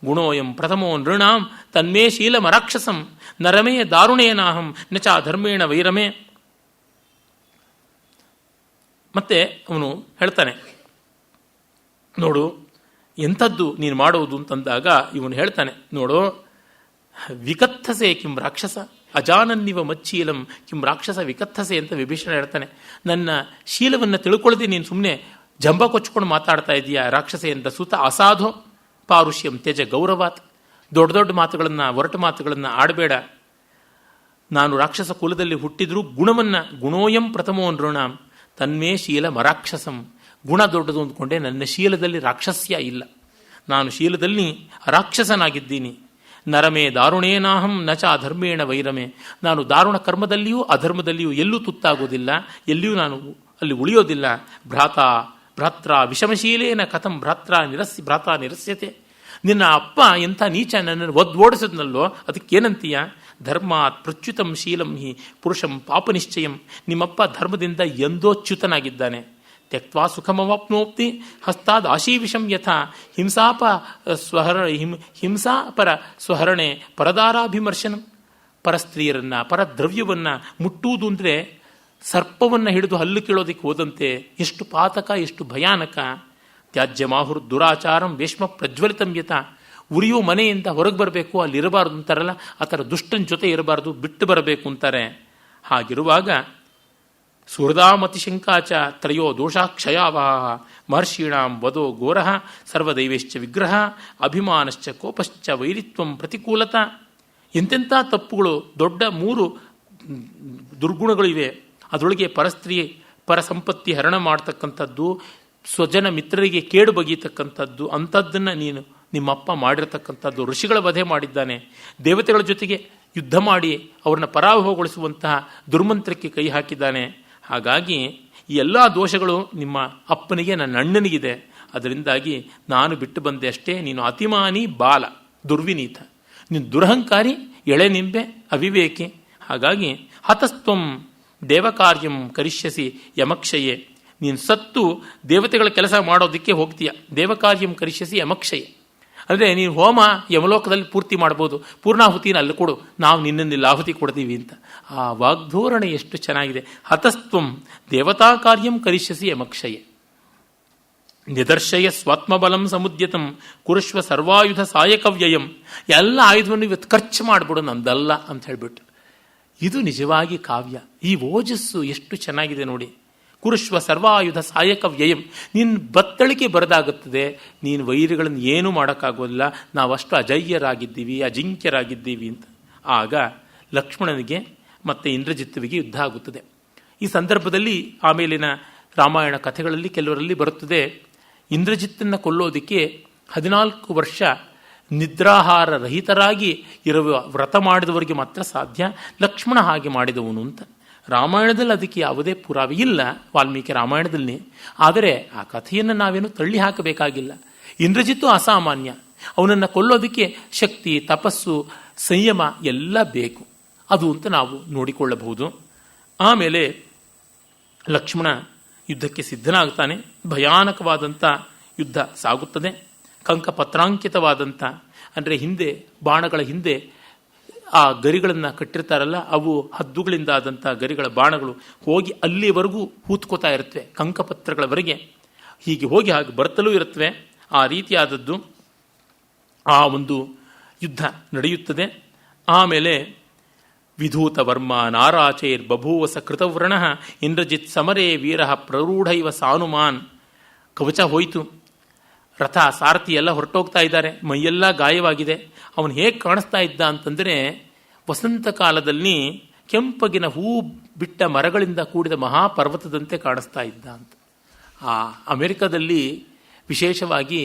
ಗುಣೋಯಂ ಪ್ರಥಮೋ ನೃಣಾಂ ತನ್ಮೇ ಶೀಲಮರಾಕ್ಷಸಂ ನರಮೇ ದಾರುಣೇನಾಹಂ ನಚ ಧರ್ಮೇಣ ವೈರಮೇ. ಮತ್ತೆ ಅವನು ಹೇಳ್ತಾನೆ, ನೋಡು ಎಂಥದ್ದು ನೀನು ಮಾಡೋದು ಅಂತಂದಾಗ ಇವನು ಹೇಳ್ತಾನೆ, ನೋಡು ವಿಕಥಸೆ ಕಿಂ ರಾಕ್ಷಸ ಅಜಾನನ್ನಿವ ಮಚ್ಚೀಲಂ ಕಿಂ ರಾಕ್ಷಸ ವಿಕಥಸೆ ಅಂತ ವಿಭೀಷಣ ಹೇಳ್ತಾನೆ. ನನ್ನ ಶೀಲವನ್ನು ತಿಳ್ಕೊಳ್ಳದೆ ನೀನು ಸುಮ್ಮನೆ ಜಂಬ ಕೊಚ್ಕೊಂಡು ಮಾತಾಡ್ತಾ ಇದೀಯಾ ರಾಕ್ಷಸೆ ಅಂತ. ಸೂತ ಅಸಾಧೋ ಪಾರುಷ್ಯಂ ತ್ಯಜ ಗೌರವಾತ್. ದೊಡ್ಡ ದೊಡ್ಡ ಮಾತುಗಳನ್ನು, ಒರಟು ಮಾತುಗಳನ್ನು ಆಡಬೇಡ. ನಾನು ರಾಕ್ಷಸ ಕುಲದಲ್ಲಿ ಹುಟ್ಟಿದ್ರೂ ಗುಣೋಯಂ ಪ್ರಥಮೋ ನೃಣಾಂ ತನ್ಮೇ ಶೀಲ ಮರಾಕ್ಷಸಂ. ಗುಣ ದೊಡ್ಡದು ಅಂದ್ಕೊಂಡೆ, ನನ್ನ ಶೀಲದಲ್ಲಿ ರಾಕ್ಷಸ್ಯ ಇಲ್ಲ. ನಾನು ಶೀಲದಲ್ಲಿ ರಾಕ್ಷಸನಾಗಿದ್ದೀನಿ. ನರಮೇ ದಾರುಣೇನಾಹಂ ನಚ ಅಧರ್ಮೇಣ ವೈರಮೇ. ನಾನು ದಾರುಣ ಕರ್ಮದಲ್ಲಿಯೂ ಅಧರ್ಮದಲ್ಲಿಯೂ ಎಲ್ಲೂ ತುತ್ತಾಗೋದಿಲ್ಲ, ಎಲ್ಲಿಯೂ ನಾನು ಅಲ್ಲಿ ಉಳಿಯೋದಿಲ್ಲ. ಭ್ರಾತ್ರ ವಿಷಮಶೀಲೇನ ಕಥಂ ಭ್ರಾತ್ರ ನಿರಸ್ಯತೆ. ನಿನ್ನ ಅಪ್ಪ ಎಂಥ ನೀಚ ನನ್ನನ್ನು ಓಡಿಸಿದ್ನಲ್ಲೋ, ಅದಕ್ಕೇನಂತೀಯ? ಧರ್ಮಾತ್ ಪ್ರಚ್ಯುತಂ ಶೀಲಂ ಹಿ ಪುರುಷಂ ಪಾಪನಿಶ್ಚಯಂ. ನಿಮ್ಮಪ್ಪ ಧರ್ಮದಿಂದ ಎಂದೋ ತ್ಯಕ್ವಾ ಸುಖಮವಾಪ್ನೋಪ್ತಿ ಹಸ್ತಾದ್ ಆಶೀವಿಷಂ ಯಥಾ ಹಿಂಸಾಪರ ಸ್ವಹರಣೆ ಪರದಾರಾಭಿಮರ್ಶನಂ. ಪರಸ್ತ್ರೀಯರನ್ನು, ಪರದ್ರವ್ಯವನ್ನು ಮುಟ್ಟುವುದು ಅಂದರೆ ಸರ್ಪವನ್ನು ಹಿಡಿದು ಹಲ್ಲು ಕೀಳೋದಕ್ಕೆ ಹೋದಂತೆ. ಎಷ್ಟು ಪಾತಕ, ಎಷ್ಟು ಭಯಾನಕ. ತ್ಯಾಜ್ಯ ಮಾಹುರ್ ದುರಾಚಾರಂ ವೇಷ್ಮ ಪ್ರಜ್ವಲಿತಂ ಯಥ. ಉರಿಯೋ ಮನೆಯಿಂದ ಹೊರಗೆ ಬರಬೇಕು, ಅಲ್ಲಿರಬಾರ್ದು ಅಂತಾರಲ್ಲ, ಆ ಥರ ದುಷ್ಟನ ಜೊತೆ ಇರಬಾರ್ದು, ಬಿಟ್ಟು ಬರಬೇಕು ಅಂತಾರೆ. ಹಾಗಿರುವಾಗ ಸುಹೃದಾಮತಿಶಂಕಾಚ ತ್ರಯೋ ದೋಷಾಕ್ಷಯಾವಾಹ ಮಹರ್ಷೀಣಾಂ ವದೋ ಘೋರಃ ಸರ್ವದೈವೇಶ್ಚ ವಿಗ್ರಹ ಅಭಿಮಾನಶ್ಚ ಕೋಪಶ್ಚ ವೈರಿತ್ವಂ ಪ್ರತಿಕೂಲತ. ಎಂತೆಂಥ ತಪ್ಪುಗಳು, ದೊಡ್ಡ 3 ದುರ್ಗುಣಗಳಿವೆ. ಅದರೊಳಗೆ ಪರಸ್ತ್ರೀ ಪರ ಸಂಪತ್ತಿ ಹರಣ ಮಾಡ್ತಕ್ಕಂಥದ್ದು, ಸ್ವಜನ ಮಿತ್ರರಿಗೆ ಕೇಡು ಬಗೆಯತಕ್ಕಂಥದ್ದು, ಅಂಥದ್ದನ್ನು ನೀನು ನಿಮ್ಮಪ್ಪ ಮಾಡಿರತಕ್ಕಂಥದ್ದು. ಋಷಿಗಳ ವಧೆ ಮಾಡಿದ್ದಾನೆ, ದೇವತೆಗಳ ಜೊತೆಗೆ ಯುದ್ಧ ಮಾಡಿ ಅವರನ್ನ ಪರಾಭವಗೊಳಿಸುವಂತಹ ದುರ್ಮಂತ್ರಕ್ಕೆ ಕೈ ಹಾಕಿದ್ದಾನೆ. ಹಾಗಾಗಿ ಈ ಎಲ್ಲ ದೋಷಗಳು ನಿಮ್ಮ ಅಪ್ಪನಿಗೆ, ನನ್ನ ಅಣ್ಣನಿಗಿದೆ. ಅದರಿಂದಾಗಿ ನಾನು ಬಿಟ್ಟು ಬಂದೆ ಅಷ್ಟೇ. ನೀನು ಅತಿಮಾನಿ ಬಾಲ, ದುರ್ವಿನೀತ, ನೀನು ದುರಹಂಕಾರಿ, ಎಳೆ ನಿಂಬೆ, ಅವಿವೇಕಿ. ಹಾಗಾಗಿ ಹತಸ್ತ್ವಂ ದೇವಕಾರ್ಯಂ ಕರಿಷ್ಯಸಿ ಯಮಕ್ಷಯೇ. ನೀನು ಸತ್ತು ದೇವತೆಗಳ ಕೆಲಸ ಮಾಡೋದಕ್ಕೆ ಹೋಗ್ತೀಯ. ದೇವಕಾರ್ಯಂ ಕರಿಷ್ಯಸಿ ಯಮಕ್ಷಯೇ ಅಂದರೆ ನೀನು ಹೋಮ ಯಮಲೋಕದಲ್ಲಿ ಪೂರ್ತಿ ಮಾಡ್ಬೋದು, ಪೂರ್ಣಾಹುತಿನ ಅಲ್ಲಿ ಕೊಡು, ನಾವು ನಿನ್ನಲ್ಲಿ ಆಹುತಿ ಕೊಡ್ತೀವಿ ಅಂತ. ಆ ವಾಗ್ಧೋರಣೆ ಎಷ್ಟು ಚೆನ್ನಾಗಿದೆ. ಹತಸ್ತ್ವಂ ದೇವತಾ ಕಾರ್ಯಂ ಕರಿಷ್ಯಸಿ ಯಮಕ್ಷಯೇ. ನಿದರ್ಶಯ ಸ್ವಾತ್ಮಬಲಂ ಸಮುದ್ಯತಂ ಕುರುಶ್ವ ಸರ್ವಾಯುಧ ಸಾಯಕವ್ಯಯಂ. ಎಲ್ಲ ಆಯುಧವನ್ನು ಇವತ್ತು ಖರ್ಚು ಮಾಡಿಬಿಡು, ನಂದಲ್ಲ ಅಂತ ಹೇಳ್ಬಿಟ್ಟು. ಇದು ನಿಜವಾಗಿ ಕಾವ್ಯ. ಈ ಓಜಸ್ಸು ಎಷ್ಟು ಚೆನ್ನಾಗಿದೆ ನೋಡಿ. ಕುರುಶ್ವ ಸರ್ವಾಯುಧ ಸಾಯಕ ವ್ಯಯಂ. ನೀನು ಬತ್ತಳಿಕೆ ಬರದಾಗುತ್ತದೆ, ನೀನು ವೈರಿಗಳನ್ನು ಏನೂ ಮಾಡೋಕ್ಕಾಗೋದಿಲ್ಲ, ನಾವಷ್ಟು ಅಜಯ್ಯರಾಗಿದ್ದೀವಿ, ಅಜಿಂಕ್ಯರಾಗಿದ್ದೀವಿ ಅಂತ. ಆಗ ಲಕ್ಷ್ಮಣನಿಗೆ ಮತ್ತು ಇಂದ್ರಜಿತ್ತುವಿಗೆ ಯುದ್ಧ ಆಗುತ್ತದೆ. ಈ ಸಂದರ್ಭದಲ್ಲಿ ಆಮೇಲಿನ ರಾಮಾಯಣ ಕಥೆಗಳಲ್ಲಿ ಕೆಲವರಲ್ಲಿ ಬರುತ್ತದೆ, ಇಂದ್ರಜಿತ್ತನ್ನು ಕೊಲ್ಲೋದಕ್ಕೆ 14 ವರ್ಷ ನಿದ್ರಾಹಾರ ರಹಿತರಾಗಿ ಇರುವ ವ್ರತ ಮಾಡಿದವರಿಗೆ ಮಾತ್ರ ಸಾಧ್ಯ. ಲಕ್ಷ್ಮಣ ಹಾಗೆ ಮಾಡಿದವನು ಅಂತ. ರಾಮಾಯಣದಲ್ಲಿ ಅದಕ್ಕೆ ಯಾವುದೇ ಪುರಾವೆ ಇಲ್ಲ, ವಾಲ್ಮೀಕಿ ರಾಮಾಯಣದಲ್ಲಿ. ಆದರೆ ಆ ಕಥೆಯನ್ನು ನಾವೇನು ತಳ್ಳಿ ಹಾಕಬೇಕಾಗಿಲ್ಲ. ಇಂದ್ರಜಿತ್ತು ಅಸಾಮಾನ್ಯ. ಅವನನ್ನು ಕೊಲ್ಲೋದಕ್ಕೆ ಶಕ್ತಿ, ತಪಸ್ಸು, ಸಂಯಮ ಎಲ್ಲ ಬೇಕು. ಅದು ಅಂತ ನಾವು ನೋಡಿಕೊಳ್ಳಬಹುದು. ಆಮೇಲೆ ಲಕ್ಷ್ಮಣ ಯುದ್ಧಕ್ಕೆ ಸಿದ್ಧನಾಗ್ತಾನೆ. ಭಯಾನಕವಾದಂಥ ಯುದ್ಧ ಸಾಗುತ್ತದೆ. ಕಂಕಪತ್ರಾಂಕಿತವಾದಂಥ ಅಂದರೆ ಹಿಂದೆ ಬಾಣಗಳ ಹಿಂದೆ ಆ ಗರಿಗಳನ್ನು ಕಟ್ಟಿರ್ತಾರಲ್ಲ, ಅವು ಹದ್ದುಗಳಿಂದ ಆದಂಥ ಗರಿಗಳ ಬಾಣಗಳು ಹೋಗಿ ಅಲ್ಲಿವರೆಗೂ ಹೂತ್ಕೋತಾ ಇರುತ್ತವೆ, ಕಂಕಪತ್ರಗಳವರೆಗೆ ಹೀಗೆ ಹೋಗಿ ಹಾಗೆ ಬರ್ತಲೂ ಇರುತ್ತವೆ. ಆ ರೀತಿಯಾದದ್ದು ಆ ಒಂದು ಯುದ್ಧ ನಡೆಯುತ್ತದೆ. ಆಮೇಲೆ ವಿಧೂತವರ್ಮ ನಾರಾಚೈರ್ ಬಭೂವಸ ಕೃತವ್ರಣ ಇಂದ್ರಜಿತ್ ಸಮರೇ ವೀರ ಪ್ರರೂಢ ಇವ ಸಾನುಮಾನ್. ಕವಚ ಹೋಯಿತು, ರಥ ಸಾರಥಿ ಎಲ್ಲ ಹೊರಟೋಗ್ತಾ ಇದ್ದಾರೆ, ಮೈಯೆಲ್ಲ ಗಾಯವಾಗಿದೆ. ಅವನು ಹೇಗೆ ಕಾಣಿಸ್ತಾ ಇದ್ದ ಅಂತಂದರೆ ವಸಂತ ಕಾಲದಲ್ಲಿ ಕೆಂಪಗಿನ ಹೂ ಬಿಟ್ಟ ಮರಗಳಿಂದ ಕೂಡಿದ ಮಹಾಪರ್ವತದಂತೆ ಕಾಣಿಸ್ತಾ ಇದ್ದ ಅಂತ. ಆ ಅಮೆರಿಕದಲ್ಲಿ ವಿಶೇಷವಾಗಿ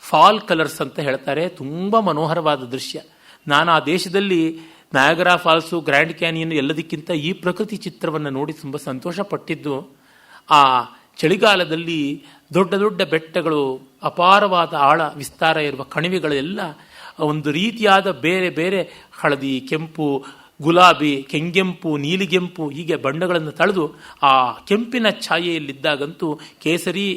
ಫಾಲ್ ಕಲರ್ಸ್ ಅಂತ ಹೇಳ್ತಾರೆ, ತುಂಬ ಮನೋಹರವಾದ ದೃಶ್ಯ. ನಾನು ಆ ದೇಶದಲ್ಲಿ ನಯಾಗರಾ ಫಾಲ್ಸು, ಗ್ರ್ಯಾಂಡ್ ಕ್ಯಾನಿಯನ್ ಎಲ್ಲದಕ್ಕಿಂತ ಈ ಪ್ರಕೃತಿ ಚಿತ್ರವನ್ನು ನೋಡಿ ತುಂಬ ಸಂತೋಷ ಪಟ್ಟಿದ್ದು. ಆ ಚಳಿಗಾಲದಲ್ಲಿ ದೊಡ್ಡ ದೊಡ್ಡ ಬೆಟ್ಟಗಳು, ಅಪಾರವಾದ ಆಳ ವಿಸ್ತಾರ ಇರುವ ಕಣಿವೆಗಳೆಲ್ಲ ಒಂದು ರೀತಿಯಾದ ಬೇರೆ ಬೇರೆ ಹಳದಿ, ಕೆಂಪು, ಗುಲಾಬಿ, ಕೆಂಗೆಂಪು, ನೀಲಿಗೆಂಪು ಹೀಗೆ ಬಣ್ಣಗಳನ್ನು ತಳೆದು ಆ ಕೆಂಪಿನ ಛಾಯೆಯಲ್ಲಿದ್ದಾಗಂತೂ ಕೇಸರಿ,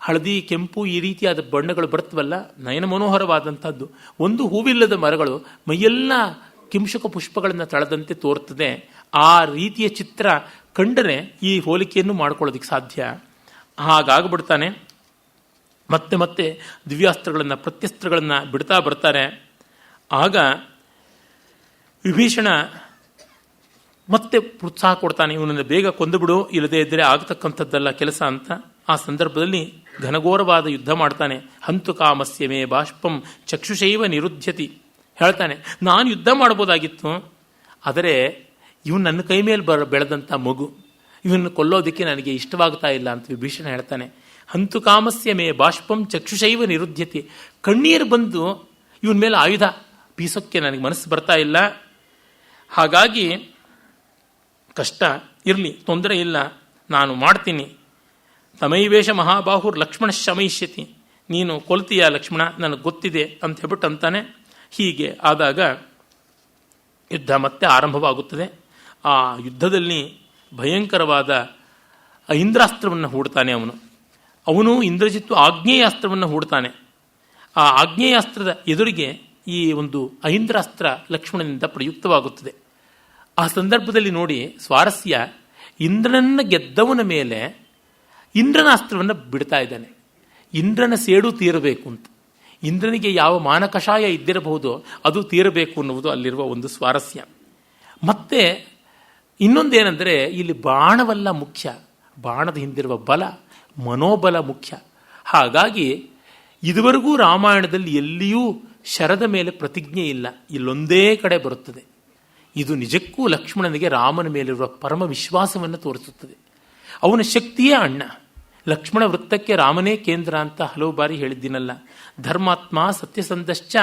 ಹಳದಿ, ಕೆಂಪು ಈ ರೀತಿಯಾದ ಬಣ್ಣಗಳು ಬರ್ತವಲ್ಲ, ನಯನ ಮನೋಹರವಾದಂಥದ್ದು. ಒಂದು ಹೂವಿಲ್ಲದ ಮರಗಳು ಮೈಯೆಲ್ಲ ಕಿಂಶುಕ ಪುಷ್ಪಗಳನ್ನು ತಳೆದಂತೆ ತೋರ್ತದೆ. ಆ ರೀತಿಯ ಚಿತ್ರ ಕಂಡರೆ ಈ ಹೋಲಿಕೆಯನ್ನು ಮಾಡ್ಕೊಳ್ಳೋದಕ್ಕೆ ಸಾಧ್ಯ. ಹಾಗಾಗ್ಬಿಡ್ತಾನೆ. ಮತ್ತೆ ಮತ್ತೆ ದಿವ್ಯಾಸ್ತ್ರಗಳನ್ನು, ಪ್ರತ್ಯಸ್ತ್ರಗಳನ್ನು ಬಿಡ್ತಾ ಬರ್ತಾರೆ. ಆಗ ವಿಭೀಷಣ ಮತ್ತೆ ಪ್ರೋತ್ಸಾಹ ಕೊಡ್ತಾನೆ, ಇವನನ್ನು ಬೇಗ ಕೊಂದುಬಿಡು, ಇಲ್ಲದೇ ಇದ್ದರೆ ಆಗತಕ್ಕಂಥದ್ದಲ್ಲ ಕೆಲಸ ಅಂತ. ಆ ಸಂದರ್ಭದಲ್ಲಿ ಘನಘೋರವಾದ ಯುದ್ಧ ಮಾಡ್ತಾನೆ. ಹಂತು ಕಾಮಸ್ಯ ಮೇ ಬಾಷ್ಪಂ ಚಕ್ಷುಷೈವ ನಿರುದ್ಯತಿ. ಹೇಳ್ತಾನೆ, ನಾನು ಯುದ್ಧ ಮಾಡ್ಬೋದಾಗಿತ್ತು, ಆದರೆ ಇವನು ನನ್ನ ಕೈ ಮೇಲೆ ಬೆಳೆದಂಥ ಮಗು, ಇವನು ಕೊಲ್ಲೋದಕ್ಕೆ ನನಗೆ ಇಷ್ಟವಾಗ್ತಾ ಇಲ್ಲ ಅಂತ ವಿಭೀಷಣ ಹೇಳ್ತಾನೆ. ಹಂತು ಕಾಮಸ್ಯ ಮೇ ಬಾಷ್ಪಂ ಚಕ್ಷುಷೈವ ನಿರುದ್ಯತಿ. ಕಣ್ಣೀರು ಬಂದು ಇವನ ಮೇಲೆ ಆಯುಧ ಬೀಸೋಕ್ಕೆ ನನಗೆ ಮನಸ್ಸು ಬರ್ತಾ ಇಲ್ಲ. ಹಾಗಾಗಿ ಕಷ್ಟ ಇರಲಿ, ತೊಂದರೆ ಇಲ್ಲ, ನಾನು ಮಾಡ್ತೀನಿ. ತಮೈವೇಶ ಮಹಾಬಾಹುರ್ ಲಕ್ಷ್ಮಣ ಶಮಯಿಷ್ಯತಿ. ನೀನು ಕೊಲ್ತೀಯ ಲಕ್ಷ್ಮಣ, ನನಗೆ ಗೊತ್ತಿದೆ ಅಂತ ಹೇಳ್ಬಿಟ್ಟು ಅಂತಾನೆ. ಹೀಗೆ ಆದಾಗ ಯುದ್ಧ ಮತ್ತೆ ಆರಂಭವಾಗುತ್ತದೆ. ಆ ಯುದ್ಧದಲ್ಲಿ ಭಯಂಕರವಾದ ಇಂದ್ರಾಸ್ತ್ರವನ್ನು ಹೂಡ್ತಾನೆ ಅವನು ಇಂದ್ರಜಿತ್ತು ಆಗ್ನೇಯಾಸ್ತ್ರವನ್ನು ಹೂಡ್ತಾನೆ. ಆ ಆಗ್ನೇಯಾಸ್ತ್ರದ ಎದುರಿಗೆ ಈ ಒಂದು ಐಂದ್ರಾಸ್ತ್ರ ಲಕ್ಷ್ಮಣನಿಂದ ಪ್ರಯುಕ್ತವಾಗುತ್ತದೆ. ಆ ಸಂದರ್ಭದಲ್ಲಿ ನೋಡಿ ಸ್ವಾರಸ್ಯ, ಇಂದ್ರನನ್ನು ಗೆದ್ದವನ ಮೇಲೆ ಇಂದ್ರನ ಅಸ್ತ್ರವನ್ನು ಬಿಡ್ತಾ ಇದ್ದಾನೆ. ಇಂದ್ರನ ಸೇಡು ತೀರಬೇಕು ಅಂತ. ಇಂದ್ರನಿಗೆ ಯಾವ ಮಾನಕಷಾಯ ಇದ್ದಿರಬಹುದೋ ಅದು ತೀರಬೇಕು ಅನ್ನುವುದು ಅಲ್ಲಿರುವ ಒಂದು ಸ್ವಾರಸ್ಯ. ಮತ್ತೆ ಇನ್ನೊಂದೇನೆಂದರೆ ಇಲ್ಲಿ ಬಾಣವಲ್ಲ ಮುಖ್ಯ, ಬಾಣದ ಹಿಂದಿರುವ ಬಲ, ಮನೋಬಲ ಮುಖ್ಯ. ಹಾಗಾಗಿ ಇದುವರೆಗೂ ರಾಮಾಯಣದಲ್ಲಿ ಎಲ್ಲಿಯೂ ಶರದ ಮೇಲೆ ಪ್ರತಿಜ್ಞೆ ಇಲ್ಲ, ಇಲ್ಲೊಂದೇ ಕಡೆ ಬರುತ್ತದೆ. ಇದು ನಿಜಕ್ಕೂ ಲಕ್ಷ್ಮಣನಿಗೆ ರಾಮನ ಮೇಲಿರುವ ಪರಮ ವಿಶ್ವಾಸವನ್ನು ತೋರಿಸುತ್ತದೆ. ಅವನ ಶಕ್ತಿಯೇ ಅಣ್ಣ. ಲಕ್ಷ್ಮಣ ವೃತ್ತಕ್ಕೆ ರಾಮನೇ ಕೇಂದ್ರ ಅಂತ ಹಲವು ಬಾರಿ ಹೇಳಿದ್ದೀನಲ್ಲ. ಧರ್ಮಾತ್ಮ ಸತ್ಯಸಂಧಶ್ಚ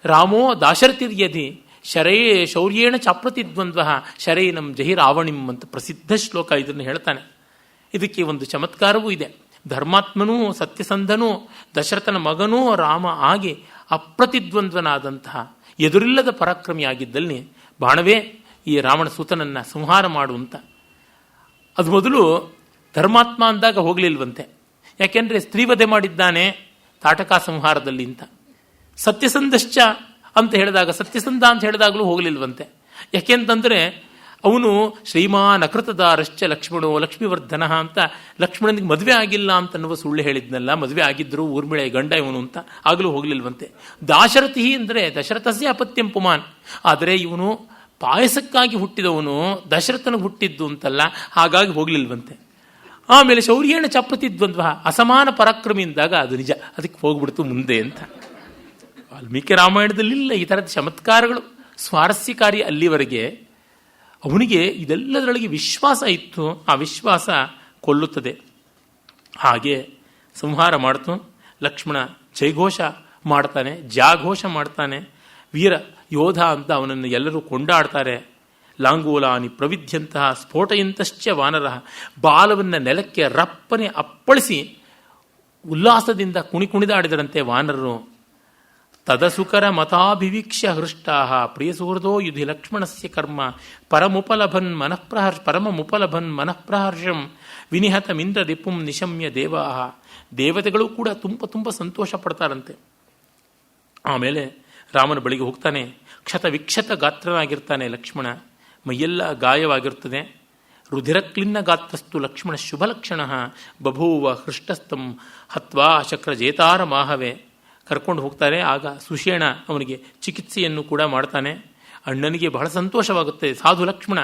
ರಾಮೋ ದಾಶರಥಿರ್ಯದಿ ಶರಯೇ ಶೌರ್ಯೇಣ ಚಾಪ್ರತಿದ್ವಂದ್ವ ಶರೈನಂ ಜಹಿ ರಾವಣಿಂ ಅಂತ ಪ್ರಸಿದ್ಧ ಶ್ಲೋಕ ಇದನ್ನು ಹೇಳ್ತಾನೆ. ಇದಕ್ಕೆ ಒಂದು ಚಮತ್ಕಾರವೂ ಇದೆ. ಧರ್ಮಾತ್ಮನೂ ಸತ್ಯಸಂಧನೂ ದಶರಥನ ಮಗನೂ ರಾಮ ಆಗಿ ಅಪ್ರತಿದ್ವಂದ್ವನಾದಂತಹ ಎದುರಿಲ್ಲದ ಪರಾಕ್ರಮಿಯಾಗಿದ್ದಲ್ಲಿ ಬಾಣವೇ ಈ ರಾವಣ ಸೂತನನ್ನು ಸಂಹಾರ ಮಾಡುವಂತ. ಅದು ಮೊದಲು ಧರ್ಮಾತ್ಮ ಅಂದಾಗ ಹೋಗಲಿಲ್ವಂತೆ, ಯಾಕೆಂದರೆ ಸ್ತ್ರೀವಧೆ ಮಾಡಿದ್ದಾನೆ ತಾಟಕ ಸಂಹಾರದಲ್ಲಿ ಅಂತ. ಸತ್ಯಸಂಧಶ್ಚ ಅಂತ ಹೇಳಿದಾಗ, ಸತ್ಯಸಂಧ ಅಂತ ಹೇಳಿದಾಗಲೂ ಹೋಗಲಿಲ್ವಂತೆ. ಯಾಕೆಂತಂದರೆ ಅವನು ಶ್ರೀಮಾನ್ ಅಕೃತದಾರಶ್ಚ ಲಕ್ಷ್ಮಣೋ ಲಕ್ಷ್ಮೀವರ್ಧನ ಅಂತ ಲಕ್ಷ್ಮಣನಿಗೆ ಮದುವೆ ಆಗಿಲ್ಲ ಅಂತನ್ನುವ ಸುಳ್ಳು ಹೇಳಿದ್ನಲ್ಲ. ಮದುವೆ ಆಗಿದ್ದರು, ಊರ್ಮಿಳೆ ಗಂಡ ಇವನು ಅಂತ, ಆಗಲೂ ಹೋಗಲಿಲ್ವಂತೆ. ದಾಶರಥಿ ಅಂದರೆ ದಶರಥಸ್ಯ ಅಪತ್ಯಂ ಪುಮಾನ್. ಆದರೆ ಇವನು ಪಾಯಸಕ್ಕಾಗಿ ಹುಟ್ಟಿದವನು, ದಶರಥನಿಗೆ ಹುಟ್ಟಿದ್ದು ಅಂತಲ್ಲ, ಹಾಗಾಗಿ ಹೋಗಲಿಲ್ವಂತೆ. ಆಮೇಲೆ ಶೌರ್ಯೇಣ ಚಾಪ್ರತಿದ್ವಂದ್ವ, ಅಸಮಾನ ಪರಾಕ್ರಮಿ ಎಂದಾಗ ಅದು ನಿಜ, ಅದಕ್ಕೆ ಹೋಗ್ಬಿಡ್ತು ಮುಂದೆ ಅಂತ. ವಾಲ್ಮೀಕಿ ರಾಮಾಯಣದಲ್ಲಿಲ್ಲ ಈ ಥರದ ಚಮತ್ಕಾರಗಳು, ಸ್ವಾರಸ್ಯಕಾರಿ. ಅಲ್ಲಿವರೆಗೆ ಅವನಿಗೆ ಇದೆಲ್ಲದರೊಳಗೆ ವಿಶ್ವಾಸ ಇತ್ತು, ಆ ವಿಶ್ವಾಸ ಕೊಲ್ಲುತ್ತದೆ. ಹಾಗೆ ಸಂಹಾರ ಮಾಡ್ತು. ಲಕ್ಷ್ಮಣ ಜಯಘೋಷ ಮಾಡ್ತಾನೆ, ಜಾಘೋಷ ಮಾಡ್ತಾನೆ. ವೀರ ಯೋಧ ಅಂತ ಅವನನ್ನು ಎಲ್ಲರೂ ಕೊಂಡಾಡ್ತಾರೆ. ಲಾಂಗೂಲಾನಿ ಪ್ರವಿದ್ಯಂತಹ ಸ್ಫೋಟಯಂತಶ್ಚ ವಾನರ. ಬಾಲವನ್ನು ನೆಲಕ್ಕೆ ರಪ್ಪನೆ ಅಪ್ಪಳಿಸಿ ಉಲ್ಲಾಸದಿಂದ ಕುಣಿದಾಡಿದರಂತೆ ವಾನರರು. ತದಸುಕರ ಮತಾಭಿವೀಕ್ಷ್ಯ ಹೃಷ್ಟಾ ಪ್ರಿಯ ಸುಹೃದೋ ಯುಧಿ ಲಕ್ಷ್ಮಣಸ್ಯ ಕರ್ಮ ಪರಮುಪಲಭನ್ ಮನಃಪ್ರಹರ್ಷಂ ವಿನಿಹತಮಿಂದ್ರ ರಿಪುಂ ನಿಶಮ್ಯ ದೇವಾ. ದೇವತೆಗಳು ಕೂಡ ತುಂಬ ಸಂತೋಷ ಪಡ್ತಾರಂತೆ. ಆಮೇಲೆ ರಾಮನ ಬಳಿಗೆ ಹೋಗ್ತಾನೆ. ಕ್ಷತ ವಿಕ್ಷತ ಗಾತ್ರನಾಗಿರ್ತಾನೆ ಲಕ್ಷ್ಮಣ, ಮೈಯೆಲ್ಲ ಗಾಯವಾಗಿರ್ತದೆ. ರುಧಿರಕ್ಲಿನ್ನ ಗಾತ್ರಸ್ತು ಲಕ್ಷ್ಮಣ ಶುಭಲಕ್ಷಣ ಬಭೂವ ಹೃಷ್ಟಸ್ಥಂ ಹತ್ವಾ ಶಕ್ರ ಜೇತಾರ ಮಾಹವೇ. ಕರ್ಕೊಂಡು ಹೋಗ್ತಾರೆ. ಆಗ ಸುಷೇಣ ಅವನಿಗೆ ಚಿಕಿತ್ಸೆಯನ್ನು ಕೂಡ ಮಾಡ್ತಾನೆ. ಅಣ್ಣನಿಗೆ ಬಹಳ ಸಂತೋಷವಾಗುತ್ತೆ. ಸಾಧು ಲಕ್ಷ್ಮಣ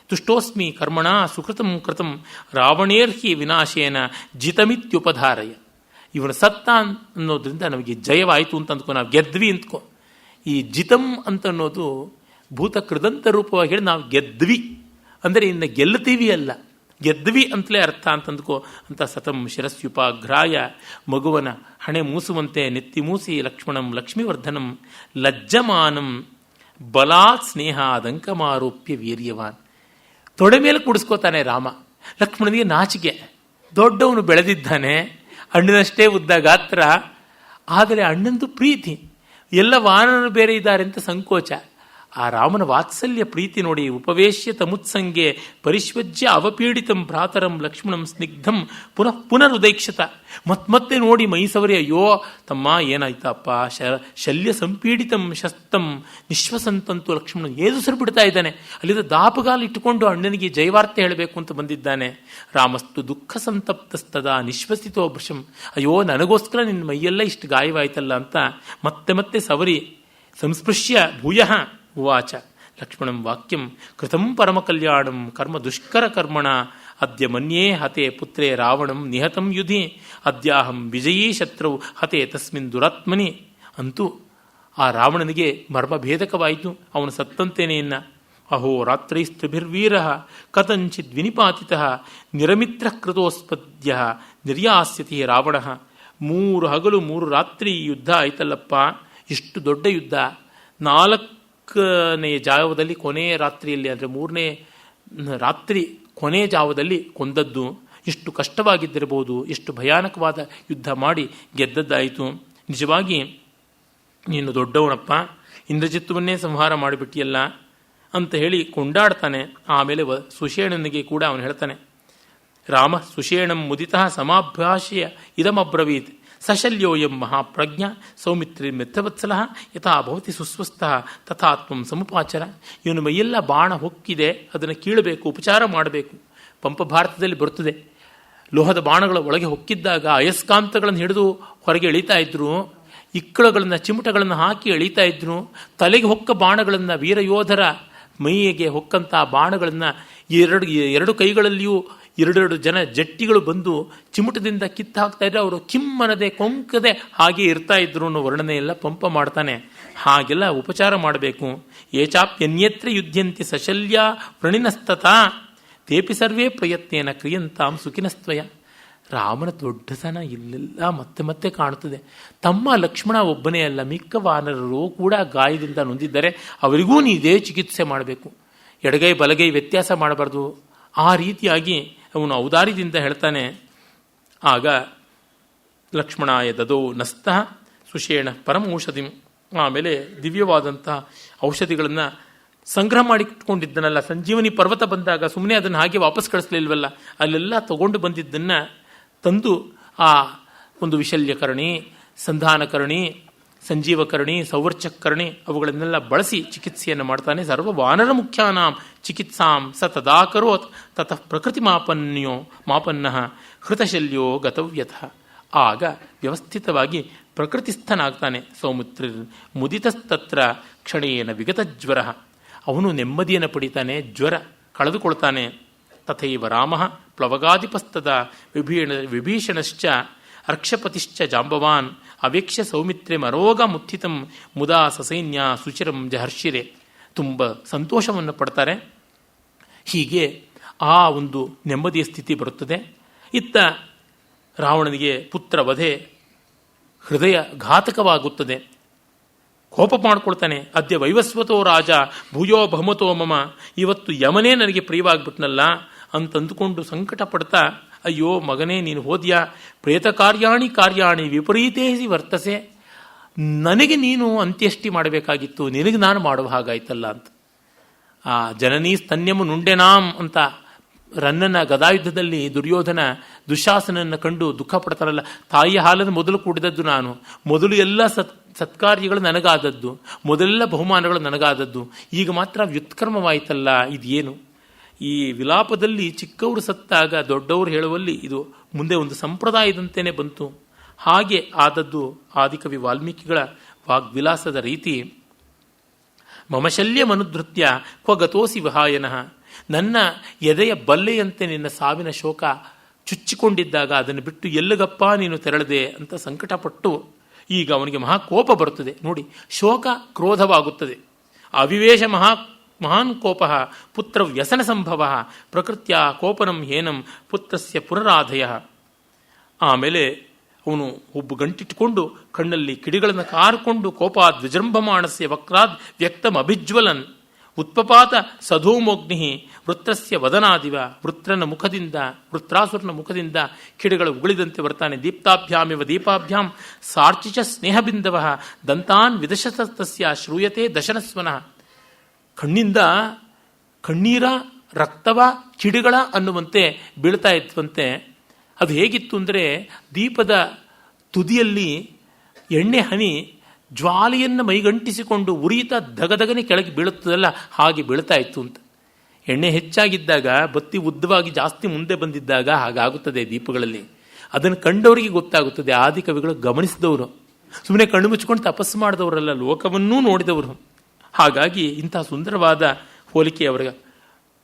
ತುಷ್ಟೋಸ್ಮಿ ಕರ್ಮಣ ಸುಕೃತಂ ಕೃತಂ ರಾವಣೇರ್ಹಿ ವಿನಾಶೇನ ಜಿತಮಿತ್ಯುಪಧಾರಯ. ಇವನು ಸತ್ತ ಅನ್ನೋದ್ರಿಂದ ನಮಗೆ ಜಯವಾಯಿತು ಅಂತ ಅಂದ್ಕೊ, ನಾವು ಗೆದ್ವಿ ಅಂದ್ಕೊ. ಈ ಜಿತಂ ಅಂತನ್ನೋದು ಭೂತ ಕೃದಂತ ರೂಪವಾಗಿ ಹೇಳಿ ನಾವು ಗೆದ್ವಿ ಅಂದರೆ ಇನ್ನು ಗೆಲ್ಲುತ್ತೀವಿ ಅಲ್ಲ, ಗೆದ್ವಿ ಅಂತಲೇ ಅರ್ಥ ಅಂತಂದ್ಕೋ ಅಂತ. ಸತಂ ಶಿರಸ್ಯುಪಾಘ್ರಾಯ, ಮಗುವನ ಹಣೆ ಮೂಸುವಂತೆ ನೆತ್ತಿ ಮೂಸಿ ಲಕ್ಷ್ಮಣಂ ಲಕ್ಷ್ಮೀವರ್ಧನಂ ಲಜ್ಜಮಾನಂ ಬಲಾತ್ ಸ್ನೇಹಾದಂಕಮಾರೋಪ್ಯ ವೀರ್ಯವಾನ್. ತೊಡೆ ಮೇಲೆ ಕೂಡಿಸ್ಕೋತಾನೆ ರಾಮ. ಲಕ್ಷ್ಮಣನಿಗೆ ನಾಚಿಕೆ, ದೊಡ್ಡವನು ಬೆಳೆದಿದ್ದಾನೆ, ಅಣ್ಣನಷ್ಟೇ ಉದ್ದ ಗಾತ್ರ, ಆದರೆ ಅಣ್ಣಂದು ಪ್ರೀತಿ, ಎಲ್ಲ ವಾನರರು ಬೇರೆ ಇದ್ದಾರೆ ಅಂತ ಸಂಕೋಚ. ಆ ರಾಮನ ವಾತ್ಸಲ್ಯ ಪ್ರೀತಿ ನೋಡಿ. ಉಪವೇಶ್ಯ ತಮುತ್ಸಂಗೆ ಪರಿಶ್ವಜ್ಯ ಅವಪೀಡಿತಂ ಭ್ರಾತರಂ ಲಕ್ಷ್ಮಣಂ ಸ್ನಿಗ್ಧಂ ಪುನರುದೈಕ್ಷತ. ಮತ್ತೆ ನೋಡಿ ಮೈಸವರಿ, ಅಯ್ಯೋ ತಮ್ಮ ಏನಾಯ್ತಪ್ಪ, ಶಲ್ಯ ಸಂಪೀಡಿತಂ ಶಸ್ತಂ ನಿಶ್ವಸಂತಂತು ಲಕ್ಷ್ಮಣ ಏದುಸರು ಬಿಡ್ತಾ ಇದ್ದಾನೆ. ಅಲ್ಲಿಂದ ದಾಪಗಾಲು ಇಟ್ಟುಕೊಂಡು ಅಣ್ಣನಿಗೆ ಜೈವಾರ್ತೆ ಹೇಳಬೇಕು ಅಂತ ಬಂದಿದ್ದಾನೆ. ರಾಮಸ್ತು ದುಃಖ ಸಂತಪ್ತಸ್ತದ ನಿಶ್ವಸಿತೋ ಭೃಶಂ. ಅಯ್ಯೋ ನನಗೋಸ್ಕರ ನಿನ್ನ ಮೈಯೆಲ್ಲ ಇಷ್ಟು ಗಾಯವಾಯ್ತಲ್ಲ ಅಂತ ಮತ್ತೆ ಸವರಿ ಸಂಸ್ಪೃಶ್ಯ ಭೂಯಃ ಉವಾಚ ಲಕ್ಷ್ಮಣಂ ವಾಕ್ಯಂ ಕೃತಂ ಪರಮಕಲ್ಯಾಣಂ ಕರ್ಮ ದುಷ್ಕರ ಕರ್ಮಣ ಅದ್ಯ ಮನ್ಯೇ ಹತೆ ಪುತ್ರೇ ರಾವಣಂ ನಿಹತಂ ಯುಧಿ ಅದ್ಯಾಹಂ ವಿಜಯೀ ಶತ್ರೌ ಹತೆ ತಸ್ಮಿನ್ ದುರಾತ್ಮನಿ. ಅಂತೂ ಆ ರಾವಣನಿಗೆ ಮರ್ಮಭೇದಕವಾಯಿತು, ಅವನು ಸತ್ತಂತೇನೆ. ಇನ್ನ ಅಹೋ ರಾತ್ರೈಸ್ತ್ರಿಭಿರ್ವೀರ ಕಥಂಚಿದ್ ವಿನಿಪಾತಿತಃ ನಿರಮಿತ್ರ ಕೃತೋಸ್ಪದ್ಯ ನಿರ್ಯಾಸ್ಯತಿ ರಾವಣ. 3 ಹಗಲು 3 ರಾತ್ರಿ ಯುದ್ಧ ಆಯ್ತಲ್ಲಪ್ಪ, ಇಷ್ಟು ದೊಡ್ಡ ಯುದ್ಧ. 4ನೇ ಜಾವದಲ್ಲಿ ಕೊನೆಯ ರಾತ್ರಿಯಲ್ಲಿ ಅಂದರೆ 3ನೇ ರಾತ್ರಿ ಕೊನೆಯ ಜಾವದಲ್ಲಿ ಕೊಂದದ್ದು. ಇಷ್ಟು ಕಷ್ಟವಾಗಿದ್ದಿರಬಹುದು, ಎಷ್ಟು ಭಯಾನಕವಾದ ಯುದ್ಧ ಮಾಡಿ ಗೆದ್ದದ್ದಾಯಿತು. ನಿಜವಾಗಿ ನೀನು ದೊಡ್ಡವನಪ್ಪ, ಇಂದ್ರಜಿತ್ತುವನ್ನೇ ಸಂಹಾರ ಮಾಡಿಬಿಟ್ಟಿಯಲ್ಲ ಅಂತ ಹೇಳಿ ಕೊಂಡಾಡ್ತಾನೆ. ಆಮೇಲೆ ಸುಷೇಣನಿಗೆ ಕೂಡ ಅವನು ಹೇಳ್ತಾನೆ, ರಾಮ ಸುಷೇಣಂ ಮುದಿತಃ ಸಮಾಭ್ಯಾಶ್ಯ ಇದಮಬ್ರವೀತ್ ಸಶಲ್ಯೋಯಂ ಮಹಾಪ್ರಜ್ಞ ಸೌಮಿತ್ರಿ ಮಿತ್ರವತ್ಸಲ ಯಥಾ ಭವತಿ ಸುಸ್ವಸ್ಥಃ ತಥಾತ್ಮಂ ಸಮುಪಾಚರ. ಇವನು ಮೈಯೆಲ್ಲ ಬಾಣ ಹೊಕ್ಕಿದೆ, ಅದನ್ನು ಕೀಳಬೇಕು, ಉಪಚಾರ ಮಾಡಬೇಕು. ಪಂಪ ಭಾರತದಲ್ಲಿ ಬರುತ್ತದೆ, ಲೋಹದ ಬಾಣಗಳ ಒಳಗೆ ಹೊಕ್ಕಿದ್ದಾಗ ಅಯಸ್ಕಾಂತಗಳನ್ನು ಹಿಡಿದು ಹೊರಗೆ ಎಳೀತಾ ಇದ್ರು, ಇಕ್ಕಳಗಳನ್ನು ಚಿಮಟಗಳನ್ನು ಹಾಕಿ ಎಳೀತಾ ಇದ್ರು. ತಲೆಗೆ ಹೊಕ್ಕ ಬಾಣಗಳನ್ನು, ವೀರಯೋಧರ ಮೈಯಿಗೆ ಹೊಕ್ಕಂಥ ಬಾಣಗಳನ್ನು ಎರಡು ಕೈಗಳಲ್ಲಿಯೂ 2 ಜನ ಜಟ್ಟಿಗಳು ಬಂದು ಚಿಮುಟದಿಂದ ಕಿತ್ತು ಹಾಕ್ತಾ ಇದ್ರೆ ಅವರು ಕಿಮ್ಮನದೆ ಕೊಂಕದೆ ಹಾಗೆ ಇರ್ತಾ ಇದ್ರು ಅನ್ನೋ ವರ್ಣನೆ ಎಲ್ಲ ಪಂಪ ಮಾಡ್ತಾನೆ. ಹಾಗೆಲ್ಲ ಉಪಚಾರ ಮಾಡಬೇಕು. ಏಚಾಪ್ಯನ್ಯತ್ರ ಯುದ್ಧಂತಿ ಸಶಲ್ಯ ಪ್ರಣಿನಸ್ತತ ತೇಪಿ ಸರ್ವೇ ಪ್ರಯತ್ನೇನ ಕ್ರಿಯಂತಾಂ ಸುಖಿನಸ್ತ್ವಯ. ರಾಮನ ದೊಡ್ಡತನ ಇಲ್ಲೆಲ್ಲ ಮತ್ತೆ ಕಾಣುತ್ತದೆ. ತಮ್ಮ ಲಕ್ಷ್ಮಣ ಒಬ್ಬನೇ ಅಲ್ಲ, ಮಿಕ್ಕ ವಾನರರು ಕೂಡ ಗಾಯದಿಂದ ನೊಂದಿದ್ದಾರೆ, ಅವರಿಗೂ ನೀದೇ ಚಿಕಿತ್ಸೆ ಮಾಡಬೇಕು. ಎಡಗೈ ಬಲಗೈ ವ್ಯತ್ಯಾಸ ಮಾಡಬಾರ್ದು. ಆ ರೀತಿಯಾಗಿ ಅವನು ಔದಾರ್ಯದಿಂದ ಹೇಳ್ತಾನೆ. ಆಗ ಲಕ್ಷ್ಮಣಾಯ ದದೋ ನಸ್ತಃ ಸುಷೇಣ ಪರಮೌಷಧಿಂ. ಆಮೇಲೆ ದಿವ್ಯವಾದಂತಹ ಔಷಧಿಗಳನ್ನು ಸಂಗ್ರಹ ಮಾಡಿಕೊಂಡಿದ್ದನಲ್ಲ, ಸಂಜೀವನಿ ಪರ್ವತ ಬಂದಾಗ ಸುಮ್ಮನೆ ಅದನ್ನು ಹಾಗೆ ವಾಪಸ್ ಕಳಿಸ್ಲಿಲ್ವಲ್ಲ, ಅಲ್ಲೆಲ್ಲ ತಗೊಂಡು ಬಂದಿದ್ದನ್ನು ತಂದು ಆ ಒಂದು ವಿಶಲ್ಯಕರಣಿ, ಸಂಧಾನಕರಣಿ, ಸಂಜೀವಕರಣಿ, ಸೌವರ್ಚಕರಣಿ ಅವುಗಳನ್ನೆಲ್ಲ ಬಳಸಿ ಚಿಕಿತ್ಸೆಯನ್ನು ಮಾಡ್ತಾನೆ. ಸರ್ವ ವಾನರ ಮುಖ್ಯಾನಾಂ ಚಿಕಿತ್ಸಾಂ ಸ ತದಾಕರೋತ್ ತತಃ ಪ್ರಕೃತಿ ಮಾಪನ್ನ ಹೃತಶಲ್ಯೋ ಗತವ್ಯತಃ. ಆಗ ವ್ಯವಸ್ಥಿತವಾಗಿ ಪ್ರಕೃತಿಸ್ಥನಾಗ್ತಾನೆ. ಸೌಮಿತ್ರ ಮುದಿತಸ್ತತ್ರ ಕ್ಷಣೇನ ವಿಗತ ಜ್ವರ. ಅವನು ನೆಮ್ಮದಿಯನ್ನು ಪಡಿತಾನೆ, ಜ್ವರ ಕಳೆದುಕೊಳ್ತಾನೆ. ತಥೈವ ರಾಮ ಪ್ಲವಗಾಧಿಪಸ್ತದ ವಿಭೀಷಣಶ್ಚ ಅರ್ಕ್ಷಪತಿಶ್ಚ ಜಾಂಬವಾನ್ ಅವೇಕ್ಷ್ಯ ಸೌಮಿತ್ರೆ ಮರೋಗ ಮುತ್ಥಿತಂ ಮುದಾ ಸಸೈನ್ಯ ಸುಚಿರಂ ಜಹರ್ಷಿರೆ. ತುಂಬ ಸಂತೋಷವನ್ನು ಪಡ್ತಾರೆ. ಹೀಗೆ ಆ ಒಂದು ನೆಮ್ಮದಿಯ ಸ್ಥಿತಿ ಬರುತ್ತದೆ. ಇತ್ತ ರಾವಣನಿಗೆ ಪುತ್ರ ವಧೆ ಹೃದಯ ಘಾತಕವಾಗುತ್ತದೆ. ಕೋಪ ಮಾಡಿಕೊಳ್ತಾನೆ. ಅದ್ಯ ವೈವಸ್ವತೋ ರಾಜ ಭೂಯೋ ಬಹುಮತೋ ಮಮ. ಇವತ್ತು ಯಮನೇ ನನಗೆ ಪ್ರಿಯವಾಗ್ಬಿಟ್ನಲ್ಲ ಅಂತಂದುಕೊಂಡು ಸಂಕಟ ಪಡ್ತಾ, ಅಯ್ಯೋ ಮಗನೇ ನೀನು ಹೋದ್ಯಾ, ಪ್ರೇತ ಕಾರ್ಯಾಣಿ ವಿಪರೀತೇಸಿ ವರ್ತಸೆ. ನನಗೆ ನೀನು ಅಂತ್ಯಷ್ಟಿ ಮಾಡಬೇಕಾಗಿತ್ತು, ನಿನಗೆ ನಾನು ಮಾಡುವ ಹಾಗಾಯ್ತಲ್ಲ ಅಂತ. ಆ ಜನನೀ ಸ್ತನ್ಯಮು ನುಂಡೆನಾಂ ಅಂತ ರನ್ನನ ಗದಾಯುದ್ಧದಲ್ಲಿ ದುರ್ಯೋಧನ ದುಶಾಸನನ್ನು ಕಂಡು ದುಃಖ ಪಡ್ತಾರಲ್ಲ, ತಾಯಿಯ ಹಾಲನ್ನು ಮೊದಲು ಕುಡಿದದ್ದು ನಾನು, ಮೊದಲು ಎಲ್ಲ ಸತ್ಕಾರ್ಯಗಳು ನನಗಾದದ್ದು, ಮೊದಲೆಲ್ಲ ಬಹುಮಾನಗಳು ನನಗಾದದ್ದು, ಈಗ ಮಾತ್ರ ವ್ಯುತ್ಕರ್ಮವಾಯಿತಲ್ಲ, ಇದೇನು? ಈ ವಿಲಾಪದಲ್ಲಿ ಚಿಕ್ಕವರು ಸತ್ತಾಗ ದೊಡ್ಡವರು ಹೇಳುವಲ್ಲಿ ಇದು ಮುಂದೆ ಒಂದು ಸಂಪ್ರದಾಯದಂತೆಯೇ ಬಂತು. ಹಾಗೆ ಆದದ್ದು ಆದಿಕವಿ ವಾಲ್ಮೀಕಿಗಳ ವಾಗ್ವಿಲಾಸದ ರೀತಿ. ಮಮ ಶಲ್ಯಮನುಧೃತ್ಯ ಕ್ವ ಗತೋಸಿ ವಿಹಾಯನಃ. ನನ್ನ ಎದೆಯ ಬಲ್ಲೆಯಂತೆ ನಿನ್ನ ಸಾವಿನ ಶೋಕ ಚುಚ್ಚಿಕೊಂಡಿದ್ದಾಗ ಅದನ್ನು ಬಿಟ್ಟು ಎಲ್ಲಿಗಪ್ಪ ನೀನು ತೆರಳದೆ ಅಂತ ಸಂಕಟಪಟ್ಟು ಈಗ ಅವನಿಗೆ ಮಹಾಕೋಪ ಬರುತ್ತದೆ. ನೋಡಿ, ಶೋಕ ಕ್ರೋಧವಾಗುತ್ತದೆ. ಅವಿವೇಶ ಮಹಾನ್ ಕೋಪ ಪುತ್ರ ವ್ಯಸನ ಸಂಭವ ಪ್ರಕೃತ್ಯ ಕೋಪನಂ ಹೇನಂ ಪುತ್ರಸ್ಯ ಪುನರಾಧಯ. ಆಮೇಲೆ ಅವನು ಒಬ್ಬ ಗಂಟಿಟ್ಟುಕೊಂಡು ಕಣ್ಣಲ್ಲಿ ಕಿಡಿಗಳನ್ನು ಕಾರಿಕೊಂಡು ಕೋಪಾದ್ ವಿಜೃಂಭಮಾಣಸ್ಯ ವಕ್ರಾದ್ ವ್ಯಕ್ತಂ ಅಭಿಜ್ವಲನ್ ಉತ್ಪಪಾತ ಸಧೂಮೋಗ್ನಿ ವೃತ್ರಸ್ಯ ವದನಾದಿವ. ವೃತ್ರಾಸುರನ ಮುಖದಿಂದ ಕಿಡಿಗಳು ಉಗುಳಿದಂತೆ ಬರ್ತಾನೆ. ದೀಪ್ತಾಭ್ಯಾಮಿವ ದೀಪಾಭ್ಯಾಂ ಸಾರ್ಚಿಚ ಸ್ನೇಹಬಿಂದವ ದಂತಾನ್ ವಿದಶತಸ್ಯ ಶ್ರೂಯತೆ ದಶನಸ್ವನಃ. ಕಣ್ಣಿಂದ ಕಣ್ಣೀರ ರಕ್ತವ ಕಿಡಿಗಳ ಅನ್ನುವಂತೆ ಬೀಳ್ತಾ ಇತ್ತಂತೆ. ಅದು ಹೇಗಿತ್ತು ಅಂದರೆ, ದೀಪದ ತುದಿಯಲ್ಲಿ ಎಣ್ಣೆ ಹನಿ ಜ್ವಾಲೆಯನ್ನು ಮೈಗಂಟಿಸಿಕೊಂಡು ಉರಿಯುತ್ತಾ ದಗದಗನೆ ಕೆಳಗೆ ಬೀಳುತ್ತದಲ್ಲ, ಹಾಗೆ ಬೀಳ್ತಾ ಇತ್ತು ಅಂತ. ಎಣ್ಣೆ ಹೆಚ್ಚಾಗಿದ್ದಾಗ, ಬತ್ತಿ ಉದ್ದವಾಗಿ ಜಾಸ್ತಿ ಮುಂದೆ ಬಂದಿದ್ದಾಗ ಹಾಗಾಗುತ್ತದೆ ದೀಪಗಳಲ್ಲಿ. ಅದನ್ನು ಕಂಡವರಿಗೆ ಗೊತ್ತಾಗುತ್ತದೆ. ಆದಿಕವಿಗಳು ಗಮನಿಸಿದವರು, ಸುಮ್ಮನೆ ಕಣ್ಣು ಮುಚ್ಚಿಕೊಂಡು ತಪಸ್ಸು ಮಾಡಿದವರಲ್ಲ, ಲೋಕವನ್ನೂ ನೋಡಿದವರು. ಹಾಗಾಗಿ ಇಂತಹ ಸುಂದರವಾದ ಹೋಲಿಕೆ ಅವರ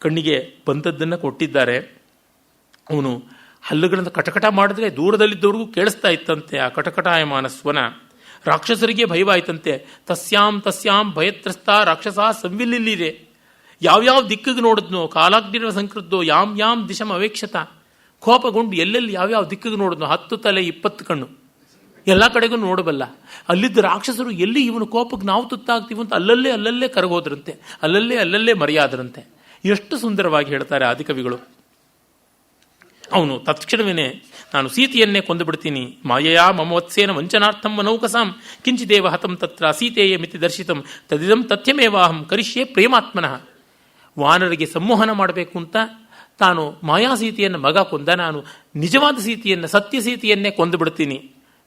ಕಣ್ಣಿಗೆ ಬಂದದ್ದನ್ನು ಕೊಟ್ಟಿದ್ದಾರೆ. ಅವನು ಹಲ್ಲುಗಳನ್ನು ಕಟಕಟ ಮಾಡಿದ್ರೆ ದೂರದಲ್ಲಿದ್ದವ್ರಿಗೂ ಕೇಳಿಸ್ತಾ ಇತ್ತಂತೆ ಆ ಕಟಕಟಾಯಮಾನ ಸ್ವನ. ರಾಕ್ಷಸರಿಗೆ ಭಯವಾಯ್ತಂತೆ. ತಸ್ಯಾಂ ಭಯತ್ರಸ್ತ ರಾಕ್ಷಸ ಸಂವಿಲ್ಲಿರೆ. ಯಾವ್ಯಾವ ದಿಕ್ಕಿಗೆ ನೋಡಿದ್ನೋ ಕಾಲಾಗ್ನಿರ ಸಂಕೃದ್ದೋ ಯಾಂ ದಿಶಂ ಅವೇಕ್ಷತ. ಕೋಪಗೊಂಡು ಎಲ್ಲೆಲ್ಲಿ ಯಾವ್ಯಾವ ದಿಕ್ಕಿಗೆ ನೋಡಿದ್ನೋ 10 ತಲೆ 20 ಕಣ್ಣು ಎಲ್ಲ ಕಡೆಗೂ ನೋಡಬಲ್ಲ. ಅಲ್ಲಿದ್ದ ರಾಕ್ಷಸರು ಎಲ್ಲಿ ಇವನು ಕೋಪಕ್ಕೆ ನಾವು ತುತ್ತಾಗ್ತೀವಿ ಅಂತ ಅಲ್ಲಲ್ಲೇ ಕರಗೋದ್ರಂತೆ, ಅಲ್ಲಲ್ಲೇ ಮರೆಯಾದ್ರಂತೆ. ಎಷ್ಟು ಸುಂದರವಾಗಿ ಹೇಳ್ತಾರೆ ಆದಿಕವಿಗಳು. ಅವನು ತತ್ಕ್ಷಣವೇನೆ ನಾನು ಸೀತೆಯನ್ನೇ ಕೊಂದು ಬಿಡ್ತೀನಿ. ಮಾಯೆಯಾ ಮಮವತ್ಸೇನ ವಂಚನಾರ್ಥಂ ಮನೌಕಸಾಂ ಕಿಂಚಿದೇವ ಹತಂ ತತ್ರ ಸೀತೆಯ ಮಿತಿ ದರ್ಶಿತಂ ತದಿದಂ ತಥ್ಯಮೇವಾಹಂ ಕರಿಷ್ಯೆ ಪ್ರೇಮಾತ್ಮನಃ. ವಾನರಿಗೆ ಸಂಮೋಹನ ಮಾಡಬೇಕು ಅಂತ ತಾನು ಮಾಯಾ ಸೀತೆಯನ್ನು ಮಗ ಕೊಂದ, ನಾನು ನಿಜವಾದ ಸೀತೆಯನ್ನು ಸತ್ಯ ಸೀತೆಯನ್ನೇ ಕೊಂದು ಬಿಡ್ತೀನಿ,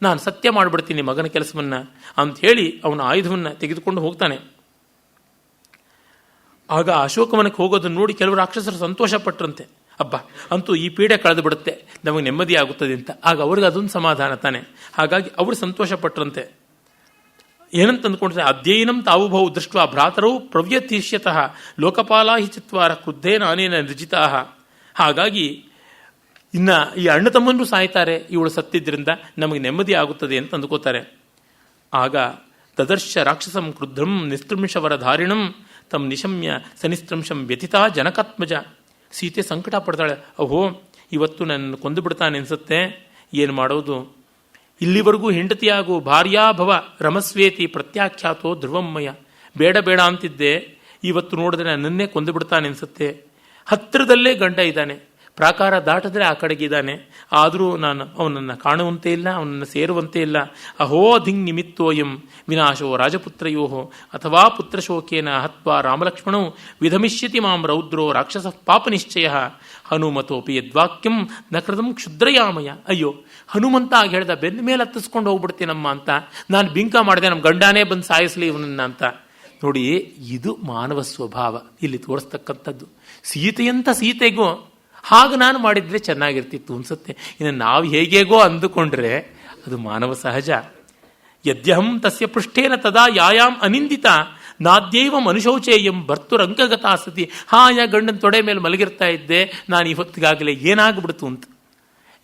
ನಾನು ಸತ್ಯ ಮಾಡಿಬಿಡ್ತೀನಿ ಮಗನ ಕೆಲಸವನ್ನ ಅಂತ ಹೇಳಿ ಅವನ ಆಯುಧವನ್ನು ತೆಗೆದುಕೊಂಡು ಹೋಗ್ತಾನೆ. ಆಗ ಅಶೋಕವನಕ್ಕೆ ಹೋಗೋದನ್ನು ನೋಡಿ ಕೆಲವು ರಾಕ್ಷಸರು ಸಂತೋಷಪಟ್ಟರಂತೆ. ಅಬ್ಬಾ, ಅಂತೂ ಈ ಪೀಡೆ ಕಳೆದು ಬಿಡುತ್ತೆ, ನಮಗೆ ನೆಮ್ಮದಿ ಆಗುತ್ತದೆ ಅಂತ. ಆಗ ಅವ್ರಿಗೆ ಅದೊಂದು ಸಮಾಧಾನ ತಾನೆ. ಹಾಗಾಗಿ ಅವರು ಸಂತೋಷಪಟ್ಟರಂತೆ. ಏನಂತ ಅಂದ್ಕೊಂಡ್ರೆ, ಅಧ್ಯಯನಂ ತಾವುಭೌ ದೃಷ್ಟ ಭ್ರಾತರವು ಪ್ರವ್ಯತಿಷ್ಯತಃ ಲೋಕಪಾಲ ಹಿ ಚತ್ವಾರ ಕ್ರುದ್ಧೇನ ಅನೇನ ನಿರ್ಜಿತಾ. ಹಾಗಾಗಿ ಇನ್ನ ಈ ಅಣ್ಣ ತಮ್ಮಂದ್ರು ಸಾಯ್ತಾರೆ, ಇವಳು ಸತ್ತಿದ್ರಿಂದ ನಮಗೆ ನೆಮ್ಮದಿ ಆಗುತ್ತದೆ ಅಂತ ಅಂದ್ಕೋತಾರೆ. ಆಗ ತದರ್ಶ ರಾಕ್ಷಸಂ ಕ್ರುದ್ಧಂ ನಿಸ್ತ್ರಂಶವರ ಧಾರಿಣಂ ತಂ ನಿಶಮ್ಯ ಸನಿಸ್ತ್ರಂಶಂ ವ್ಯಥಿತಾ ಜನಕಾತ್ಮಜ. ಸೀತೆ ಸಂಕಟ ಪಡ್ತಾಳೆ. ಅಹೋ, ಇವತ್ತು ನನ್ನ ಕೊಂದು ಬಿಡ್ತಾನೆ ಅನ್ಸುತ್ತೆ, ಏನು ಮಾಡೋದು? ಇಲ್ಲಿವರೆಗೂ ಹೆಂಡತಿಯಾಗು ಭಾರ್ಯಾಭವ ರಮಸ್ವೇತಿ ಪ್ರತ್ಯಾಖ್ಯಾತೋ ಧ್ರುವಮ್ಮಯ್ಯ. ಬೇಡ ಅಂತಿದ್ದೆ, ಇವತ್ತು ನೋಡಿದ್ರೆ ನನ್ನನ್ನೇ ಕೊಂದು ಬಿಡ್ತಾನೆ ಅನ್ಸುತ್ತೆ. ಹತ್ತಿರದಲ್ಲೇ ಗಂಡ ಇದ್ದಾನೆ, ಪ್ರಾಕಾರ ದಾಟಿದ್ರೆ ಆ ಕಡೆಗಿದ್ದಾನೆ, ಆದರೂ ನಾನು ಅವನನ್ನು ಕಾಣುವಂತೆ ಇಲ್ಲ, ಅವನನ್ನು ಸೇರುವಂತೆ ಇಲ್ಲ. ಅಹೋ ಧಿಂಗ್ ನಿಮಿತ್ತೋಯಂ ವಿನಾಶೋ ರಾಜಪುತ್ರಯೋ ಅಥವಾ ಪುತ್ರಶೋಕೇನ ಹತ್ವಾ ರಾಮಲಕ್ಷ್ಮಣೋ ವಿಧಮಿಷ್ಯತಿ ಮಾಂ ರೌದ್ರೋ ರಾಕ್ಷಸ ಪಾಪ ನಿಶ್ಚಯ ಹನುಮತೋಪಿ ಯದ್ವಾಕ್ಯಂ ನಕೃತಂ ಕ್ಷುದ್ರಯಾಮಯ. ಅಯ್ಯೋ, ಹನುಮಂತ ಆಗ ಹೇಳ್ದ, ಬೆನ್ನ ಮೇಲೆ ಹತ್ತಿಸ್ಕೊಂಡು ಹೋಗ್ಬಿಡ್ತೀನಮ್ಮ ಅಂತ. ನಾನು ಬಿಂಕ ಮಾಡಿದೆ, ನಮ್ಮ ಗಂಡಾನೇ ಬಂದು ಸಾಯಿಸ್ಲಿ ಇವನನ್ನ ಅಂತ. ನೋಡಿ, ಇದು ಮಾನವ ಸ್ವಭಾವ ಇಲ್ಲಿ ತೋರಿಸ್ತಕ್ಕಂಥದ್ದು. ಸೀತೆಯಂತ ಸೀತೆಗೂ ಹಾಗೆ ನಾನು ಮಾಡಿದ್ರೆ ಚೆನ್ನಾಗಿರ್ತಿತ್ತು ಅನ್ಸುತ್ತೆ. ಇನ್ನು ನಾವು ಹೇಗೇಗೋ ಅಂದುಕೊಂಡ್ರೆ ಅದು ಮಾನವ ಸಹಜ. ಯದ್ಯಹಂ ತಸ್ಯ ಪೃಷ್ಠೇನ ತದಾ ಯಾಯಾಂ ಅನಿಂದಿತ ನಾದ್ಯೈವ ಮನುಷ್ಯೌಚೇಯಂ ಭರ್ತುರಂಕಗತಾ ಸತಿ. ಯಾ ಗಂಡನ ತೊಡೆ ಮೇಲೆ ಮಲಗಿರ್ತಾ ಇದ್ದೆ ನಾನು ಈ ಹೊತ್ತಿಗಾಗಲೇ ಏನಾಗ್ಬಿಡ್ತು ಅಂತ.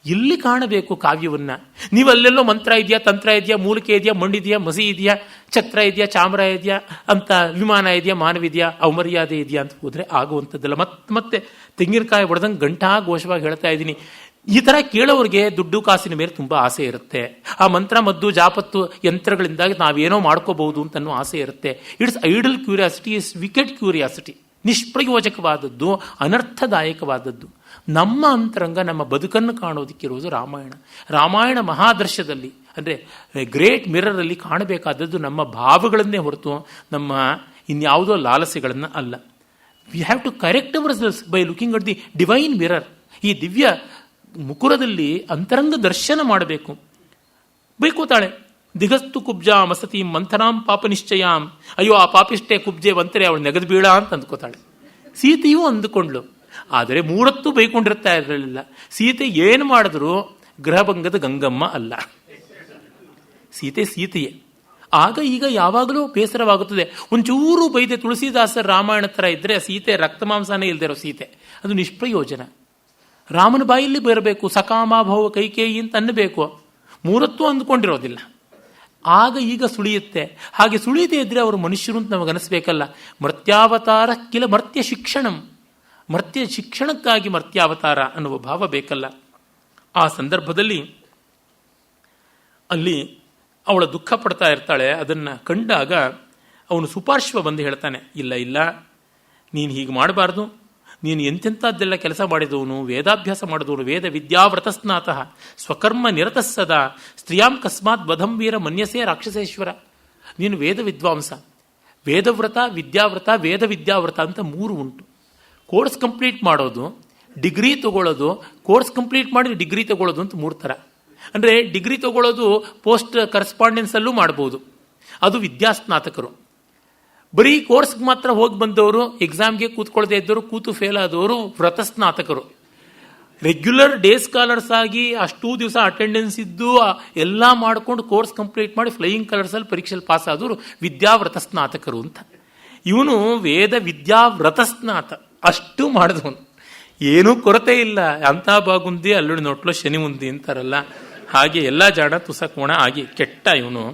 ಇಲ್ಲಿ ಕಾಣಬೇಕು ಕಾವ್ಯವನ್ನ. ನೀವು ಅಲ್ಲೆಲ್ಲೋ ಮಂತ್ರ ಇದೆಯಾ, ತಂತ್ರ ಇದೆಯಾ, ಮೂಲಿಕೆ ಇದೆಯಾ, ಮಣ್ಣಿದೆಯಾ, ಮಸಿ ಇದೆಯಾ, ಛತ್ರ ಇದೆಯಾ, ಚಾಮರ ಇದೆಯಾ ಅಂತ, ವಿಮಾನ ಇದೆಯಾ, ಮಾನವಿದೆಯಾ, ಅವಮರ್ಯಾದೆ ಇದೆಯಾ ಅಂತ ಹೋದ್ರೆ ಆಗುವಂಥದ್ದಲ್ಲ. ಮತ್ತೆ ತೆಂಗಿನಕಾಯಿ ಹೊಡೆದಂಗೆ ಘೋಷವಾಗಿ ಹೇಳ್ತಾ ಇದ್ದೀನಿ. ಈ ಥರ ಕೇಳೋರಿಗೆ ದುಡ್ಡು ಕಾಸಿನ ಮೇಲೆ ತುಂಬ ಆಸೆ ಇರುತ್ತೆ. ಆ ಮಂತ್ರ ಮದ್ದು ಜಾಪತ್ತು ಯಂತ್ರಗಳಿಂದಾಗಿ ನಾವೇನೋ ಮಾಡ್ಕೋಬಹುದು ಅಂತನೂ ಆಸೆ ಇರುತ್ತೆ. It's idle curiosity, is wicked curiosity. ನಿಷ್ಪ್ರಯೋಜಕವಾದದ್ದು, ಅನರ್ಥದಾಯಕವಾದದ್ದು. ನಮ್ಮ ಅಂತರಂಗ, ನಮ್ಮ ಬದುಕನ್ನು ಕಾಣೋದಕ್ಕಿರುವುದು ರಾಮಾಯಣ ಮಹಾದರ್ಶದಲ್ಲಿ, ಅಂದರೆ ಗ್ರೇಟ್ ಮಿರರಲ್ಲಿ ಕಾಣಬೇಕಾದದ್ದು ನಮ್ಮ ಭಾವಗಳನ್ನೇ ಹೊರತು ನಮ್ಮ ಇನ್ಯಾವುದೋ ಲಾಲಸೆಗಳನ್ನು ಅಲ್ಲ. We have to correct ourselves by looking at the divine mirror. ಈ ದಿವ್ಯ ಮುಕುರದಲ್ಲಿ ಅಂತರಂಗ ದರ್ಶನ ಮಾಡಬೇಕು. ಬೈಕೋತಾಳೆ, ದಿಗಸ್ತು ಕುಬ್ಜಾ ಮಸತಿ ಮಂಥನಾಂ ಪಾಪ ನಿಶ್ಚಯಾಂ. ಅಯ್ಯೋ, ಆ ಪಾಪಿಷ್ಟೇ ಕುಬ್ಜೆ ಬಂತರೆ ಅವಳು ನೆಗದು ಬೀಳ ಅಂತ ಅಂದ್ಕೋತಾಳೆ. ಸೀತೆಯೂ ಅಂದುಕೊಂಡ್ಳು, ಆದರೆ 3 ಬೈಕೊಂಡಿರ್ತಾ ಇರಲಿಲ್ಲ. ಸೀತೆ ಏನು ಮಾಡಿದ್ರು ಗೃಹಭಂಗದ ಗಂಗಮ್ಮ ಅಲ್ಲ. ಸೀತೆಯೇ. ಆಗ ಈಗ ಯಾವಾಗಲೂ ಬೇಸರವಾಗುತ್ತದೆ. ಒಂಚೂರು ಬೈದೆ ತುಳಸಿದಾಸರ ರಾಮಾಯಣ ಥರ ಇದ್ದರೆ ಸೀತೆ ರಕ್ತಮಾಂಸನೇ ಇಲ್ಲದಿರೋ ಸೀತೆ, ಅದು ನಿಷ್ಪ್ರಯೋಜನ. ರಾಮನ ಬಾಯಲ್ಲಿ ಬರಬೇಕು, ಸಕಾಮಾಭವ ಕೈಕೇಯಿ ಅಂತ ಅನ್ನಬೇಕು, ಮೂರತ್ತೂ ಅಂದ್ಕೊಂಡಿರೋದಿಲ್ಲ. ಆಗ ಈಗ ಸುಳಿಯುತ್ತೆ. ಹಾಗೆ ಸುಳಿಯದೇ ಇದ್ದರೆ ಅವರು ಮನುಷ್ಯರು ಅಂತ ನಮಗನಿಸ್ಬೇಕಲ್ಲ. ಮರ್ತ್ಯಾವತಾರ ಕಿಲ ಮರ್ತ್ಯ ಶಿಕ್ಷಣಂ, ಮರ್ತ್ಯ ಶಿಕ್ಷಣಕ್ಕಾಗಿ ಮರ್ತ್ಯಾವತಾರ ಅನ್ನುವ ಭಾವ ಬೇಕಲ್ಲ. ಆ ಸಂದರ್ಭದಲ್ಲಿ ಅಲ್ಲಿ ಅವಳ ದುಃಖ ಪಡ್ತಾ ಇರ್ತಾಳೆ. ಅದನ್ನು ಕಂಡಾಗ ಅವನು ಸುಪಾರ್ಶ್ವ ಬಂದು ಹೇಳ್ತಾನೆ, ಇಲ್ಲ ಇಲ್ಲ, ನೀನು ಹೀಗೆ ಮಾಡಬಾರ್ದು, ನೀನು ಎಂತೆಂಥದ್ದೆಲ್ಲ ಕೆಲಸ ಮಾಡಿದವನು, ವೇದಾಭ್ಯಾಸ ಮಾಡಿದವನು, ವೇದ ವಿದ್ಯಾವ್ರತಸ್ನಾತಃ ಸ್ವಕರ್ಮ ನಿರತಸ್ಸದ ಸ್ತ್ರೀಯಾಂ ಕಸ್ಮಾತ್ ಬಧಂ ವೀರ ಮನ್ಯಸೇ ರಾಕ್ಷಸೇಶ್ವರ. ನೀನು ವೇದ ವಿದ್ವಾಂಸ, ವೇದವ್ರತ, ವಿದ್ಯಾವ್ರತ, ವೇದ ವಿದ್ಯಾವ್ರತ ಅಂತ 3 ಉಂಟು. ಕೋರ್ಸ್ ಕಂಪ್ಲೀಟ್ ಮಾಡೋದು, ಡಿಗ್ರಿ ತಗೊಳ್ಳೋದು, ಕೋರ್ಸ್ ಕಂಪ್ಲೀಟ್ ಮಾಡಿ ಡಿಗ್ರಿ ತಗೊಳ್ಳೋದು ಅಂತ 3 ಥರ. ಅಂದರೆ ಡಿಗ್ರಿ ತಗೊಳ್ಳೋದು ಪೋಸ್ಟ್ ಕರೆಸ್ಪಾಂಡೆನ್ಸಲ್ಲೂ ಮಾಡ್ಬೋದು, ಅದು ವಿದ್ಯಾಸ್ನಾತಕರು. ಬರೀ ಕೋರ್ಸ್ಗೆ ಮಾತ್ರ ಹೋಗಿ ಬಂದವರು, ಎಕ್ಸಾಮ್ಗೆ ಕೂತ್ಕೊಳ್ಳದೆ ಇದ್ದವರು, ಕೂತು ಫೇಲ್ ಆದವರು ವ್ರತಸ್ನಾತಕರು. ರೆಗ್ಯುಲರ್ ಡೇ ಸ್ಕಾಲರ್ಸ್ ಆಗಿ ಅಷ್ಟೂ ದಿವಸ ಅಟೆಂಡೆನ್ಸ್ ಇದ್ದು ಎಲ್ಲ ಮಾಡಿಕೊಂಡು ಕೋರ್ಸ್ ಕಂಪ್ಲೀಟ್ ಮಾಡಿ ಫ್ಲೈಯಿಂಗ್ ಕಲರ್ಸಲ್ಲಿ ಪರೀಕ್ಷೆಯಲ್ಲಿ ಪಾಸ್ ಆದವರು ವಿದ್ಯಾವ್ರತಸ್ನಾತಕರು ಅಂತ. ಇವನು ವೇದ ವಿದ್ಯಾವ್ರತಸ್ನಾತ, ಅಷ್ಟು ಮಾಡಿದವನು, ಏನೂ ಕೊರತೆ ಇಲ್ಲ. ಅಂಥ ಬಾಗುಂದಿ ಅಲ್ಲುಡಿ ನೋಟ್ಲು ಶನಿ ಮುಂದಿ ಅಂತಾರಲ್ಲ, ಹಾಗೆ ಎಲ್ಲ ಜಾಣ ತುಸಕೋಣ ಆಗಿ ಕೆಟ್ಟ ಇವನು.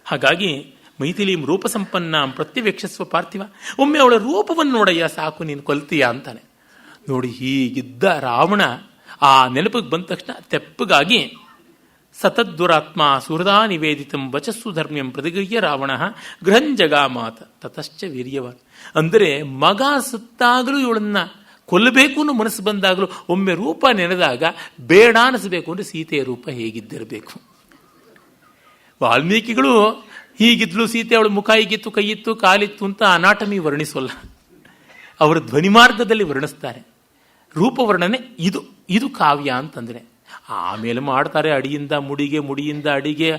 ಹಾಗಾಗಿ ಮೈಥಿಲೀಂ ರೂಪಸಂಪನ್ನ ಪ್ರತ್ಯವೇಕ್ಷಸ್ವ ಪಾರ್ಥಿವ, ಒಮ್ಮೆ ಅವಳ ರೂಪವನ್ನು ನೋಡಯ್ಯ ಸಾಕು, ನೀನು ಕೊಲ್ತೀಯ ಅಂತಾನೆ. ನೋಡಿ, ಹೀಗಿದ್ದ ರಾವಣ ಆ ನೆನಪಿಗೆ ಬಂದ ತಕ್ಷಣ ತೆಪ್ಪಗಾಗಿ ಸತದ್ದುರಾತ್ಮ ಸುಹೃದಾ ನಿವೇದಿತಂ ವಚಸ್ಸು ಧರ್ಮ್ಯಂ ಪ್ರತಿಗೃಹ್ಯ ರಾವಣ ಗೃಹಂಜಗಾಮಾತ ತತಶ್ಚ ವೀರ್ಯವಾನ್. ಅಂದರೆ ಮಗ ಸತ್ತಾಗಲೂ ಇವಳನ್ನ ಕೊಲ್ಲಬೇಕು ಅನ್ನೋ ಮನಸ್ಸು ಬಂದಾಗಲೂ ಒಮ್ಮೆ ರೂಪ ನೆನೆದಾಗ ಬೇಡ ಅನಿಸಬೇಕು ಅಂದರೆ ಸೀತೆಯ ರೂಪ ಹೇಗಿದ್ದಿರಬೇಕು. ವಾಲ್ಮೀಕಿಗಳು ಹೀಗಿದ್ಲು ಸೀತೆ, ಅವಳ ಮುಖ ಹೀಗಿತ್ತು, ಕೈಯಿತ್ತು, ಕಾಲಿತ್ತು ಅಂತ ಅನಾಟಮಿ ವರ್ಣಿಸೋಲ್ಲ, ಅವರ ಧ್ವನಿಮಾರ್ಗದಲ್ಲಿ ವರ್ಣಿಸ್ತಾರೆ. ರೂಪವರ್ಣನೆ ಇದು ಕಾವ್ಯ ಅಂತಂದರೆ. ಆಮೇಲೆ ಮಾಡ್ತಾರೆ ಅಡಿಯಿಂದ ಮುಡಿಗೆ, ಮುಡಿಯಿಂದ ಅಡಿಗೆ,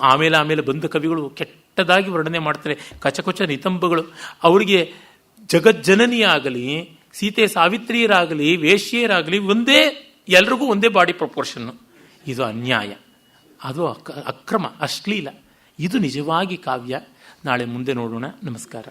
ಆಮೇಲೆ ಬಂದ ಕವಿಗಳು ಕೆಟ್ಟದಾಗಿ ವರ್ಣನೆ ಮಾಡ್ತಾರೆ. ಕಚಕಚ ನಿತಂಬಗಳು. ಅವರಿಗೆ ಜಗಜ್ಜನನಿಯಾಗಲಿ, ಸೀತೆ ಸಾವಿತ್ರಿಯರಾಗಲಿ, ವೇಶ್ಯರಾಗಲಿ ಎಲ್ರಿಗೂ ಒಂದೇ ಬಾಡಿ ಪ್ರಪೋರ್ಷನ್ನು. ಇದು ಅನ್ಯಾಯ, ಅದು ಅಕ್ರಮ, ಅಶ್ಲೀಲ. ಇದು ನಿಜವಾಗಿ ಕಾವ್ಯ. ನಾಳೆ ಮುಂದೆ ನೋಡೋಣ. ನಮಸ್ಕಾರ.